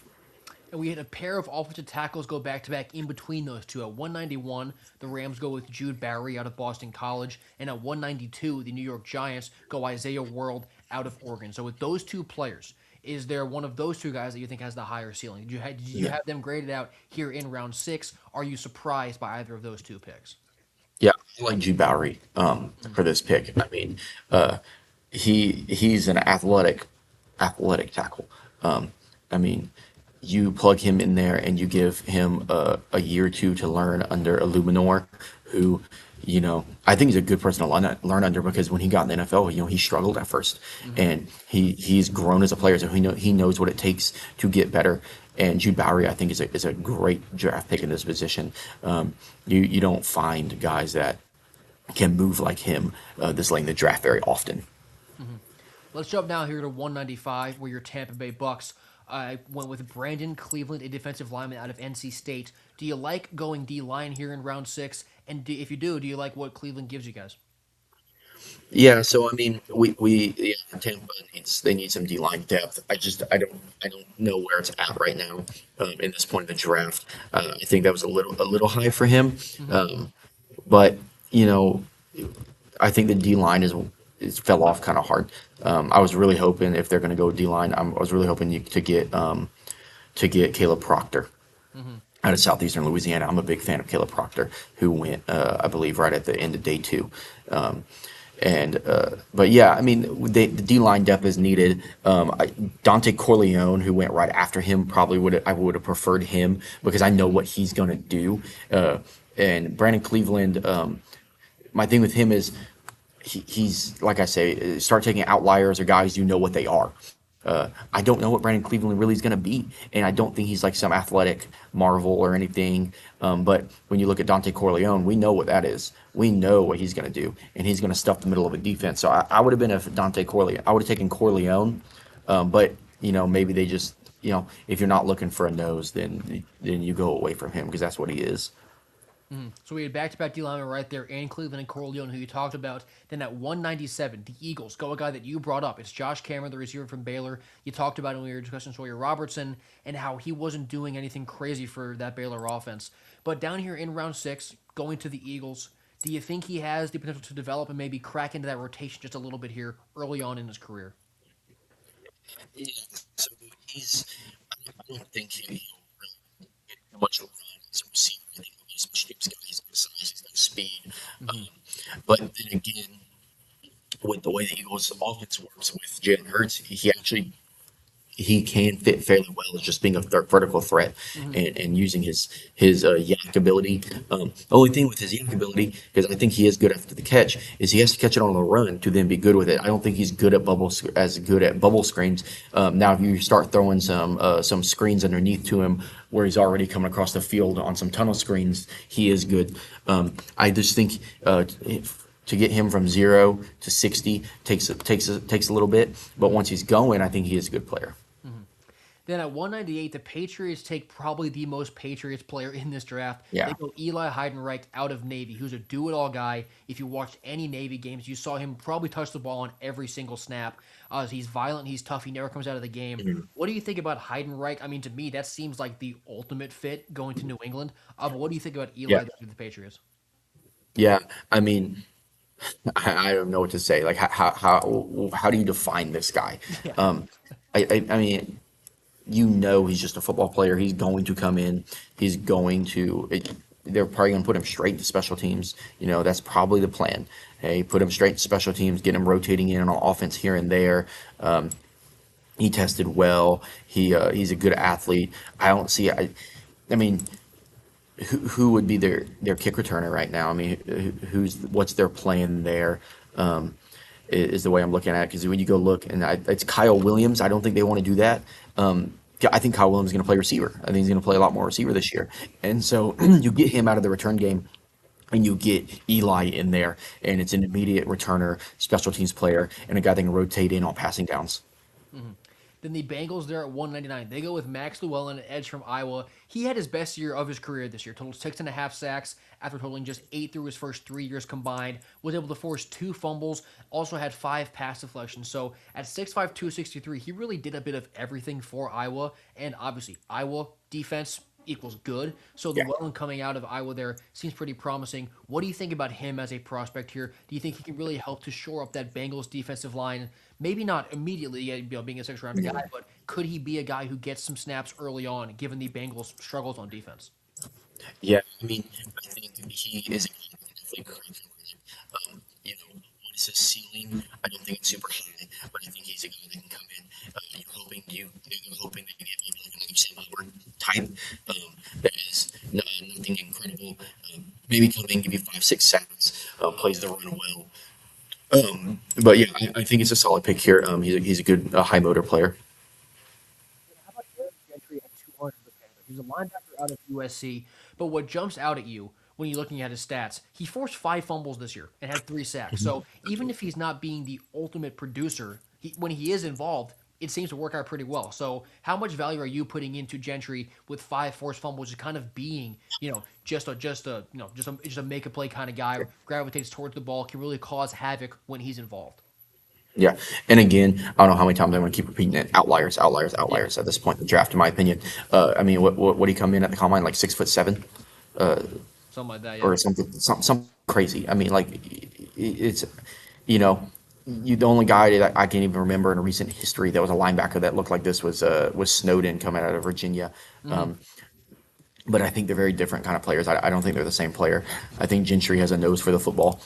and we had a pair of offensive tackles go back to back in between those two. At 191, the Rams go with Jude Barry out of Boston College, and at 192, the New York Giants go Isaiah World out of Oregon. So with those two players, is there one of those two guys that you think has the higher ceiling? Did you Yeah. have them graded out here in round six? Are you surprised by either of those two picks? Yeah, I like Jude Bowery for this pick. I mean, uh, he's an athletic tackle. I mean, you plug him in there and you give him a year or two to learn under Illuminor, who, I think he's a good person to learn under because when he got in the NFL, he struggled at first, and he's grown as a player, so he knows what it takes to get better. And Jude Bowery, I think, is a great draft pick in this position. You don't find guys that can move like him this late in the draft very often. Let's jump now here to 195, where your Tampa Bay Bucks went with Brandon Cleveland, a defensive lineman out of NC State. Do you like going D line here in round six? And if you do you like what Cleveland gives you guys? Yeah, so I mean, Tampa they need some D line depth. I don't know where it's at right now in this point in the draft. I think that was a little high for him, Hmm. um, but you know, I think the D line is fell off kind of hard. I was really hoping if they're going to go D line, I was really hoping to get Caleb Proctor Hmm. out of southeastern Louisiana. I'm a big fan of Caleb Proctor, who went, I believe, right at the end of day two. Um, but yeah, I mean, the D line depth is needed. Dante Corleone, who went right after him, I would have preferred him because I know what he's gonna do. And Brandon Cleveland, my thing with him is he's like I say, start taking outliers or guys you know what they are. I don't know what Brandon Cleveland really is going to be, and I don't think he's like some athletic marvel or anything. But when you look at Dante Corleone, we know what that is. We know what he's going to do, and he's going to stuff the middle of a defense. So I would have been a Dante Corleone. I would have taken Corleone, but maybe they just if you're not looking for a nose, then you go away from him because that's what he is. So we had back-to-back D linemen right there, and Cleveland and Corleone, who you talked about. Then at 197, the Eagles go a guy that you brought up. It's Josh Cameron, the receiver from Baylor. You talked about it when we were discussing Sawyer Robertson and how he wasn't doing anything crazy for that Baylor offense. But down here in round six, going to the Eagles, do you think he has the potential to develop and maybe crack into that rotation just a little bit here early on in his career? Yeah, so he's. I don't think he'll really get much run as a receiver. I think he's a special teams guy. He's got size, he's got speed. Hmm. But then again, with the way the Eagles' offense works with Jalen Hurts, he can fit fairly well as just being a vertical threat Hmm. and using his yak ability. The only thing with his yak ability, because I think he is good after the catch, is he has to catch it on the run to then be good with it. I don't think he's as good at bubble screens. Now, if you start throwing some screens underneath to him where he's already coming across the field on some tunnel screens, he is good. I just think. To get him from 0 to 60 takes a little bit, but once he's going, I think he is a good player. Then at 198, the Patriots take probably the most Patriots player in this draft. They Yeah. go Eli Heidenreich out of Navy, who's a do-it-all guy. If you watched any Navy games, you saw him probably touch the ball on every single snap. He's violent, he's tough, he never comes out of the game. What do you think about Heidenreich? I mean, to me, that seems like the ultimate fit going to New England. But what do you think about Yeah. Eli going to the Patriots? Yeah. I mean, I don't know what to say. Like, how do you define this guy? Yeah. I mean, he's just a football player. He's going to come in. He's going to. They're probably going to put him straight into special teams. That's probably the plan. Hey, put him straight to special teams, get him rotating in on offense here and there. He tested well. He's a good athlete. I don't see. I mean, who would be their kick returner right now? I mean, what's their plan there? Is the way I'm looking at it because when you go look and it's Kyle Williams. I don't think they want to do that. I think Kyle Williams is going to play receiver. I think he's going to play a lot more receiver this year, and so you get him out of the return game. And you get Eli in there, and it's an immediate returner, special teams player, and a guy that can rotate in on passing downs. Then the Bengals there at 199. They go with Max Llewellyn, an edge from Iowa. He had his best year of his career this year, totaled 6.5 sacks after totaling just 8 through his first 3 years combined. Was able to force 2 fumbles, also had 5 pass deflections. So at 6'5", 263, he really did a bit of everything for Iowa. And obviously, Iowa defense equals good. So Yeah. Llewellyn coming out of Iowa there seems pretty promising. What do you think about him as a prospect here? Do you think he can really help to shore up that Bengals defensive line? Maybe not immediately, being a six-round guy, but could he be a guy who gets some snaps early on, given the Bengals' struggles on defense? Yeah, I mean, I think he is a guy that can definitely crack the lineup. What is his ceiling? I don't think it's super high, but I think he's a guy that can come in. You're hoping that you get maybe like another Sam Hubbard type. That is nothing incredible. Maybe come in, give you 5, 6 sacks, plays the run well. But yeah, I think it's a solid pick here. He's a good high motor player. How about Eric Gentry at 200 with Panther? He's a linebacker out of USC, but what jumps out at you when you're looking at his stats, he forced 5 fumbles this year and had 3 sacks. So even if he's not being the ultimate producer, when he is involved, it seems to work out pretty well. So how much value are you putting into Gentry with 5 forced fumbles, just kind of being, just a make a play kind of guy, gravitates towards the ball, can really cause havoc when he's involved. Yeah, and again, I don't know how many times I'm going to keep repeating it. Outliers, outliers, Yeah, outliers. At this point in the draft, in my opinion. I mean, what do you come in at the combine like 6'7"? something like that. Yeah. Or something crazy. I mean, like it's you know, the only guy that I can even remember in recent history that was a linebacker that looked like this was Snowden coming out of Virginia. Hmm. Um, but I think they're very different kind of players. I don't think they're the same player. I think Gentry has a nose for the football.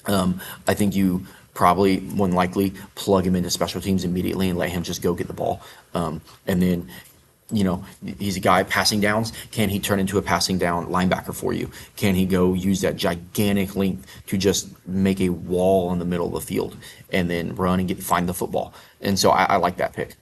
I think you probably, more than likely, plug him into special teams immediately and let him just go get the ball. And then, he's a guy passing downs. Can he turn into a passing down linebacker for you? Can he go use that gigantic length to just make a wall in the middle of the field and then run and find the football? And so I like that pick.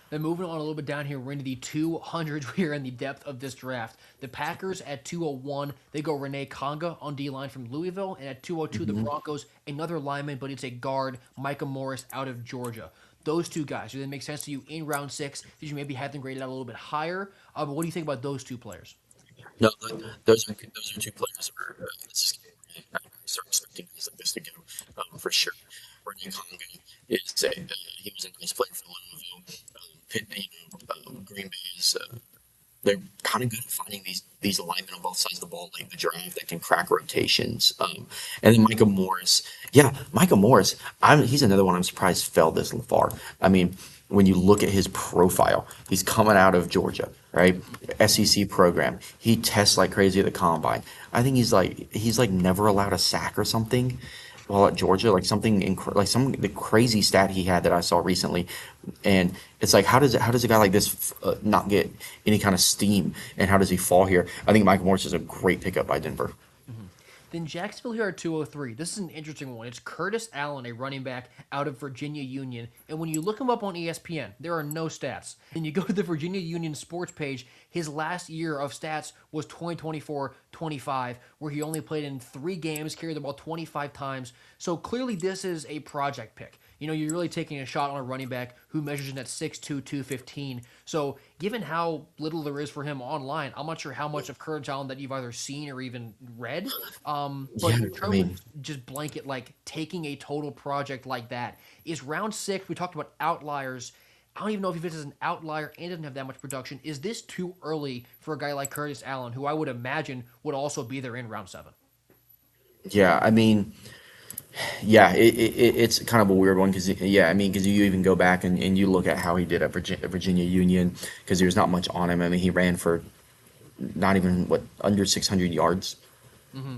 Then moving on a little bit down here, we're into the 200s. We are in the depth of this draft. The Packers at 201, they go Renee Conga on D-line from Louisville. And at 202, the Broncos, another lineman, but it's a guard, Micah Morris out of Georgia. Those two guys, do they make sense to you in round 6? Did you maybe have them graded out a little bit higher? But what do you think about those two players? No, those are two players where this is I start expecting guys like this to go for sure. Renee Conga he was a nice player for Louisville. Pitt, Green Bay is they're kind of good at finding these alignment on both sides of the ball, like the drive that can crack rotations. And then Micah Morris, yeah, Micah Morris. He's another one I'm surprised fell this far. I mean, when you look at his profile, he's coming out of Georgia, right? SEC program. He tests like crazy at the combine. I think he's like never allowed a sack or something while at Georgia, like something like some the crazy stat he had that I saw recently, and it's like how does a guy like this not get any kind of steam, and how does he fall here? I think Michael Morris is a great pickup by Denver. Then Jacksonville here at 203. This is an interesting one. It's Curtis Allen, a running back out of Virginia Union. And when you look him up on ESPN, there are no stats. And you go to the Virginia Union sports page, his last year of stats was 2024-25, where he only played in 3 games, carried the ball 25 times. So clearly this is a project pick. You're really taking a shot on a running back who measures in that 6'2", 215. So given how little there is for him online, I'm not sure how much of Curtis Allen that you've either seen or even read. But Yeah, in I terms of mean, just blanket, like taking a total project like that, is round 6, we talked about outliers. I don't even know if this is an outlier and doesn't have that much production. Is this too early for a guy like Curtis Allen, who I would imagine would also be there in round 7? yeah, I mean, yeah, it's kind of a weird one because yeah, I mean, because you even go back and you look at how he did at Virginia Union because there's not much on him. I mean, he ran for not even under 600 yards. Hmm.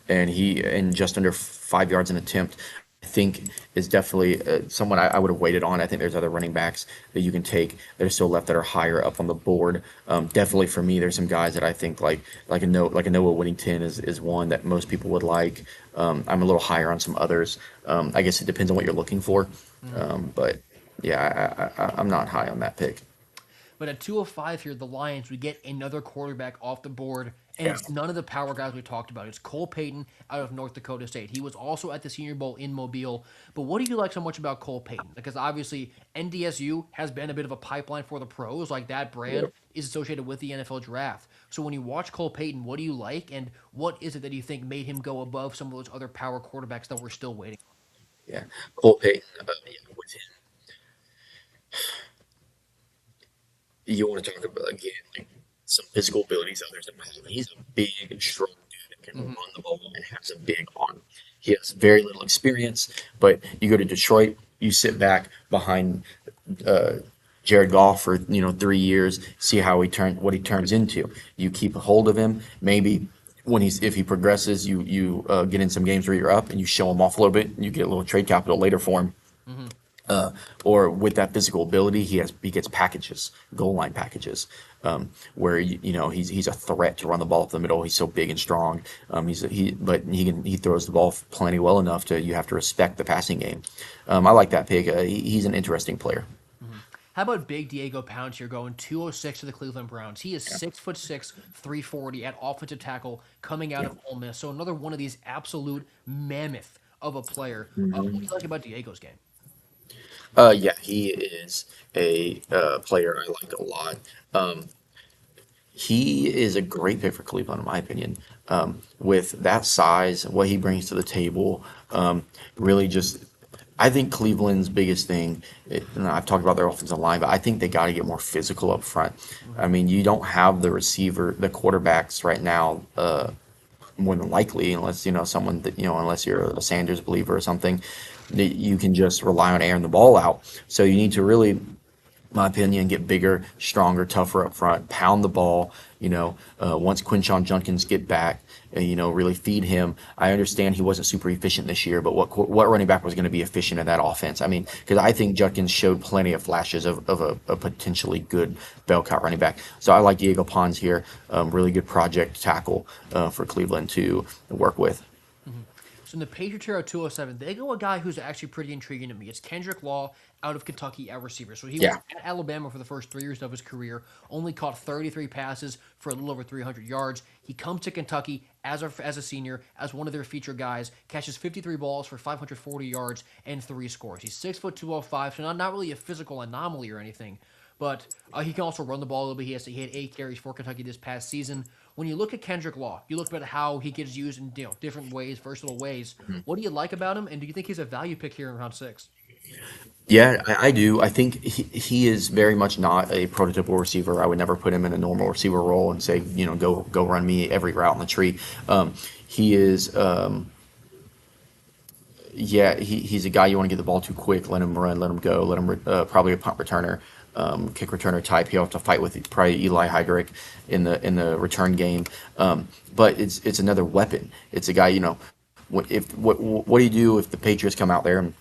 And he and just under 5 yards an attempt. I think is definitely someone I would have waited on. I think there's other running backs that you can take that are still left that are higher up on the board. Definitely for me, there's some guys that I think like a Noah Whittington is one that most people would like. I'm a little higher on some others. I guess it depends on what you're looking for. But yeah, I'm not high on that pick. But at 205 here, the Lions, we get another quarterback off the board, and Yeah. it's none of the power guys we talked about. It's Cole Payton out of North Dakota State. He was also at the Senior Bowl in Mobile. But what do you like so much about Cole Payton? Because obviously NDSU has been a bit of a pipeline for the pros. Like that brand Yep. is associated with the NFL draft. So when you watch Cole Payton, what do you like, and what is it that you think made him go above some of those other power quarterbacks that we're still waiting? Yeah. Cole Payton, yeah, with him, you want to talk about again like some physical abilities others don't have. He's a big and strong dude that can Hmm. run the ball and has a big arm. He has very little experience, but you go to Detroit, you sit back behind uh, Jared Goff for 3 years, see how what he turns into. You keep a hold of him. Maybe if he progresses, you get in some games where you're up and you show him off a little bit. And you get a little trade capital later for him. Hmm. uh, or with that physical ability, he gets packages, goal line packages, where he's a threat to run the ball up the middle. He's so big and strong. But he throws the ball plenty well enough to you have to respect the passing game. I like that pick. He's an interesting player. Hmm. How about Big Diego Pounds here going 206 to the Cleveland Browns? He is Yeah. 6'6", 340 at offensive tackle coming out Yeah. of Ole Miss. So another one of these absolute mammoth of a player. What do Mhm. you like about Diego's game? Yeah, he is a player I like a lot. Um, he is a great pick for Cleveland, in my opinion. With that size, what he brings to the table, really just, I think Cleveland's biggest thing, and I've talked about their offensive line, but I think they got to get more physical up front. I Hmm. mean, you don't have the quarterbacks right now, more than likely, unless, someone that, unless you're a Sanders believer or something, that you can just rely on airing the ball out. So you need to really, my opinion, get bigger, stronger, tougher up front, pound the ball. Once Quinshon Judkins get back, really feed him. I understand he wasn't super efficient this year, but what running back was going to be efficient in that offense? I mean, because I think Judkins showed plenty of flashes of a potentially good bell cow running back. So I like Diego Pons here, really good project tackle for Cleveland to work with. Hmm. So in the Patriots here at 207, they go a guy who's actually pretty intriguing to me. It's Kendrick Law out of Kentucky at receiver. So he was Yeah. at Alabama for the first 3 years of his career, only caught 33 passes for a little over 300 yards. He comes to Kentucky as a senior, as one of their featured guys, catches 53 balls for 540 yards and 3 scores. He's 6 foot 205, so not really a physical anomaly or anything. But he can also run the ball a little bit. He had 8 carries for Kentucky this past season. When you look at Kendrick Law, you look at how he gets used in different ways, versatile ways. What do you like about him, and do you think he's a value pick here in round 6? Yeah, I do. I think he is very much not a prototypical receiver. I would never put him in a normal receiver role and say, go run me every route in the tree. He is, yeah, he's a guy you want to get the ball to quick, let him run, let him go, probably a punt returner, kick returner type. He'll have to fight with probably Eli Heidrich in the return game. But it's another weapon. It's a guy, what do you do if the Patriots come out there and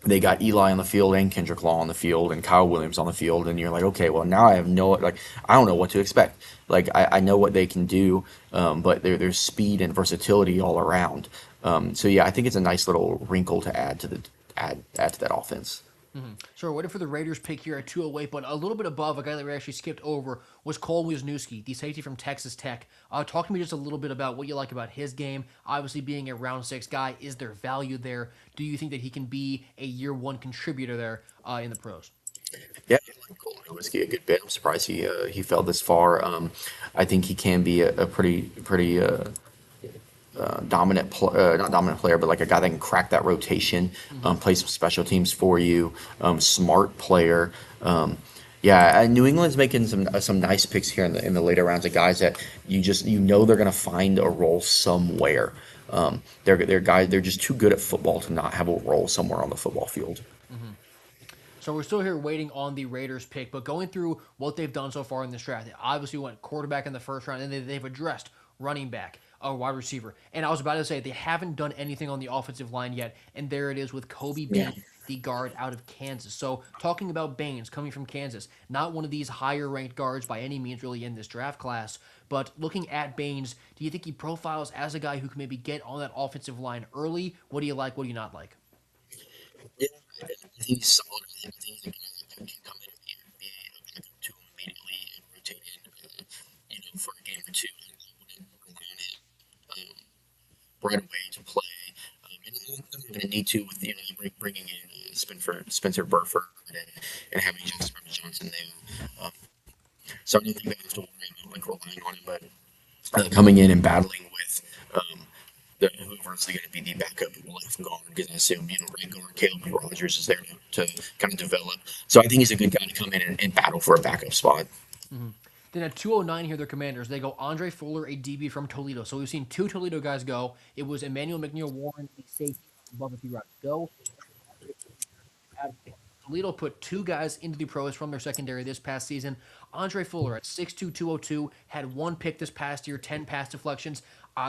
they got Eli on the field and Kendrick Law on the field and Kyle Williams on the field, and you're like, okay, well now I have I don't know what to expect. Like I know what they can do, but there's speed and versatility all around. So yeah, I think it's a nice little wrinkle to add to that offense. Hmm. So we're waiting for the Raiders pick here at 208, but a little bit above, a guy that we actually skipped over was Cole Wisniewski, the safety from Texas Tech. Talk to me just a little bit about what you like about his game. Obviously, being a round 6 guy, is there value there? Do you think that he can be a year one contributor there in the pros? Yeah, I like Cole Whiskey a good bit. I'm surprised he fell this far. I think he can be a pretty not dominant player, but like a guy that can crack that rotation, Hmm. play some special teams for you, smart player. Yeah, New England's making some nice picks here in the later rounds of guys that they're gonna find a role somewhere. They're guys they're just too good at football to not have a role somewhere on the football field. Hmm. So we're still here waiting on the Raiders pick, but going through what they've done so far in this draft, they obviously went quarterback in the first round, and they've addressed running back, a wide receiver. And I was about to say they haven't done anything on the offensive line yet, and there it is with Kobe Yeah. Baines, the guard out of Kansas. So talking about Baines coming from Kansas, not one of these higher ranked guards by any means really in this draft class, but looking at Baines, do you think he profiles as a guy who can maybe get on that offensive line early? What do you like? What do you not like? Yeah, I think he's solid. I think he's a guy that can come in and be a backup to him immediately. right away to play. And I'm going to need to with bringing in Spencer Burford and having Jackson Johnson there. So I don't think we have to worry about like relying on him, but coming in and battling with whoever's going to be the backup left guard, because I assume right guard Caleb Rogers is there to kind of develop. So I think he's a good guy to come in and battle for a backup spot. Then at 209 here, their commanders, they go Andre Fuller, a DB from Toledo. So we've seen two Toledo guys go. It was Emmanuel McNeil Warren, a safety above a few routes go. Toledo put two guys into the pros from their secondary this past season. Andre Fuller at 6'2", 202, had one pick this past year, 10 pass deflections.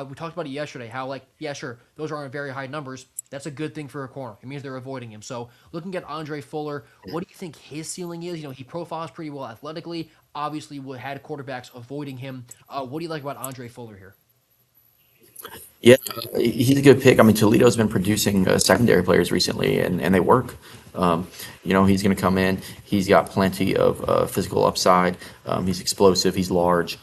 We talked about it yesterday, how, like, yeah, sure, those aren't very high numbers. That's a good thing for a corner. It means they're avoiding him. So looking at Andre Fuller, what do you think his ceiling is? He profiles pretty well athletically. Obviously, we had quarterbacks avoiding him. What do you like about Andre Fuller here? Yeah, he's a good pick. I mean, Toledo's been producing secondary players recently, and they work. He's going to come in. He's got plenty of physical upside. He's explosive. He's large.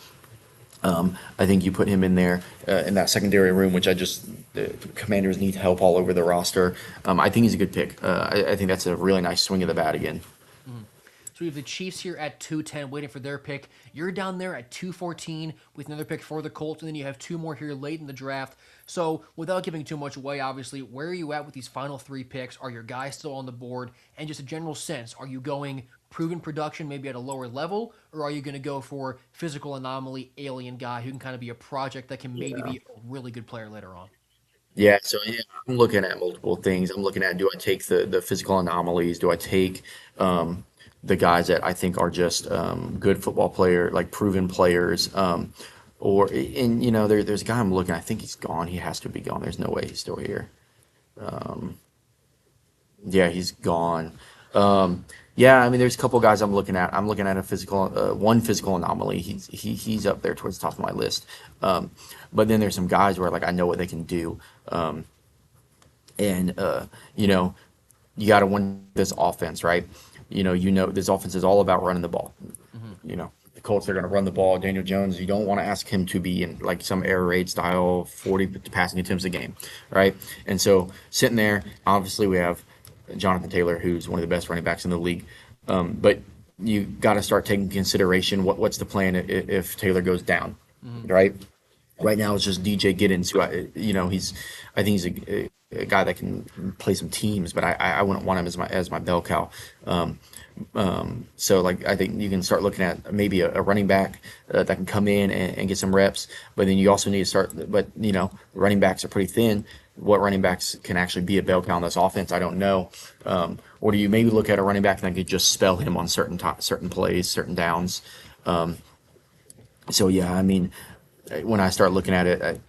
I think you put him in there in that secondary room, which the Commanders need help all over the roster. I think he's a good pick. I think that's a really nice swing of the bat again. So we have the Chiefs here at 210 waiting for their pick. You're down there at 214 with another pick for the Colts, and then you have two more here late in the draft. So without giving too much away, obviously, where are you at with these final three picks? Are your guys still on the board? And just a general sense, are you going proven production maybe at a lower level, or are you going to go for physical anomaly, alien guy who can kind of be a project that can maybe be a really good player later on? Yeah, so yeah, I'm looking at multiple things. I'm looking at, do I take the physical anomalies? Do I take the guys that I think are just good football player, like proven players? There's a guy I'm looking. I think he's gone. He has to be gone. There's no way he's still here. Yeah, he's gone. Yeah, I mean, there's a couple guys I'm looking at. I'm looking at one physical anomaly. He's up there towards the top of my list. But then there's some guys where like I know what they can do. And you got to win this offense, right? This offense is all about running the ball. The Colts are going to run the ball. Daniel Jones, you don't want to ask him to be in like some air raid style 40 passing attempts a game, right? And so sitting there, obviously we have Jonathan Taylor, who's one of the best running backs in the league. But you got to start taking consideration what's the plan if Taylor goes down, right? Right now it's just DJ Giddens, who I think he's a guy that can play some teams, but I wouldn't want him as my bell cow. So like I think you can start looking at maybe a running back that can come in and get some reps, but then you also need to start. But running backs are pretty thin. What running backs can actually be a bell cow in this offense, I don't know. Or do you maybe look at a running back that could just spell him on certain plays, certain downs? So yeah, I mean, when I start looking at it,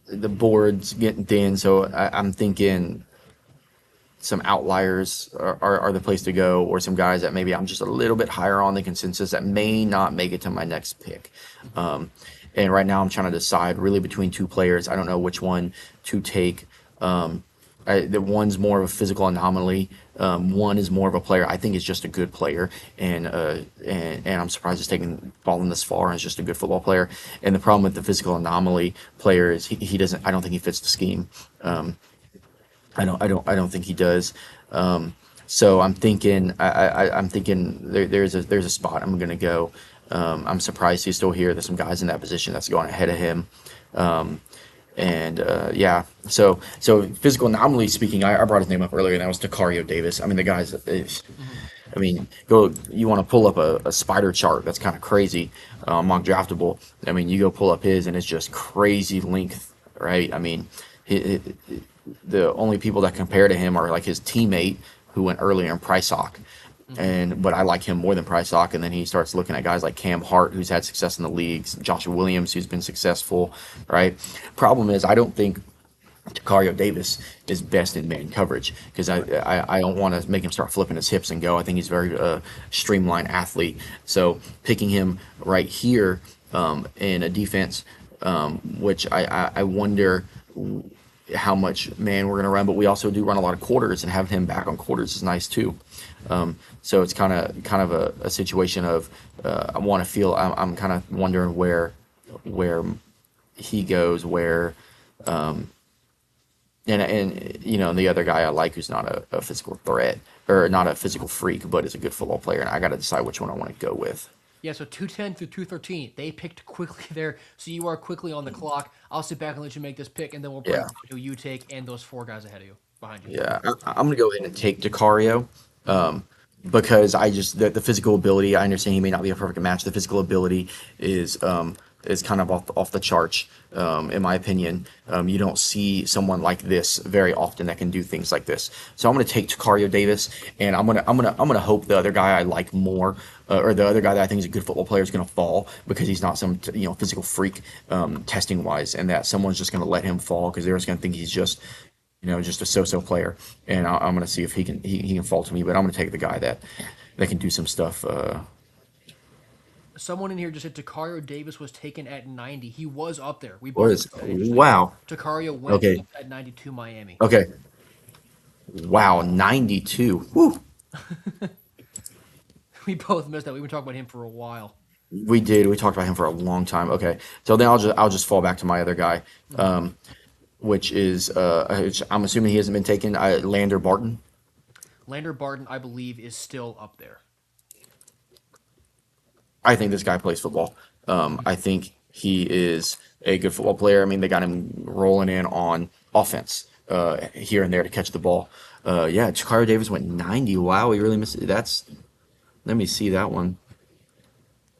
the board's getting thin, so I'm thinking some outliers are the place to go, or some guys that maybe I'm just a little bit higher on the consensus that may not make it to my next pick. And right now I'm trying to decide really between two players. I don't know which one to take. The one's more of a physical anomaly. One is more of a player I think is just a good player, and I'm surprised it's fallen this far. And is just a good football player. And the problem with the physical anomaly player is he doesn't. I don't think he fits the scheme. I don't think he does. So I'm thinking I'm thinking there's a spot I'm gonna go. I'm surprised he's still here. There's some guys in that position that's going ahead of him. Yeah, so physical anomaly speaking, I brought his name up earlier, and that was Tacario Davis. I mean, the guy's, I mean, you want to pull up a spider chart that's kind of crazy, mock draftable. I mean, you go pull up his, and it's just crazy length, right? I mean, the only people that compare to him are like his teammate who went earlier in Price Hawk. But I like him more than Price Hawk. And then he starts looking at guys like Cam Hart, who's had success in the leagues, Joshua Williams, who's been successful, right? Problem is, I don't think Tacario Davis is best in man coverage, because I don't want to make him start flipping his hips and go. I think he's a very streamlined athlete. So picking him right here in a defense, which I wonder how much man we're going to run, but we also do run a lot of quarters, and having him back on quarters is nice too. So it's kind of a situation of I'm kind of wondering where he goes, where and the other guy I like who's not a physical threat or not a physical freak, but is a good football player, and I got to decide which one I want to go with. Yeah, so 210 through 213. They picked quickly there, so you are quickly on the clock. I'll sit back and let you make this pick, and then we'll break Yeah, down who you take and those four guys ahead of you, behind you. yeah. I'm gonna go ahead and take Decario, um, because the physical ability. I understand he may not be a perfect match. The physical ability is kind of off the charts, in my opinion. You don't see someone like this very often that can do things like this. So I'm gonna take Decario Davis, and I'm gonna hope the other guy I like more, or the other guy that I think is a good football player is gonna fall because he's not some physical freak, testing wise, and that someone's just gonna let him fall because they're just gonna think he's just a so-so player, and I'm gonna see if he can fall to me. But I'm gonna take the guy that can do some stuff. Someone in here just said Takario Davis was taken at 90. He was up there. We both Was looked at it, interestingly enough. wow. Takario went Okay, up at 92 Miami. okay. Wow, 92. Woo. We both missed that. We've been talking about him for a while. We did. We talked about him for a long time. Okay, so then I'll just fall back to my other guy, which is which I'm assuming he hasn't been taken. Lander Barton. Lander Barton, I believe, is still up there. I think this guy plays football. I think he is a good football player. I mean, they got him rolling in on offense, here and there to catch the ball. Yeah, Chikaro Davis went 90. Wow, he really missed it. Let me see that one.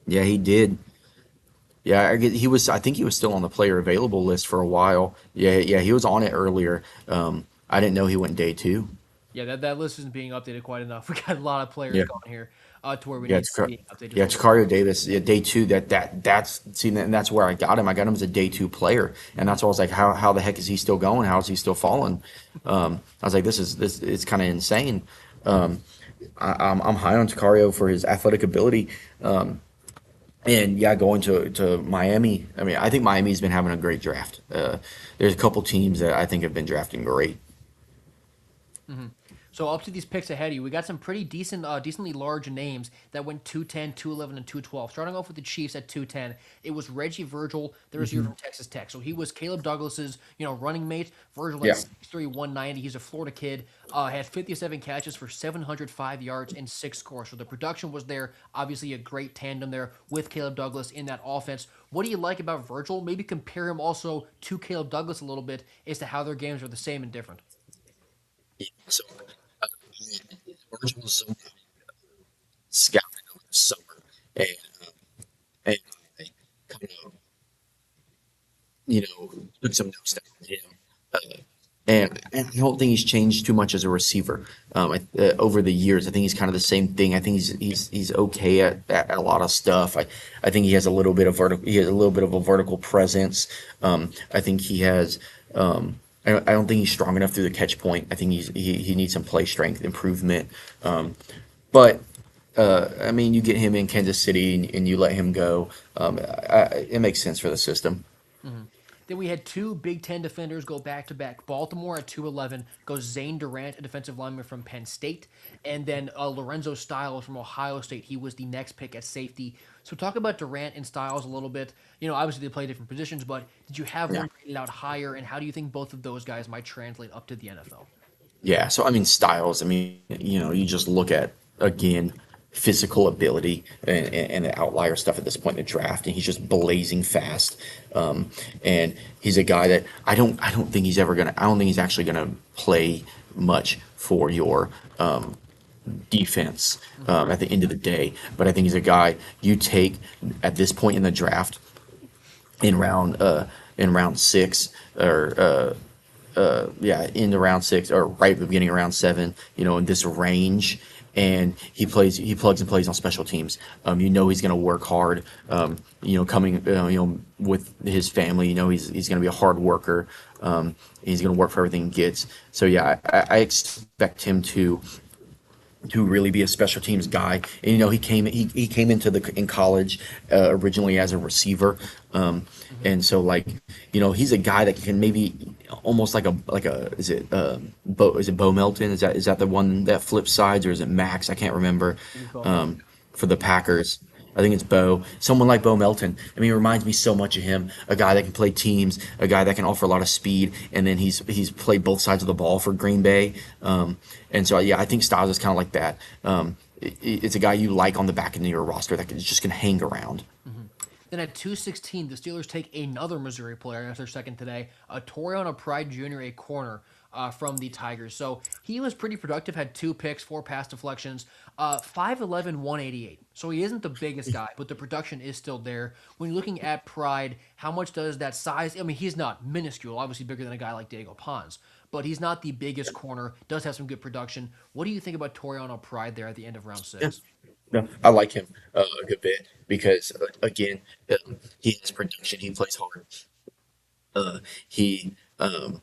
Yeah, he did. Yeah, he was. I think he was still on the player available list for a while. Yeah, yeah, he was on it earlier. I didn't know he went day two. Yeah, that list isn't being updated quite enough. We got a lot of players Yeah, going here to where we yeah, need to be updated just yeah, a little bit. Chikario Davis. Yeah, day two. That's see, and that's where I got him. I got him as a day two player, and that's why I was like, how the heck is he still going? How is he still falling? I was like, this is kind of insane. Um, I'm high on Chikario for his athletic ability. And yeah, going to Miami. I mean, I think Miami's been having a great draft. There's a couple teams that I think have been drafting great. So up to these picks ahead of you, we got some pretty decently large names that went 210, 211, and 212. Starting off with the Chiefs at 210, it was Reggie Virgil, the receiver Hmm. from Texas Tech. So he was Caleb Douglas's, running mate. Virgil at Yeah, 6'3", 190. He's a Florida kid. Had 57 catches for 705 yards and 6 scores. So the production was there. Obviously, a great tandem there with Caleb Douglas in that offense. What do you like about Virgil? Maybe compare him also to Caleb Douglas a little bit as to how their games are the same and different. yeah. So Virgil was so scouted over the summer, and and I kind of took some notes down on him. Uh, and I don't think he's changed too much as a receiver, over the years. I think he's kind of the same thing. I think he's okay at a lot of stuff. I think he has a little bit of vertical. He has a little bit of a vertical presence. I think he has. I don't think he's strong enough through the catch point. I think he needs some play strength improvement. But I mean, you get him in Kansas City and you let him go. It makes sense for the system. Then we had two Big Ten defenders go back to back. Baltimore at 211 goes Zane Durant, a defensive lineman from Penn State, and then Lorenzo Styles from Ohio State. He was the next pick at safety. So talk about Durant and Styles a little bit. Obviously they play different positions, but did you have Yeah. one rated out higher, and how do you think both of those guys might translate up to the NFL? Yeah, so I mean Styles, I mean, you just look at again physical ability and the outlier stuff at this point in the draft, and he's just blazing fast. And he's a guy that I don't think he's ever gonna I don't think he's actually gonna play much for your defense, at the end of the day. But I think he's a guy you take at this point in the draft in round six, or yeah, in the round six or right at the beginning of round seven, in this range. And he plugs and plays on special teams. He's going to work hard. Coming, with his family, he's going to be a hard worker. He's going to work for everything he gets. So yeah, I expect him to really be a special teams guy. And he came into the in college, originally as a receiver. And so like, he's a guy that can maybe almost like a Bo Melton? Is that the one that flips sides, or is it Max? I can't remember. It was Bo Melton. For the Packers. I think it's Bo. Someone like Bo Melton. I mean, it reminds me so much of him. A guy that can play teams, a guy that can offer a lot of speed, and then he's played both sides of the ball for Green Bay. And so yeah, I think Styles is kind of like that. It's a guy you like on the back end of your roster that just can hang around. Then at 216, the Steelers take another Missouri player as their second today, a Toriano Pride Jr., a corner from the Tigers. So he was pretty productive, had 2 picks, 4 pass deflections, 5'11", 188. So he isn't the biggest guy, but the production is still there. When you're looking at Pride, how much does that size? I mean, he's not minuscule, obviously bigger than a guy like Diego Pons, but he's not the biggest corner, does have some good production. What do you think about Toriano Pride there at the end of round Yeah. 6? No, I like him a good bit because again, he has production. He plays hard. Uh, he um,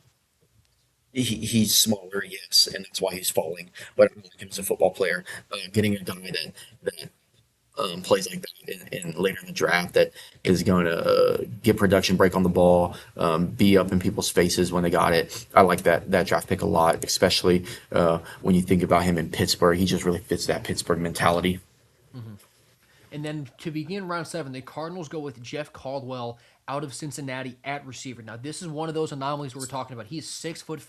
he's smaller, yes, and that's why he's falling. But I like him as a football player. Getting a guy that plays like that in later in the draft that is going to get production, break on the ball, be up in people's faces when they got it. I like that draft pick a lot, especially when you think about him in Pittsburgh. He just really fits that Pittsburgh mentality. And then to begin round 7, the Cardinals go with Jeff Caldwell out of Cincinnati at receiver. Now, this is one of those anomalies we were talking about. He's 6'5",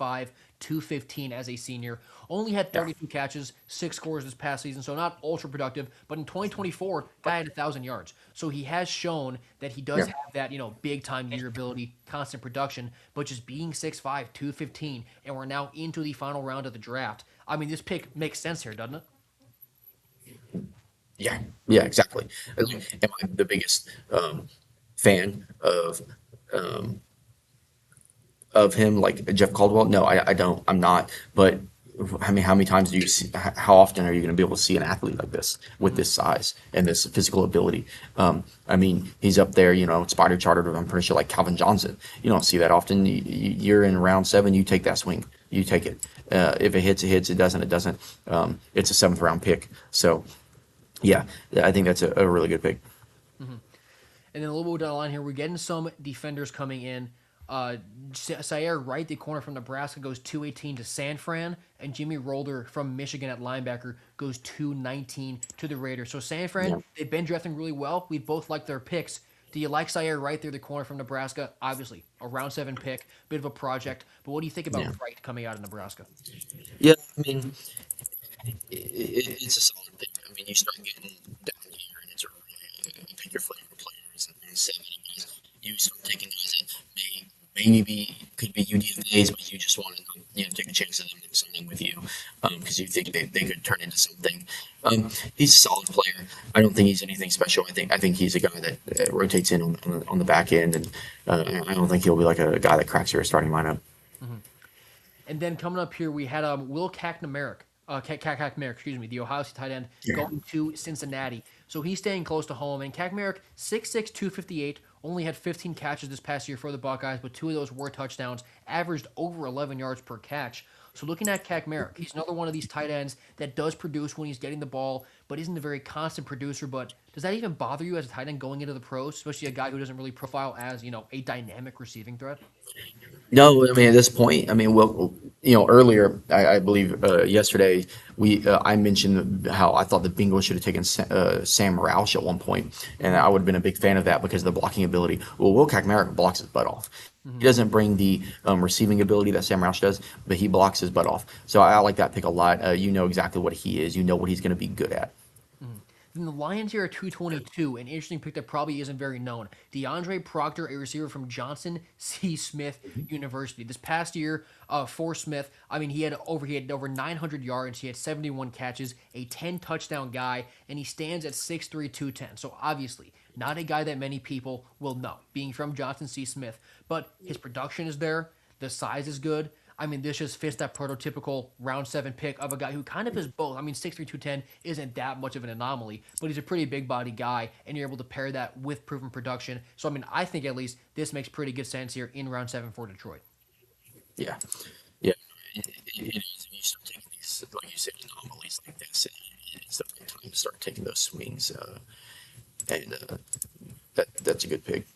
215 as a senior. Only had Yeah, 32 catches, 6 scores this past season, so not ultra productive. But in 2024, guy had 1,000 yards. So he has shown that he does yeah, have that, big time durability, constant production. But just being 6'5", 215, and we're now into the final round of the draft. I mean, this pick makes sense here, doesn't it? yeah, yeah, exactly. Am I the biggest fan um, of him, like Jeff Caldwell? No, I don't. I'm not. But I mean, how many times do you see? How often are you going to be able to see an athlete like this with this size and this physical ability? I mean, he's up there, spider chartered. I'm pretty sure like Calvin Johnson. You don't see that often. You're in round 7. You take that swing. You take it. If it hits, it hits. It doesn't, it doesn't. It's a 7th round pick. So yeah, I think that's a really good pick. And then a little bit down the line here, we're getting some defenders coming in. Sayer Wright, the corner from Nebraska, goes 218 to San Fran, and Jimmy Rolder from Michigan at linebacker goes 219 to the Raiders. So San Fran, Yeah. they've been drafting really well. We both like their picks. Do you like Sayer Wright there, the corner from Nebraska? Obviously, a round 7 pick, bit of a project. But what do you think about Yeah. Wright coming out of Nebraska? Yeah, I mean, it's a solid thing. I mean, you start getting down here, and it's a really pick your flavor players and 70 guys. You start taking guys that maybe could be UDFA's, but you just want to take a chance of them signing with you because you think they could turn into something. He's a solid player. I don't think he's anything special. I think he's a guy that rotates in on the back end, and I don't think he'll be like a guy that cracks your starting lineup. And then coming up here, we had Will Kaczmarek, excuse me, the Ohio State tight end, Yeah. going to Cincinnati. So he's staying close to home. And Kaczmarek, 6'6", 258, only had 15 catches this past year for the Buckeyes, but 2 of those were touchdowns, averaged over 11 yards per catch. So looking at Kaczmarek, he's another one of these tight ends that does produce when he's getting the ball, but isn't a very constant producer. But does that even bother you as a tight end going into the pros, especially a guy who doesn't really profile as, a dynamic receiving threat? No, I mean at this point, I mean, well, earlier, I believe yesterday I mentioned how I thought the Bengals should have taken Sam Roush at one point, and I would have been a big fan of that because of the blocking ability. Well, Will Kaczmarek blocks his butt off. He doesn't bring the receiving ability that Sam Roush does, but he blocks his butt off. So I like that pick a lot. You know exactly what he is. You know what he's going to be good at. Then the Lions here are 222, an interesting pick that probably isn't very known. DeAndre Proctor, a receiver from Johnson C. Smith University. This past year, for Smith, I mean, he had over 900 yards, he had 71 catches, a 10 touchdown guy, and he stands at 6'3", 210. So obviously, not a guy that many people will know, being from Johnson C. Smith. But his production is there, the size is good. I mean, this just fits that prototypical round 7 pick of a guy who kind of is both. I mean, 6'3", 210 isn't that much of an anomaly, but he's a pretty big body guy, and you're able to pair that with proven production. So, I mean, I think at least this makes pretty good sense here in round 7 for Detroit. Yeah, yeah, it is. And you start taking these, like you said, anomalies like this, it's the right time to start taking those swings, and that's a good pick.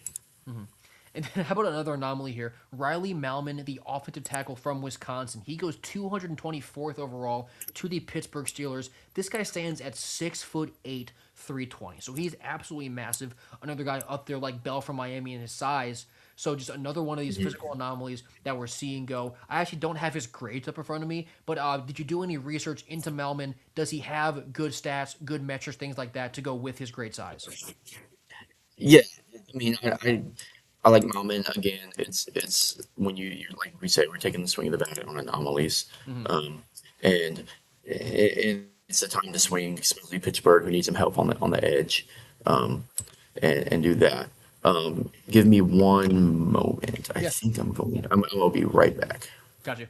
And then how about another anomaly here? Riley Malman, the offensive tackle from Wisconsin. He goes 224th overall to the Pittsburgh Steelers. This guy stands at 6'8", 320. So he's absolutely massive. Another guy up there like Bell from Miami in his size. So just another one of these Mhm. physical anomalies that we're seeing go. I actually don't have his grades up in front of me, but did you do any research into Melman? Does he have good stats, good metrics, things like that to go with his great size? Yeah, I mean, I like Malman again. It's when you like we say we're taking the swing of the bat on anomalies, Hmm. um, and it's a time to swing, especially Pittsburgh who needs some help on the edge, um, and do that. Give me one moment. I Yeah, think I'm gonna be right back. got you.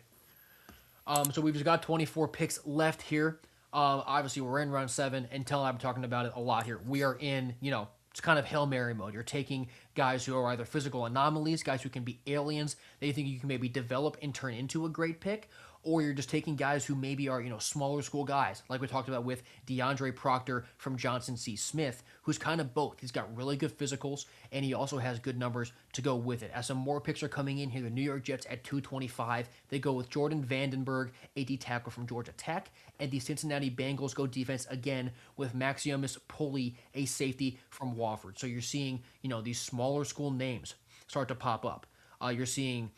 So we've just got 24 picks left here. Obviously, we're in round seven, and Tell and I've been talking about it a lot here. We are in, it's kind of Hail Mary mode. You're taking guys who are either physical anomalies, guys who can be aliens that you think you can maybe develop and turn into a great pick, or you're just taking guys who maybe are, smaller school guys, like we talked about with DeAndre Proctor from Johnson C. Smith, who's kind of both. He's got really good physicals, and he also has good numbers to go with it. As some more picks are coming in here, the New York Jets at 225, they go with Jordan Vandenberg, a D tackle from Georgia Tech, and the Cincinnati Bengals go defense again with Maximus Pulley, a safety from Wofford. So you're seeing, these smaller school names start to pop up. You're seeing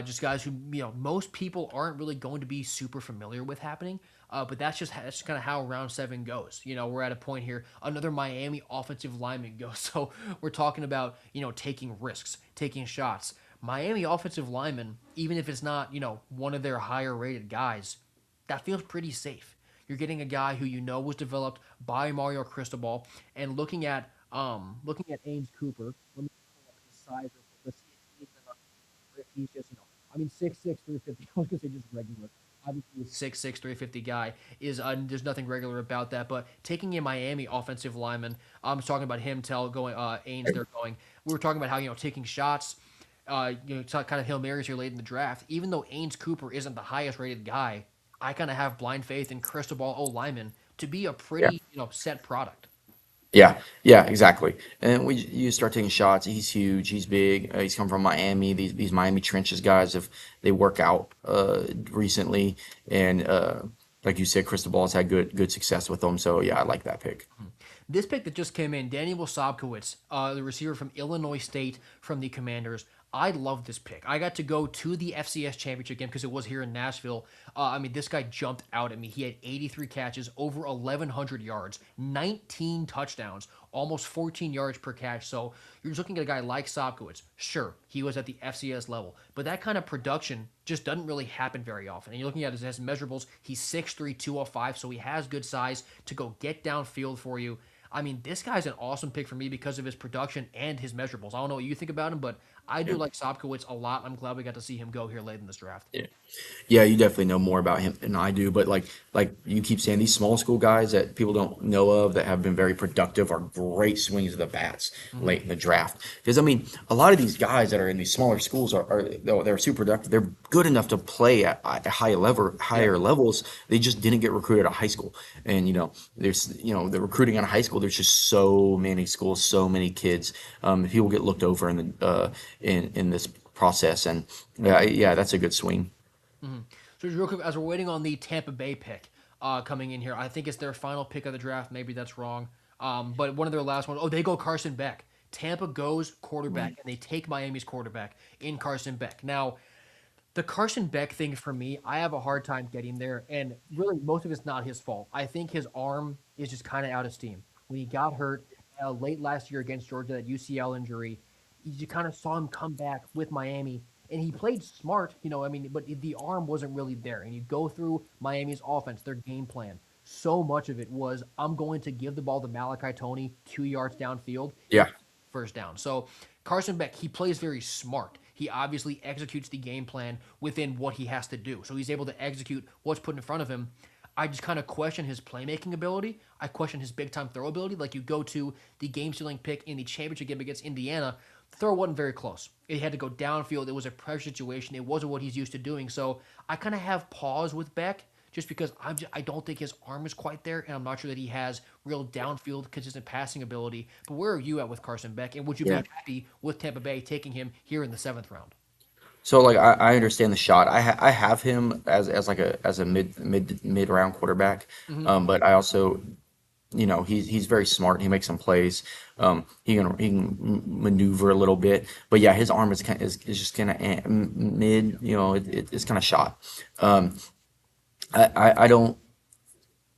just guys who most people aren't really going to be super familiar with happening. But that's kind of how round seven goes. We're at a point here. Another Miami offensive lineman goes. So we're talking about taking risks, taking shots. Miami offensive lineman, even if it's not one of their higher rated guys, that feels pretty safe. You're getting a guy who was developed by Mario Cristobal, and looking at Ames Cooper. Let me pull up his size real quick. Let's see if he's just, 6'6", 350. I was gonna say just regular. Obviously, a 6'6", 350 guy is there's nothing regular about that. But taking a Miami offensive lineman, I was talking about him. Tell going Ains, they're going. We were talking about how taking shots. Kind of Hail Marys here late in the draft. Even though Ains Cooper isn't the highest rated guy, I kind of have blind faith in Cristobal O lineman to be a Yeah. pretty set product. Yeah, yeah, exactly. And you start taking shots. He's huge. He's big. He's come from Miami. These Miami trenches guys have they work out recently, and like you said, Cristobal has had good success with them. So yeah, I like that pick. This pick that just came in, Daniel Sobkowitz, the receiver from Illinois State from the Commanders. I love this pick. I got to go to the FCS championship game because it was here in Nashville. This guy jumped out at me. He had 83 catches, over 1,100 yards, 19 touchdowns, almost 14 yards per catch. So you're just looking at a guy like Sobkowitz. Sure, he was at the FCS level, but that kind of production just doesn't really happen very often. And you're looking at his measurables. He's 6'3", 205, so he has good size to go get downfield for you. This guy's an awesome pick for me because of his production and his measurables. I don't know what you think about him, but I do like Sobkowitz a lot. I'm glad we got to see him go here late in this draft. Yeah. Yeah, you definitely know more about him than I do, but like you keep saying, these small school guys that people don't know of that have been very productive are great swings of the bats Hmm. late in the draft. Because I mean, a lot of these guys that are in these smaller schools they're super productive. They're good enough to play at Yeah. higher levels. They just didn't get recruited out of high school. And the recruiting out of high school. There's just so many schools, so many kids. People get looked over in this process, and yeah, that's a good swing. Hmm. So just real quick, as we're waiting on the Tampa Bay pick coming in here, I think it's their final pick of the draft. Maybe that's wrong. But one of their last ones. Oh, they go Carson Beck. Tampa goes quarterback, and they take Miami's quarterback in Carson Beck. Now, the Carson Beck thing for me, I have a hard time getting there, and really most of it's not his fault. I think his arm is just kind of out of steam. When he got hurt late last year against Georgia, that UCL injury, you kind of saw him come back with Miami, and he played smart, but the arm wasn't really there. And you go through Miami's offense, their game plan. So much of it was, I'm going to give the ball to Malachi Tony 2 yards downfield and Yeah. first down. So Carson Beck, he plays very smart. He obviously executes the game plan within what he has to do. So he's able to execute what's put in front of him. I just kind of question his playmaking ability. I question his big time throw ability. Like you go to the game stealing pick in the championship game against Indiana, the throw wasn't very close. It had to go downfield. It was a pressure situation. It wasn't what he's used to doing. So I kind of have pause with Beck just because I don't think his arm is quite there, and I'm not sure that he has real downfield consistent passing ability. But where are you at with Carson Beck, and would you be Yeah. happy with Tampa Bay taking him here in the seventh round? So like I understand the shot. I have him as like a mid round quarterback. Hmm. But I also you know, he's very smart. He makes some plays. He can maneuver a little bit, but yeah, his arm is just kind of mid. You know, it's kind of shot. Um, I don't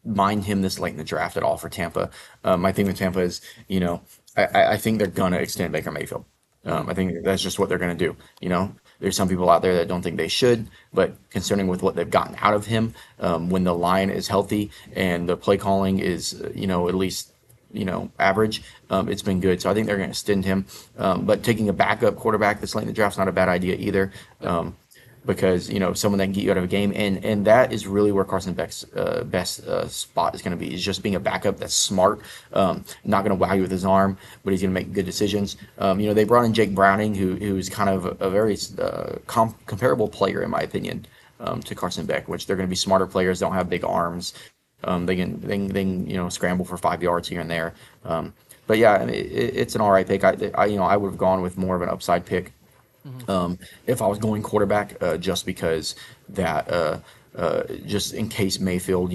mind him this late in the draft at all for Tampa. My thing with Tampa is, you know, I think they're gonna extend Baker Mayfield. Mhm. I think that's just what they're gonna do. You know, there's some people out there that don't think they should, but concerning with what they've gotten out of him, when the line is healthy and the play calling is, you know, at least average. It's been good, so I think they're going to extend him. But taking a backup quarterback this late in the draft is not a bad idea either. Yep. Because someone that can get you out of a game, and that is really where Carson Beck's best spot is going to be, is just being a backup that's smart, not going to wow you with his arm, but he's going to make good decisions. They brought in Jake Browning, who's kind of a very comparable player in my opinion, to Carson Beck, which they're going to be smarter players, don't have big arms. They can scramble for 5 yards here and there. But yeah, I mean, it's an all right pick. I would have gone with more of an upside pick, Mhm. if I was going quarterback, just because that just in case Mayfield,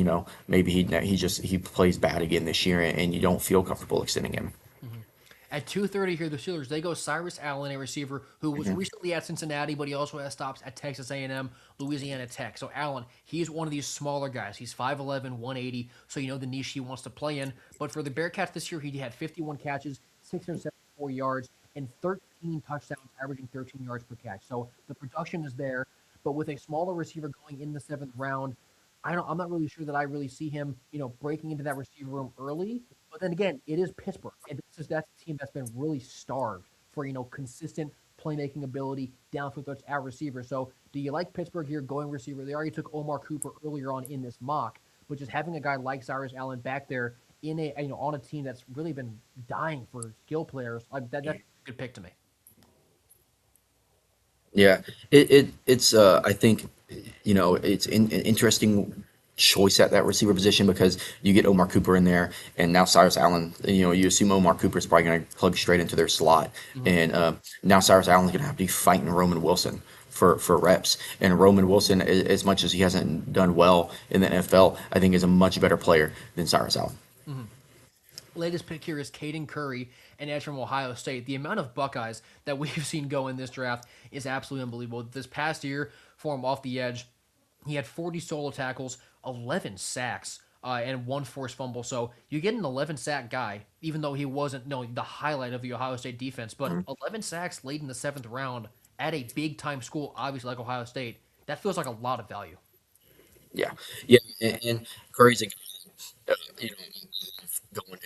maybe he plays bad again this year, and you don't feel comfortable extending him. Mhm. At 2:30 here, the Steelers they go Cyrus Allen, a receiver who was Hmm. recently at Cincinnati, but he also has stops at Texas A&M, Louisiana Tech. So Allen, he's one of these smaller guys. He's 5'11", 180, so you know the niche he wants to play in. But for the Bearcats this year, he had 51 catches, 674 yards, and 13 touchdowns, averaging 13 yards per catch. So the production is there, but with a smaller receiver going in the seventh round, I'm not really sure that I really see him, breaking into that receiver room early. But then again, it is Pittsburgh, and that's a team that's been really starved for consistent playmaking ability downfield threats at receiver. So, do you like Pittsburgh here going receiver? They already took Omar Cooper earlier on in this mock, but just having a guy like Cyrus Allen back there in a on a team that's really been dying for skill players, like that's a good pick to me. Yeah, it's I think it's an interesting choice at that receiver position, because you get Omar Cooper in there, and now Cyrus Allen. You assume Omar Cooper is probably going to plug straight into their slot, Hmm. and now Cyrus Allen's going to have to be fighting Roman Wilson for reps. And Roman Wilson, as much as he hasn't done well in the NFL, I think is a much better player than Cyrus Allen. Hmm. Latest pick here is Caden Curry, an edge from Ohio State. The amount of Buckeyes that we've seen go in this draft is absolutely unbelievable. This past year, for him off the edge, he had 40 solo tackles, 11 sacks, and one forced fumble. So you get an 11 sack guy, even though he wasn't the highlight of the Ohio State defense, but 11 sacks late in the seventh round at a big time school, obviously like Ohio State, that feels like a lot of value. Yeah, yeah, and Curry's a guy, going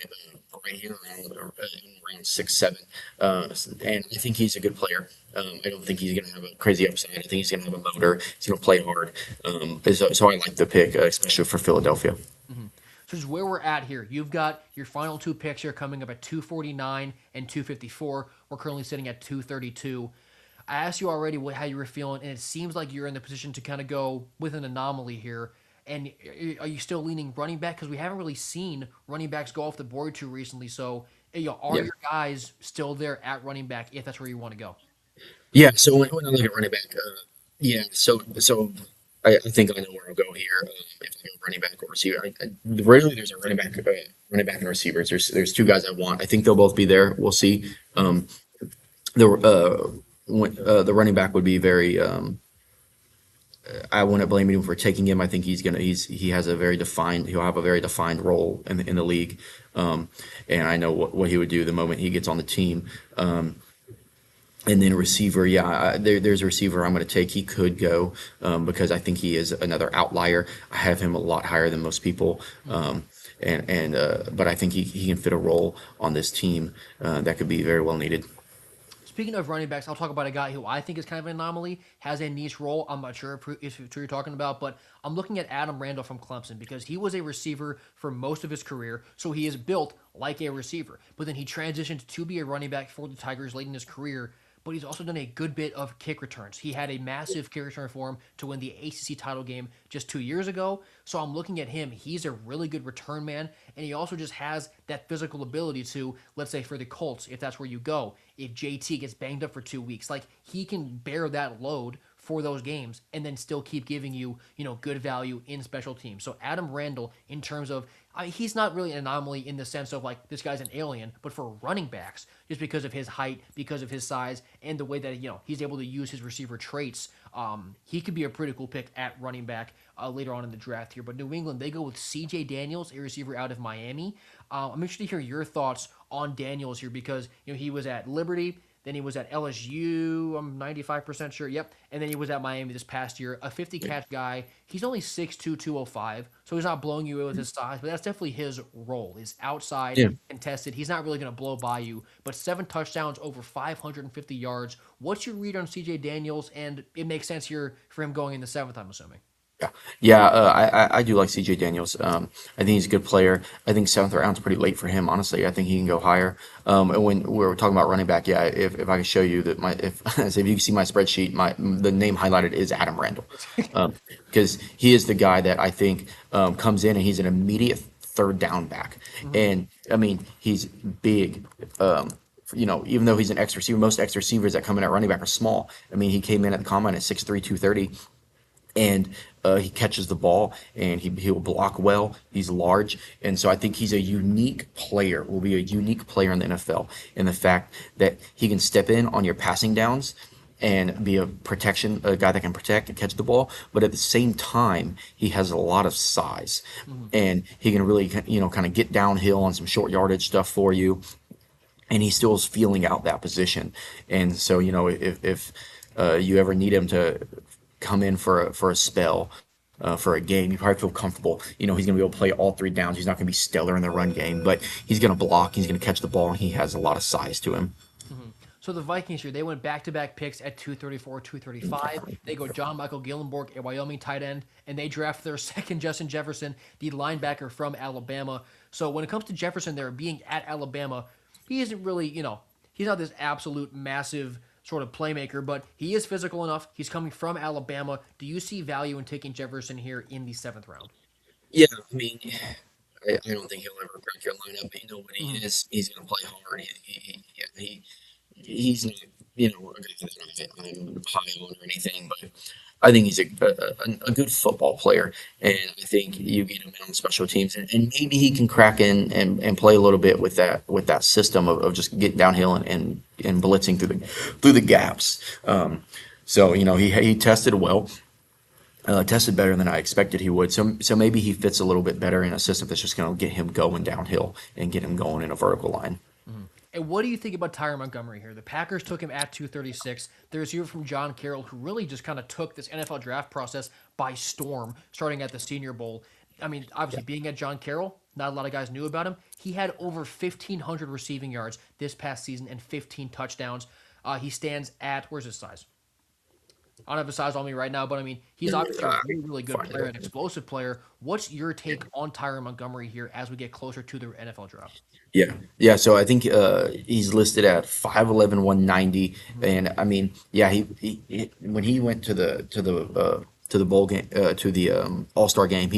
right here around 6'7", and I think he's a good player. I don't think he's going to have a crazy upside. I think he's going to have a motor. He's going to play hard. So I like the pick, especially for Philadelphia. Mhm. So just where we're at here, you've got your final two picks here coming up at 249 and 254. We're currently sitting at 232. I asked you already how you were feeling, and it seems like you're in the position to kind of go with an anomaly here. And are you still leaning running back? Because we haven't really seen running backs go off the board too recently. So, are Yeah, your guys still there at running back if that's where you want to go? yeah. So when I look at running back, yeah. So I think I know where I'll go here. If I go running back or receiver, rarely there's a running back and receivers. There's two guys I want. I think they'll both be there. We'll see. Hmm. The running back would be very. I wouldn't blame him for taking him. I think he has a very defined he'll have a very defined role in the league, um, and I know what he would do the moment he gets on the team. And then receiver, yeah, there's a receiver I'm going to take. He could go, because I think he is another outlier. I have him a lot higher than most people, but I think he can fit a role on this team that could be very well needed. Speaking of running backs, I'll talk about a guy who I think is kind of an anomaly, has a niche role. I'm not sure if who you're talking about, but I'm looking at Adam Randall from Clemson because he was a receiver for most of his career, so he is built like a receiver. But then he transitioned to be a running back for the Tigers late in his career. But he's also done a good bit of kick returns. He had a massive kick return for him to win the ACC title game just 2 years ago. So I'm looking at him. He's a really good return man, and he also just has that physical ability to, let's say, for the Colts, if that's where you go, if JT gets banged up for 2 weeks, like he can bear that load for those games and then still keep giving you, good value in special teams. So Adam Randall, in terms of he's not really an anomaly in the sense of like this guy's an alien, but for running backs, just because of his height, because of his size, and the way that he's able to use his receiver traits, he could be a pretty cool pick at running back later on in the draft here. But New England, they go with C.J. Daniels, a receiver out of Miami. I'm interested to hear your thoughts on Daniels here because he was at Liberty. Then he was at LSU, I'm 95% sure. Yep. And then he was at Miami this past year. A 50 catch guy. He's only 6'2", 205. So he's not blowing you away with his size, but that's definitely his role. Is outside Yeah. contested. He's not really going to blow by you. But 7 touchdowns, over 550 yards. What's your read on CJ Daniels? And it makes sense here for him going in the 7th, I'm assuming. Yeah, yeah, I do like C.J. Daniels. I think he's a good player. I think seventh round's pretty late for him. Honestly, I think he can go higher. And when we're talking about running back, yeah, if I can show you that if you can see my spreadsheet, the name highlighted is Adam Randall, because he is the guy that I think comes in and he's an immediate third down back, and I mean he's big. Even though he's an X receiver, most X receivers that come in at running back are small. I mean, he came in at the combine at 6'3", 230. And he catches the ball and he'll block well. He's large, and so I think he's a unique player. Will be a unique player in the NFL in the fact that he can step in on your passing downs and be a guy that can protect and catch the ball. But at the same time, he has a lot of size, and he can really kind of get downhill on some short yardage stuff for you. And he still is feeling out that position. And so if you ever need him to come in for a spell, for a game, you probably feel comfortable. He's going to be able to play all 3 downs. He's not going to be stellar in the run game, but he's going to block. He's going to catch the ball, and he has a lot of size to him. So the Vikings here, they went back-to-back picks at 234, 235. They go John Michael Gillenborg, a Wyoming tight end, and they draft their second Justin Jefferson, the linebacker from Alabama. So when it comes to Jefferson there being at Alabama, he isn't really, he's not this absolute massive sort of playmaker, but he is physical enough. He's coming from Alabama. Do you see value in taking Jefferson here in the 7th round? Yeah, I mean, I don't think he'll ever crack your lineup, but you know what he Mhm. is. He's going to play hard. He's not, a guy that I'm high on or anything, but I think he's a good football player, and I think you get him on special teams, and maybe he can crack in and play a little bit with that system of just getting downhill and blitzing through the gaps. So he tested well. Tested better than I expected he would. So maybe he fits a little bit better in a system that's just going to get him going downhill and get him going in a vertical line. And what do you think about Tyron Montgomery here? The Packers took him at 236. There's here from John Carroll, who really just kind of took this NFL draft process by storm, starting at the Senior Bowl. I mean, obviously, being at John Carroll, not a lot of guys knew about him. He had over 1,500 receiving yards this past season and 15 touchdowns. He stands at, where's his size? I don't have his size on me right now, but I mean, he's obviously a really, really good Find player, it. an explosive player. What's your take on Tyron Montgomery here as we get closer to the NFL draft? Yeah, yeah. So I think he's listed at 5'11", 190, Mhm. and I mean, yeah, he when he went to the bowl game, to the All-Star game,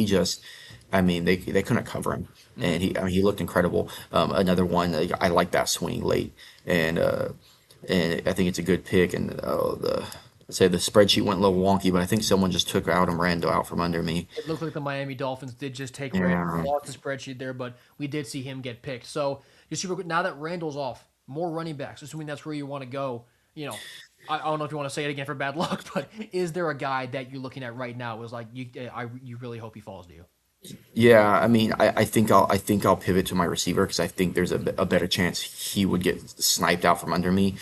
I mean, they couldn't cover him, Mhm. and he looked incredible. Another one, I like that swing late, and I think it's a good pick. And I'd say the spreadsheet went a little wonky, but I think someone just took Adam Randall out from under me. It looked like the Miami Dolphins did just take Randall Yeah. off the spreadsheet there, but we did see him get picked. So just super quick, now that Randall's off, more running backs, assuming that's where you want to go. You know, I don't know if you want to say it again for bad luck, but is there a guy that you're looking at right now is like you really hope he falls to you? Yeah, I mean, I think I'll pivot to my receiver because I think there's a better chance he would get sniped out from under me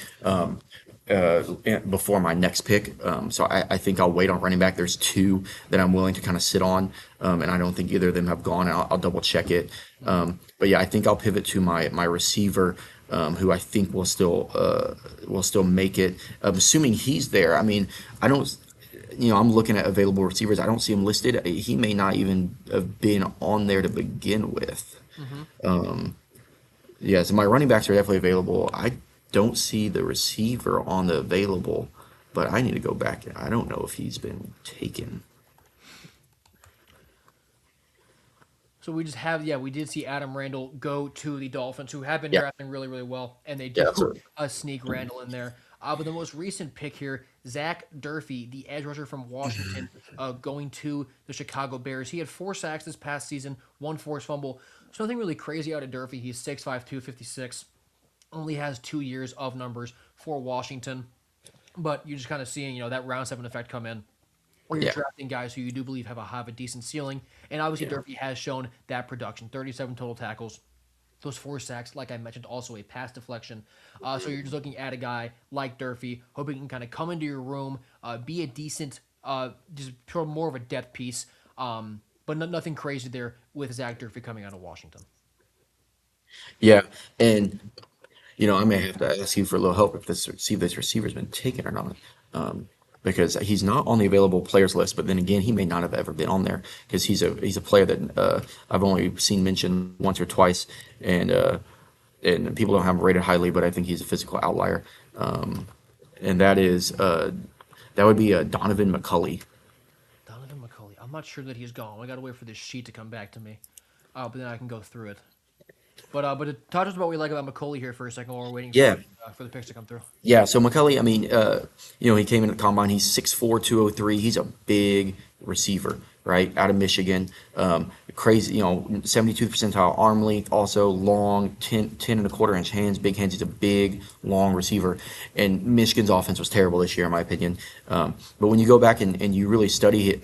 before my next pick. So I think I'll wait on running back. There's 2 that I'm willing to kind of sit on, and I don't think either of them have gone. I'll double check it. But yeah, I think I'll pivot to my receiver, who I think will still make it. Assuming he's there. I mean, I don't. I'm looking at available receivers. I don't see him listed. He may not even have been on there to begin with. Hmm. Yeah, so my running backs are definitely available. I don't see the receiver on the available, but I need to go back. I don't know if he's been taken. So we just have, yeah, we did see Adam Randall go to the Dolphins, who have been Yeah, drafting really, really well, and they yeah, do that's right. a sneak Randall in there. But the most recent pick here, Zach Durfee, the edge rusher from Washington, going to the Chicago Bears. He had 4 sacks this past season, one forced fumble. So nothing really crazy out of Durfee. He's 6'5", 256. Only has 2 years of numbers for Washington. But you're just kind of seeing, that round seven effect come in, where you're Yeah, drafting guys who you do believe have a decent ceiling. And obviously, yeah, Durfee has shown that production: 37 total tackles, those 4 sacks, like I mentioned, also a pass deflection. So you're just looking at a guy like Durfee, hoping he can kind of come into your room, be a decent, just more of a depth piece. But nothing crazy there with Zach Durfee coming out of Washington. yeah. And I may have to ask you for a little help if this see if this receiver's been taken or not. Because he's not on the available players list, but then again, he may not have ever been on there because he's a player that I've only seen mentioned once or twice, and and people don't have him rated highly, but I think he's a physical outlier. And that would be Donovan McCulley. Donovan McCulley. I'm not sure that he's gone. I got to wait for this sheet to come back to me. But then I can go through it. But talk to us about what you like about McCulley here for a second while we're waiting Yeah, for the picks to come through. yeah. So McCulley, I mean, he came in the combine. He's 6'4", 203. He's a big receiver, right? Out of Michigan. Crazy, 72 percentile arm length, also long, 10 and a quarter inch hands, big hands. He's a big, long receiver. And Michigan's offense was terrible this year, in my opinion. But when you go back and you really study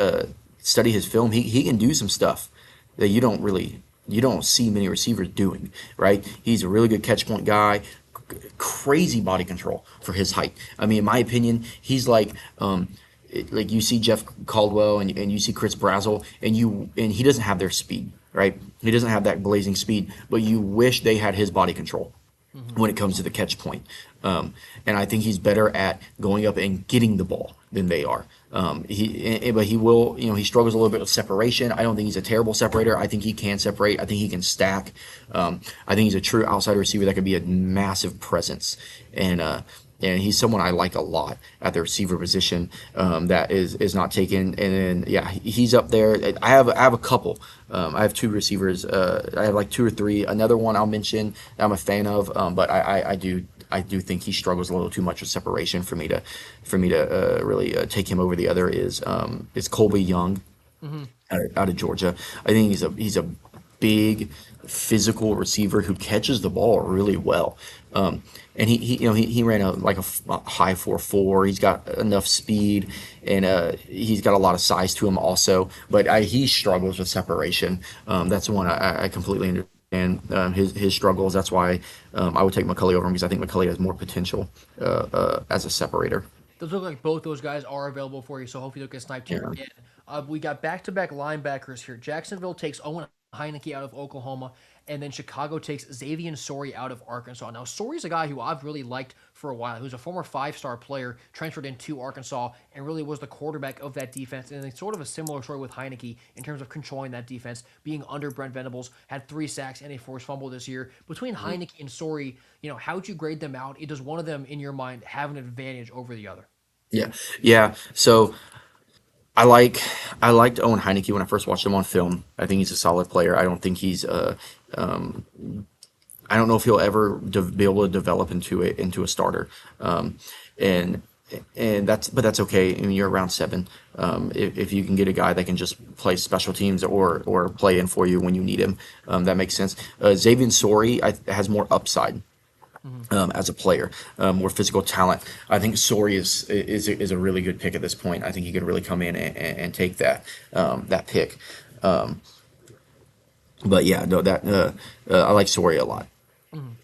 his film, he can do some stuff that you don't see many receivers doing, right? He's a really good catch point guy, crazy body control for his height. I mean, in my opinion, he's like you see Jeff Caldwell and you see Chris Brazzell, and he doesn't have their speed, right? He doesn't have that blazing speed, but you wish they had his body control Hmm. when it comes to the catch point. And I think he's better at going up and getting the ball than they are. But he will, he struggles a little bit with separation. I don't think he's a terrible separator. I think he can separate. I think he can stack. I think he's a true outside receiver that could be a massive presence. And he's someone I like a lot at the receiver position, that is not taken. And then yeah, he's up there. I have a couple. I have two receivers. I have like two or three. Another one I'll mention that I'm a fan of, but I do think he struggles a little too much with separation for me to really take him over the other is Colby Young Hmm. out of Georgia. I think he's a big physical receiver who catches the ball really well. And he ran a high 4.4. He's got enough speed, and he's got a lot of size to him also. But he struggles with separation. That's the one I completely understand, his struggles. That's why I would take McCulley over him because I think McCulley has more potential as a separator. Those look like both those guys are available for you, so hopefully they'll get sniped here Yeah. again. We got back-to-back linebackers here. Jacksonville takes Owen Heineke out of Oklahoma, and then Chicago takes Xavier Sori out of Arkansas. Now, Sori's a guy who I've really liked for a while. He was a former five-star player, transferred into Arkansas, and really was the quarterback of that defense. And it's sort of a similar story with Heineke in terms of controlling that defense, being under Brent Venables, had 3 sacks and a forced fumble this year. Between Heineke and Sori, how'd you grade them out? Does one of them, in your mind, have an advantage over the other? Yeah, yeah. So I like I liked Owen Heineke when I first watched him on film. I think he's a solid player. I don't think um, I don't know if he'll ever be able to develop into a starter. And that's okay. I mean, you're around seven. If you can get a guy that can just play special teams or play in for you when you need him, that makes sense. Xavier Sori has more upside Mhm. as a player, more physical talent. I think Sori is a really good pick at this point. I think he could really come in and take that pick. Um, but yeah, no, that I like Sori a lot. Mhm.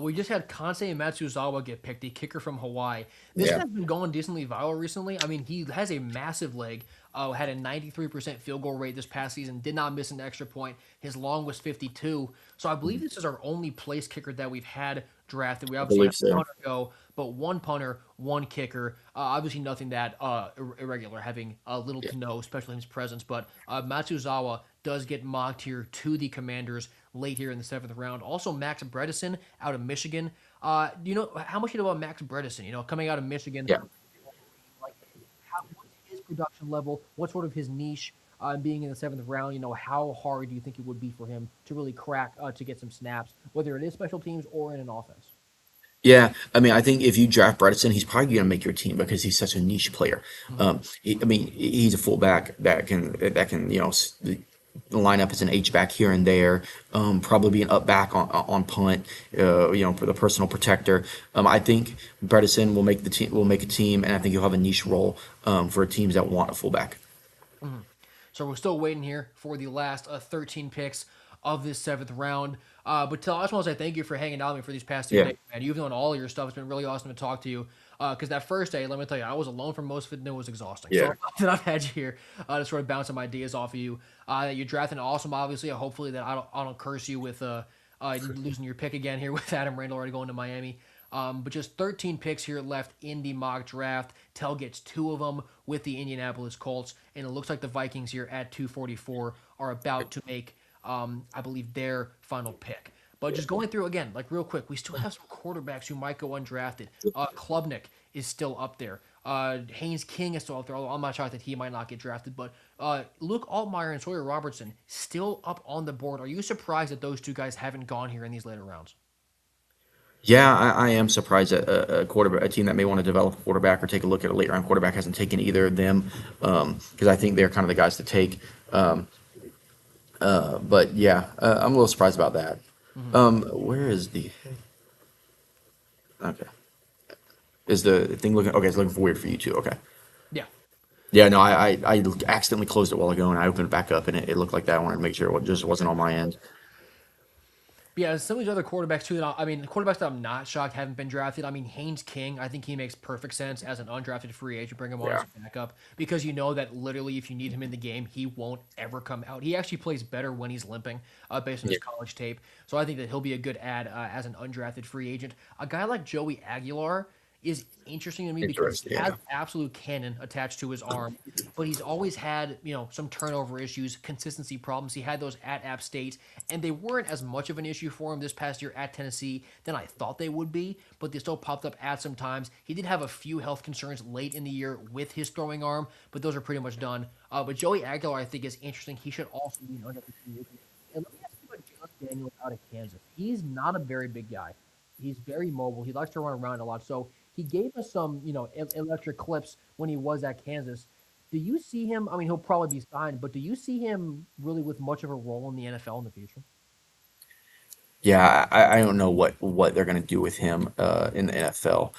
We just had Kansei Matsuzawa get picked, the kicker from Hawaii. This Yeah, guy's been going decently viral recently. I mean, he has a massive leg. Had a 93% field goal rate this past season. Did not miss an extra point. His long was 52. So I believe this is our only place kicker that we've had drafted. We I obviously had believe a so. punter go, but one punter, one kicker. Obviously nothing that irregular, having little Yeah, to no special teams presence. But Matsuzawa does get mocked here to the Commanders late here in the seventh round. Also, Max Bredesen out of Michigan. Do you know how much you know about Max Bredesen? Coming out of Michigan, yeah. like what's his production level? What's sort of his niche? Being in the seventh round, how hard do you think it would be for him to really crack to get some snaps, whether it is special teams or in an offense? Yeah, I mean, I think if you draft Bredesen, he's probably going to make your team because he's such a niche player. Mhm. I mean, he's a fullback that can line up as an H back here and there. Probably be an up back on punt. For the personal protector. I think Bredesen will make a team, and I think he'll have a niche role for teams that want a fullback. Mhm. So we're still waiting here for the last 13 picks of this seventh round. But Tell, I just want to say thank you for hanging out with me for these past 2 Yeah, days, man. You've done all your stuff. It's been really awesome to talk to you. Because that first day, let me tell you, I was alone for most of it, and it was exhausting. So yeah, I'm glad that I've had you here to sort of bounce some ideas off of you. That you're drafting awesome, obviously. Hopefully that I don't curse you with losing your pick again here with Adam Randall already going to Miami. But just 13 picks here left in the mock draft. Tell gets two of them with the Indianapolis Colts, and it looks like the Vikings here at 244 are about to make, I believe, their final pick. But just going through again, like real quick, we still have some quarterbacks who might go undrafted. Klubnik is still up there. Haynes King is still up there, although I'm not shocked that he might not get drafted. But Luke Altmaier and Sawyer Robertson still up on the board. Are you surprised that those two guys haven't gone here in these later rounds? yeah. I am surprised that a team that may want to develop a quarterback or take a look at a late round quarterback hasn't taken either of them, because I think they're kind of the guys to take. Um, but yeah, I'm a little surprised about that. Hmm. Where is the okay? Is the thing looking okay? It's looking weird for you too. Okay. Yeah. Yeah, no, I accidentally closed it a while ago and I opened it back up and it looked like that. I wanted to make sure it just wasn't on my end. Yeah, some of these other quarterbacks too. I mean, the quarterbacks that I'm not shocked haven't been drafted. I mean, Haynes King, I think he makes perfect sense as an undrafted free agent. Bring him on as Yeah, a backup because you know that literally, if you need him in the game, he won't ever come out. He actually plays better when he's limping, based on his yeah, college tape. So I think that he'll be a good add as an undrafted free agent. A guy like Joey Aguilar is interesting to me because interesting. he has Yeah, absolute cannon attached to his arm, but he's always had some turnover issues, consistency problems. He had those at App State, and they weren't as much of an issue for him this past year at Tennessee than I thought they would be, but they still popped up at some times. He did have a few health concerns late in the year with his throwing arm, but those are pretty much done. But Joey Aguilar, I think, is interesting. He should also be an undrafted free agent. And let me ask you about Josh Daniels out of Kansas. He's not a very big guy. He's very mobile. He likes to run around a lot. So he gave us some, electric clips when he was at Kansas. Do you see him? I mean, he'll probably be signed, but do you see him really with much of a role in the NFL in the future? yeah. I don't know what they're gonna do with him in the NFL,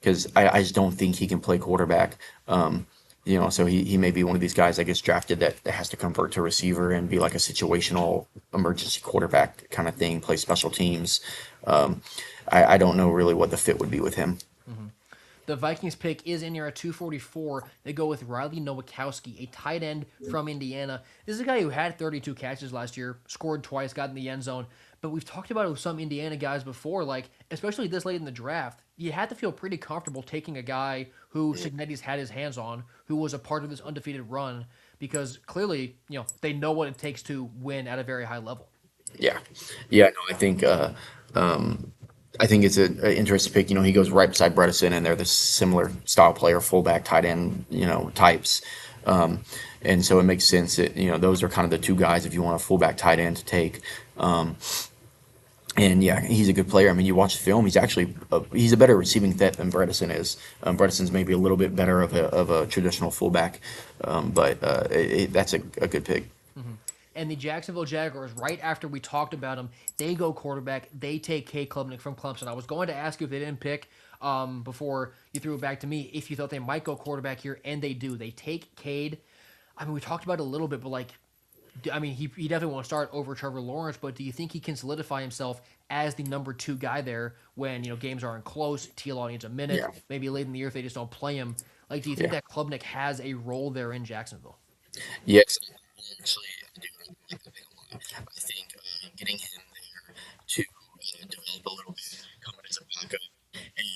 because I just don't think he can play quarterback. So he may be one of these guys that gets drafted that has to convert to receiver and be like a situational emergency quarterback kind of thing, play special teams. Um, I don't know really what the fit would be with him. Mhm. The Vikings pick is in here at 244. They go with Riley Nowakowski, a tight end from Indiana. This is a guy who had 32 catches last year, scored twice, got in the end zone. But we've talked about it with some Indiana guys before, like especially this late in the draft. You had to feel pretty comfortable taking a guy who Signetti's had his hands on, who was a part of this undefeated run, because clearly, they know what it takes to win at a very high level. Yeah, yeah. No, I think it's a interesting pick. He goes right beside Bredesen, and they're the similar style player, fullback, tight end, types. Um, and so it makes sense that those are kind of the two guys if you want a fullback tight end to take. Um, and yeah, he's a good player. I mean, you watch the film; he's a better receiving threat than Bredesen is. Bredesen's maybe a little bit better of a traditional fullback, but that's a good pick. Mhm. And the Jacksonville Jaguars, right after we talked about them, they go quarterback. They take Cade Klubnik from Clemson. I was going to ask you if they didn't pick before you threw it back to me if you thought they might go quarterback here, and they do. They take Cade. I mean, we talked about it a little bit, but like, I mean, he definitely won't start over Trevor Lawrence, but do you think he can solidify himself as the number two guy there when games aren't close? T-Law needs a minute, Yeah, maybe late in the year if they just don't play him. Like, do you think yeah. that Klubnik has a role there in Jacksonville? Yes, actually, I do like that pick a lot. I think getting him there to develop a little bit, come in as a backup, and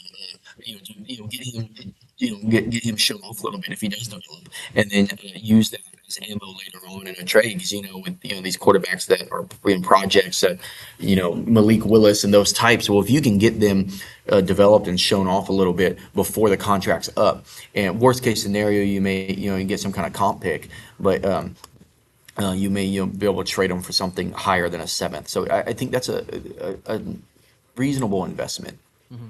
get him shown off a little bit if he does develop, and then use that as ammo later on in a trade. Because with these quarterbacks that are in projects, that Malik Willis and those types. Well, if you can get them developed and shown off a little bit before the contract's up, and worst case scenario, you may you get some kind of comp pick, but you may be able to trade them for something higher than a seventh. So I think that's a reasonable investment. Mm-hmm.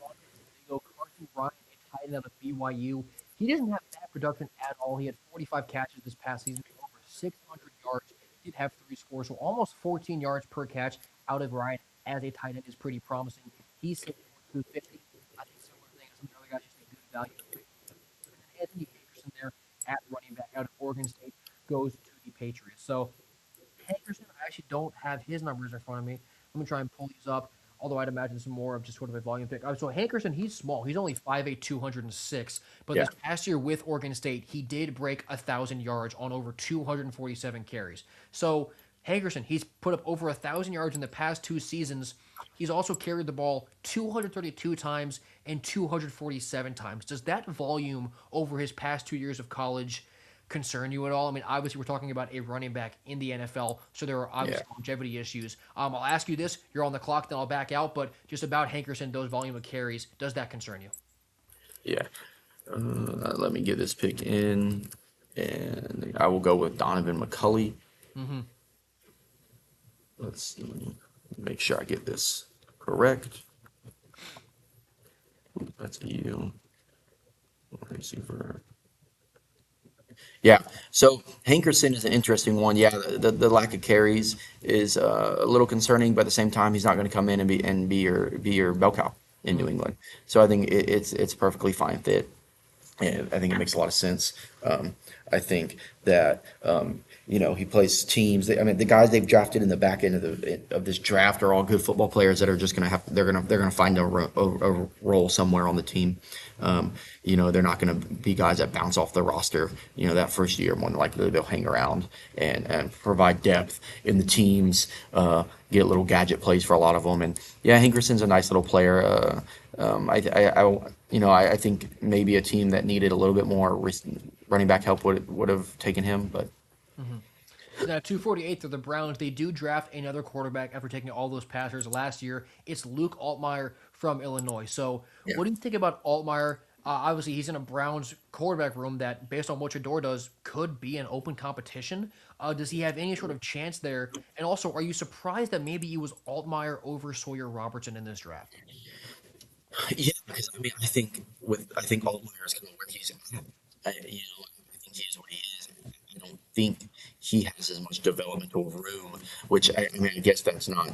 They go Carson Bryant, a tight end out of BYU. He doesn't have bad production at all. He had 45 catches this past season, over 600 yards. Did have three scores, so almost 14 yards per catch out of Ryan as a tight end is pretty promising. He's sitting at 250. I think similar thing as some of the other guys, just a good value. And then Anthony Hankerson there at running back out of Oregon State goes to the Patriots. So Hankerson, I actually don't have his numbers in front of me. Let me try and pull these up. Although I'd imagine some more of just sort of a volume pick. So Hankerson, he's small. He's only 5'8", 206. But Yeah. this past year with Oregon State, he did break 1,000 yards on over 247 carries. So Hankerson, he's put up over 1,000 yards in the past two seasons. He's also carried the ball 232 times and 247 times. Does that volume over his past 2 years of college concern you at all? I mean, obviously, we're talking about a running back in the NFL, so there are Yeah. obviously longevity issues. I'll ask you this: you're on the clock, then I'll back out. But just about Hankerson, those volume of carries, does that concern you? Yeah. Let me get this pick in, and I will go with Donovan McCulley. Mm-hmm. Let's see, make sure I get this correct. That's you. Receiver. Yeah. So Hankerson is an interesting one. Yeah, the lack of carries is a little concerning, but at the same time, he's not going to come in and be your bell cow in New England. So I think it's a perfectly fine fit. And I think it makes a lot of sense. I think that he plays teams. I mean, the guys they've drafted in the back end of this draft are all good football players that are just they're gonna find a role somewhere on the team. They're not gonna be guys that bounce off the roster. That first year, more than likely they'll hang around and provide depth in the teams. Get little gadget plays for a lot of them, and yeah, Hankerson's a nice little player. I think maybe a team that needed a little bit more running back help would have taken him, but Now, 248 are the Browns. They do draft another quarterback after taking all those passers last year. It's Luke Altmaier from Illinois. So, yeah. what do you think about Altmaier? Obviously, he's in a Browns quarterback room that, based on what Shador does, could be an open competition. Does he have any sort of chance there? And also, are you surprised that maybe it was Altmaier over Sawyer Robertson in this draft? Yeah, because I mean, I think Altmaier is kind of where he's at. I think he is what he is. I don't think he has as much developmental room, which I mean, I guess that's not.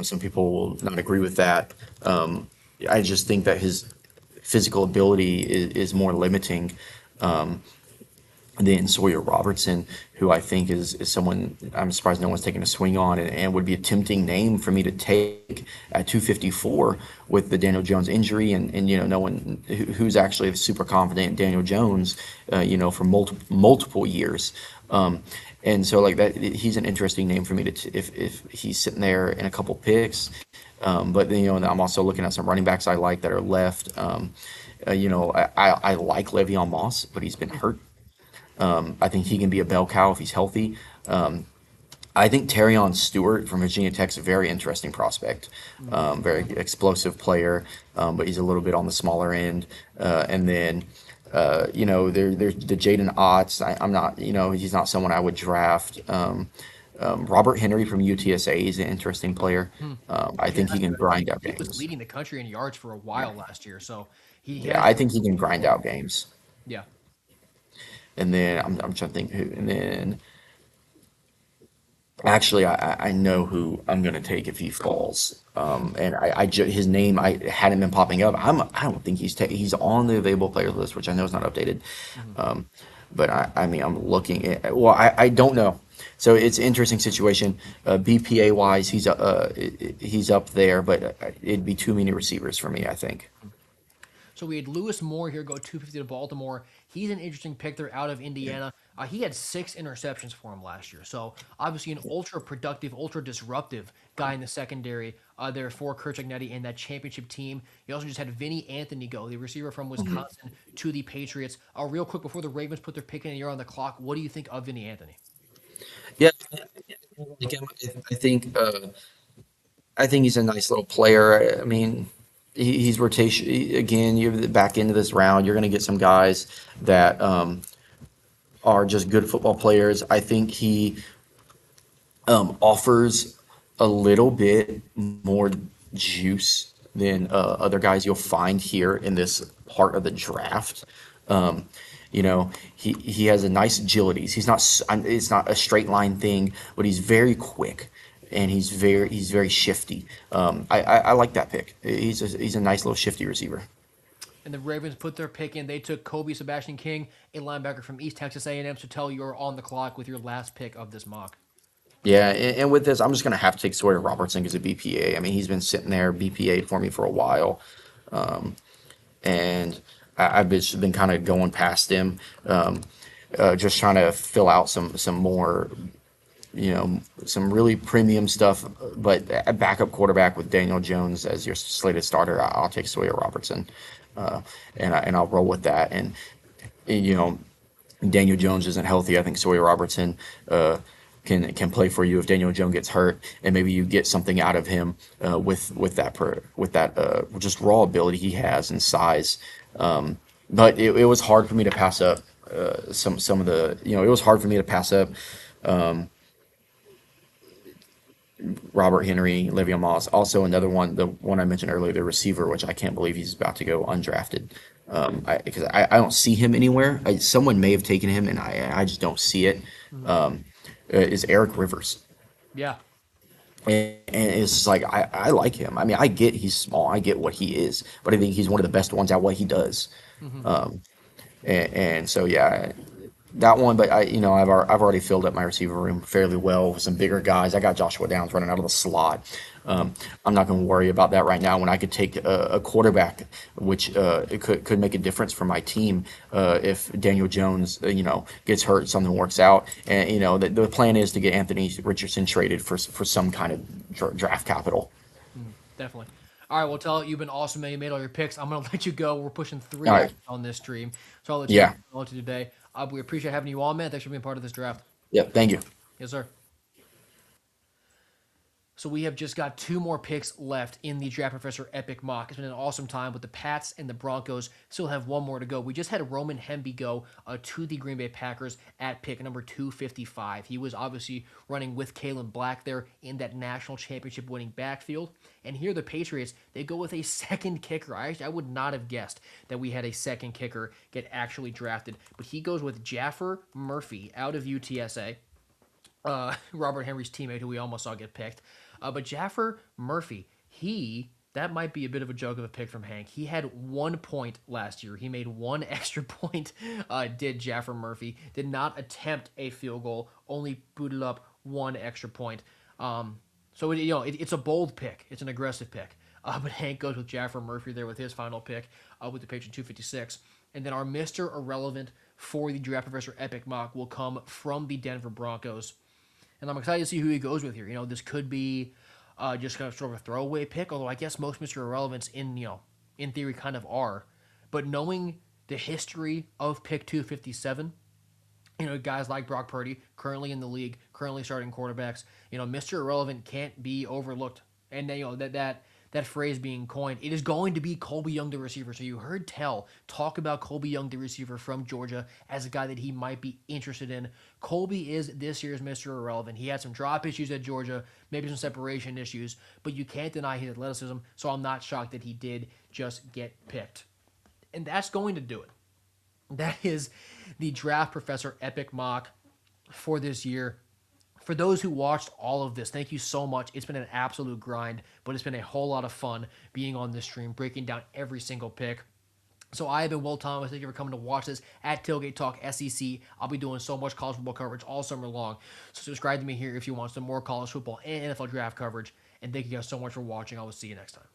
Some people will not agree with that. I just think that his physical ability is more limiting. Than Sawyer Robertson, who I think is someone I'm surprised no one's taking a swing on, and would be a tempting name for me to take at 254 with the Daniel Jones injury, and no one who's actually super confident in Daniel Jones, for multiple years. And so like that, he's an interesting name for me if he's sitting there in a couple picks. But then, I'm also looking at some running backs I like that are left. I like Le'Veon Moss, but he's been hurt. I think he can be a bell cow if he's healthy. I think Terrion Stewart from Virginia Tech's a very interesting prospect, very explosive player, but he's a little bit on the smaller end. And then, there's the Jaden Otts. I'm not, he's not someone I would draft. Robert Henry from UTSA is an interesting player. I Yeah, think he can grind out he was games. leading the country in yards for a while last year, so he Yeah, has. I think he can grind out games. Yeah. And then I'm trying to think who, and then actually I know who I'm gonna take if he falls. And his name I hadn't been popping up. I don't think he's on the available players list, which I know is not updated. Mhm. Um, but I mean I'm looking at well I don't know. So it's an interesting situation. BPA wise, he's up there, but it'd be too many receivers for me, I think. So we had Lewis Moore here go 250 to Baltimore. He's an interesting pick there out of Indiana. He had 6 interceptions for him last year. So obviously an ultra productive, ultra disruptive guy in the secondary there for Kurt Cignetti and that championship team. You also just had Vinny Anthony go, the receiver from Wisconsin, to the Patriots. Real quick before the Ravens put their pick in and you're on the clock, what do you think of Vinny Anthony? Yeah, again, I think I think he's a nice little player. I mean, he's rotation again. You're the back into this round. You're going to get some guys that are just good football players. I think he offers a little bit more juice than other guys you'll find here in this part of the draft. Um, he has a nice agility. It's not a straight line thing, but he's very quick and he's very shifty. I like that pick. He's a nice little shifty receiver. And the Ravens put their pick in. They took Kobe Sebastian King, a linebacker from East Texas A&M. So tell you're on the clock with your last pick of this mock. Yeah, and with this, I'm just gonna have to take Sawyer Robertson because of BPA. I mean, he's been sitting there BPA'd for me for a while, and I've just been kind of going past him, just trying to fill out some more, some really premium stuff. But a backup quarterback with Daniel Jones as your slated starter, I'll take Sawyer Robertson, and I'll roll with that. And you know, Daniel Jones isn't healthy. I think Sawyer Robertson can play for you if Daniel Jones gets hurt, and maybe you get something out of him with that just raw ability he has and size. But it was hard for me to pass up some of the it was hard for me to pass up Robert Henry, Le'Veon Moss. Also another one, the one I mentioned earlier, the receiver, which I can't believe he's about to go undrafted. Because I don't see him anywhere. Someone may have taken him, and I just don't see it. Is Eric Rivers. Yeah. And it's just like I like him. I mean, I get he's small. I get what he is, but I think he's one of the best ones at what he does. Mm-hmm. And so yeah, that one. But I've already filled up my receiver room fairly well with some bigger guys. I got Joshua Downs running out of the slot. I'm not going to worry about that right now when I could take a quarterback, which it could make a difference for my team if Daniel Jones, gets hurt, something works out, and the plan is to get Anthony Richardson traded for some kind of draft capital. Definitely. All right, well, tell you've been awesome, man. You made all your picks. I'm going to let you go. We're pushing 3 All hours right, on this stream. So I'll let you yeah, go to today. We appreciate having you on, man. Thanks for being part of this draft. yeah. Thank you. Yes, sir. So we have just got 2 more picks left in the Draft Professor Epic Mock. It's been an awesome time with the Pats and the Broncos. Still have 1 more to go. We just had Roman Hemby go to the Green Bay Packers at pick number 255. He was obviously running with Kalen Black there in that national championship winning backfield. And here the Patriots, they go with a second kicker. I would not have guessed that we had a second kicker get actually drafted. But he goes with Jaffer Murphy out of UTSA. Robert Henry's teammate, who we almost saw get picked. But Jaffer Murphy, that might be a bit of a joke of a pick from Hank. He had 1 point last year. He made 1 extra point, did Jaffer Murphy. Did not attempt a field goal, only booted up 1 extra point. So it's a bold pick. It's an aggressive pick. But Hank goes with Jaffer Murphy there with his final pick with the Patriot 256. And then our Mr. Irrelevant for the Draft Professor Epic Mock will come from the Denver Broncos. And I'm excited to see who he goes with here. This could be just kind of sort of a throwaway pick, although I guess most Mr. Irrelevants in theory kind of are. But knowing the history of pick 257, guys like Brock Purdy, currently in the league, currently starting quarterbacks, Mr. Irrelevant can't be overlooked. And that phrase being coined, it is going to be Colby Young, the receiver. So you heard Tell talk about Colby Young, the receiver from Georgia, as a guy that he might be interested in. Colby is this year's Mr. Irrelevant. He had some drop issues at Georgia, maybe some separation issues, but you can't deny his athleticism, so I'm not shocked that he did just get picked. And that's going to do it. That is the Draft Professor Epic Mock for this year. For those who watched all of this, thank you so much. It's been an absolute grind, but it's been a whole lot of fun being on this stream, breaking down every single pick. So I have been Will Thomas. Thank you for coming to watch this at Tailgate Talk SEC. I'll be doing so much college football coverage all summer long. So subscribe to me here if you want some more college football and NFL draft coverage. And thank you guys so much for watching. I will see you next time.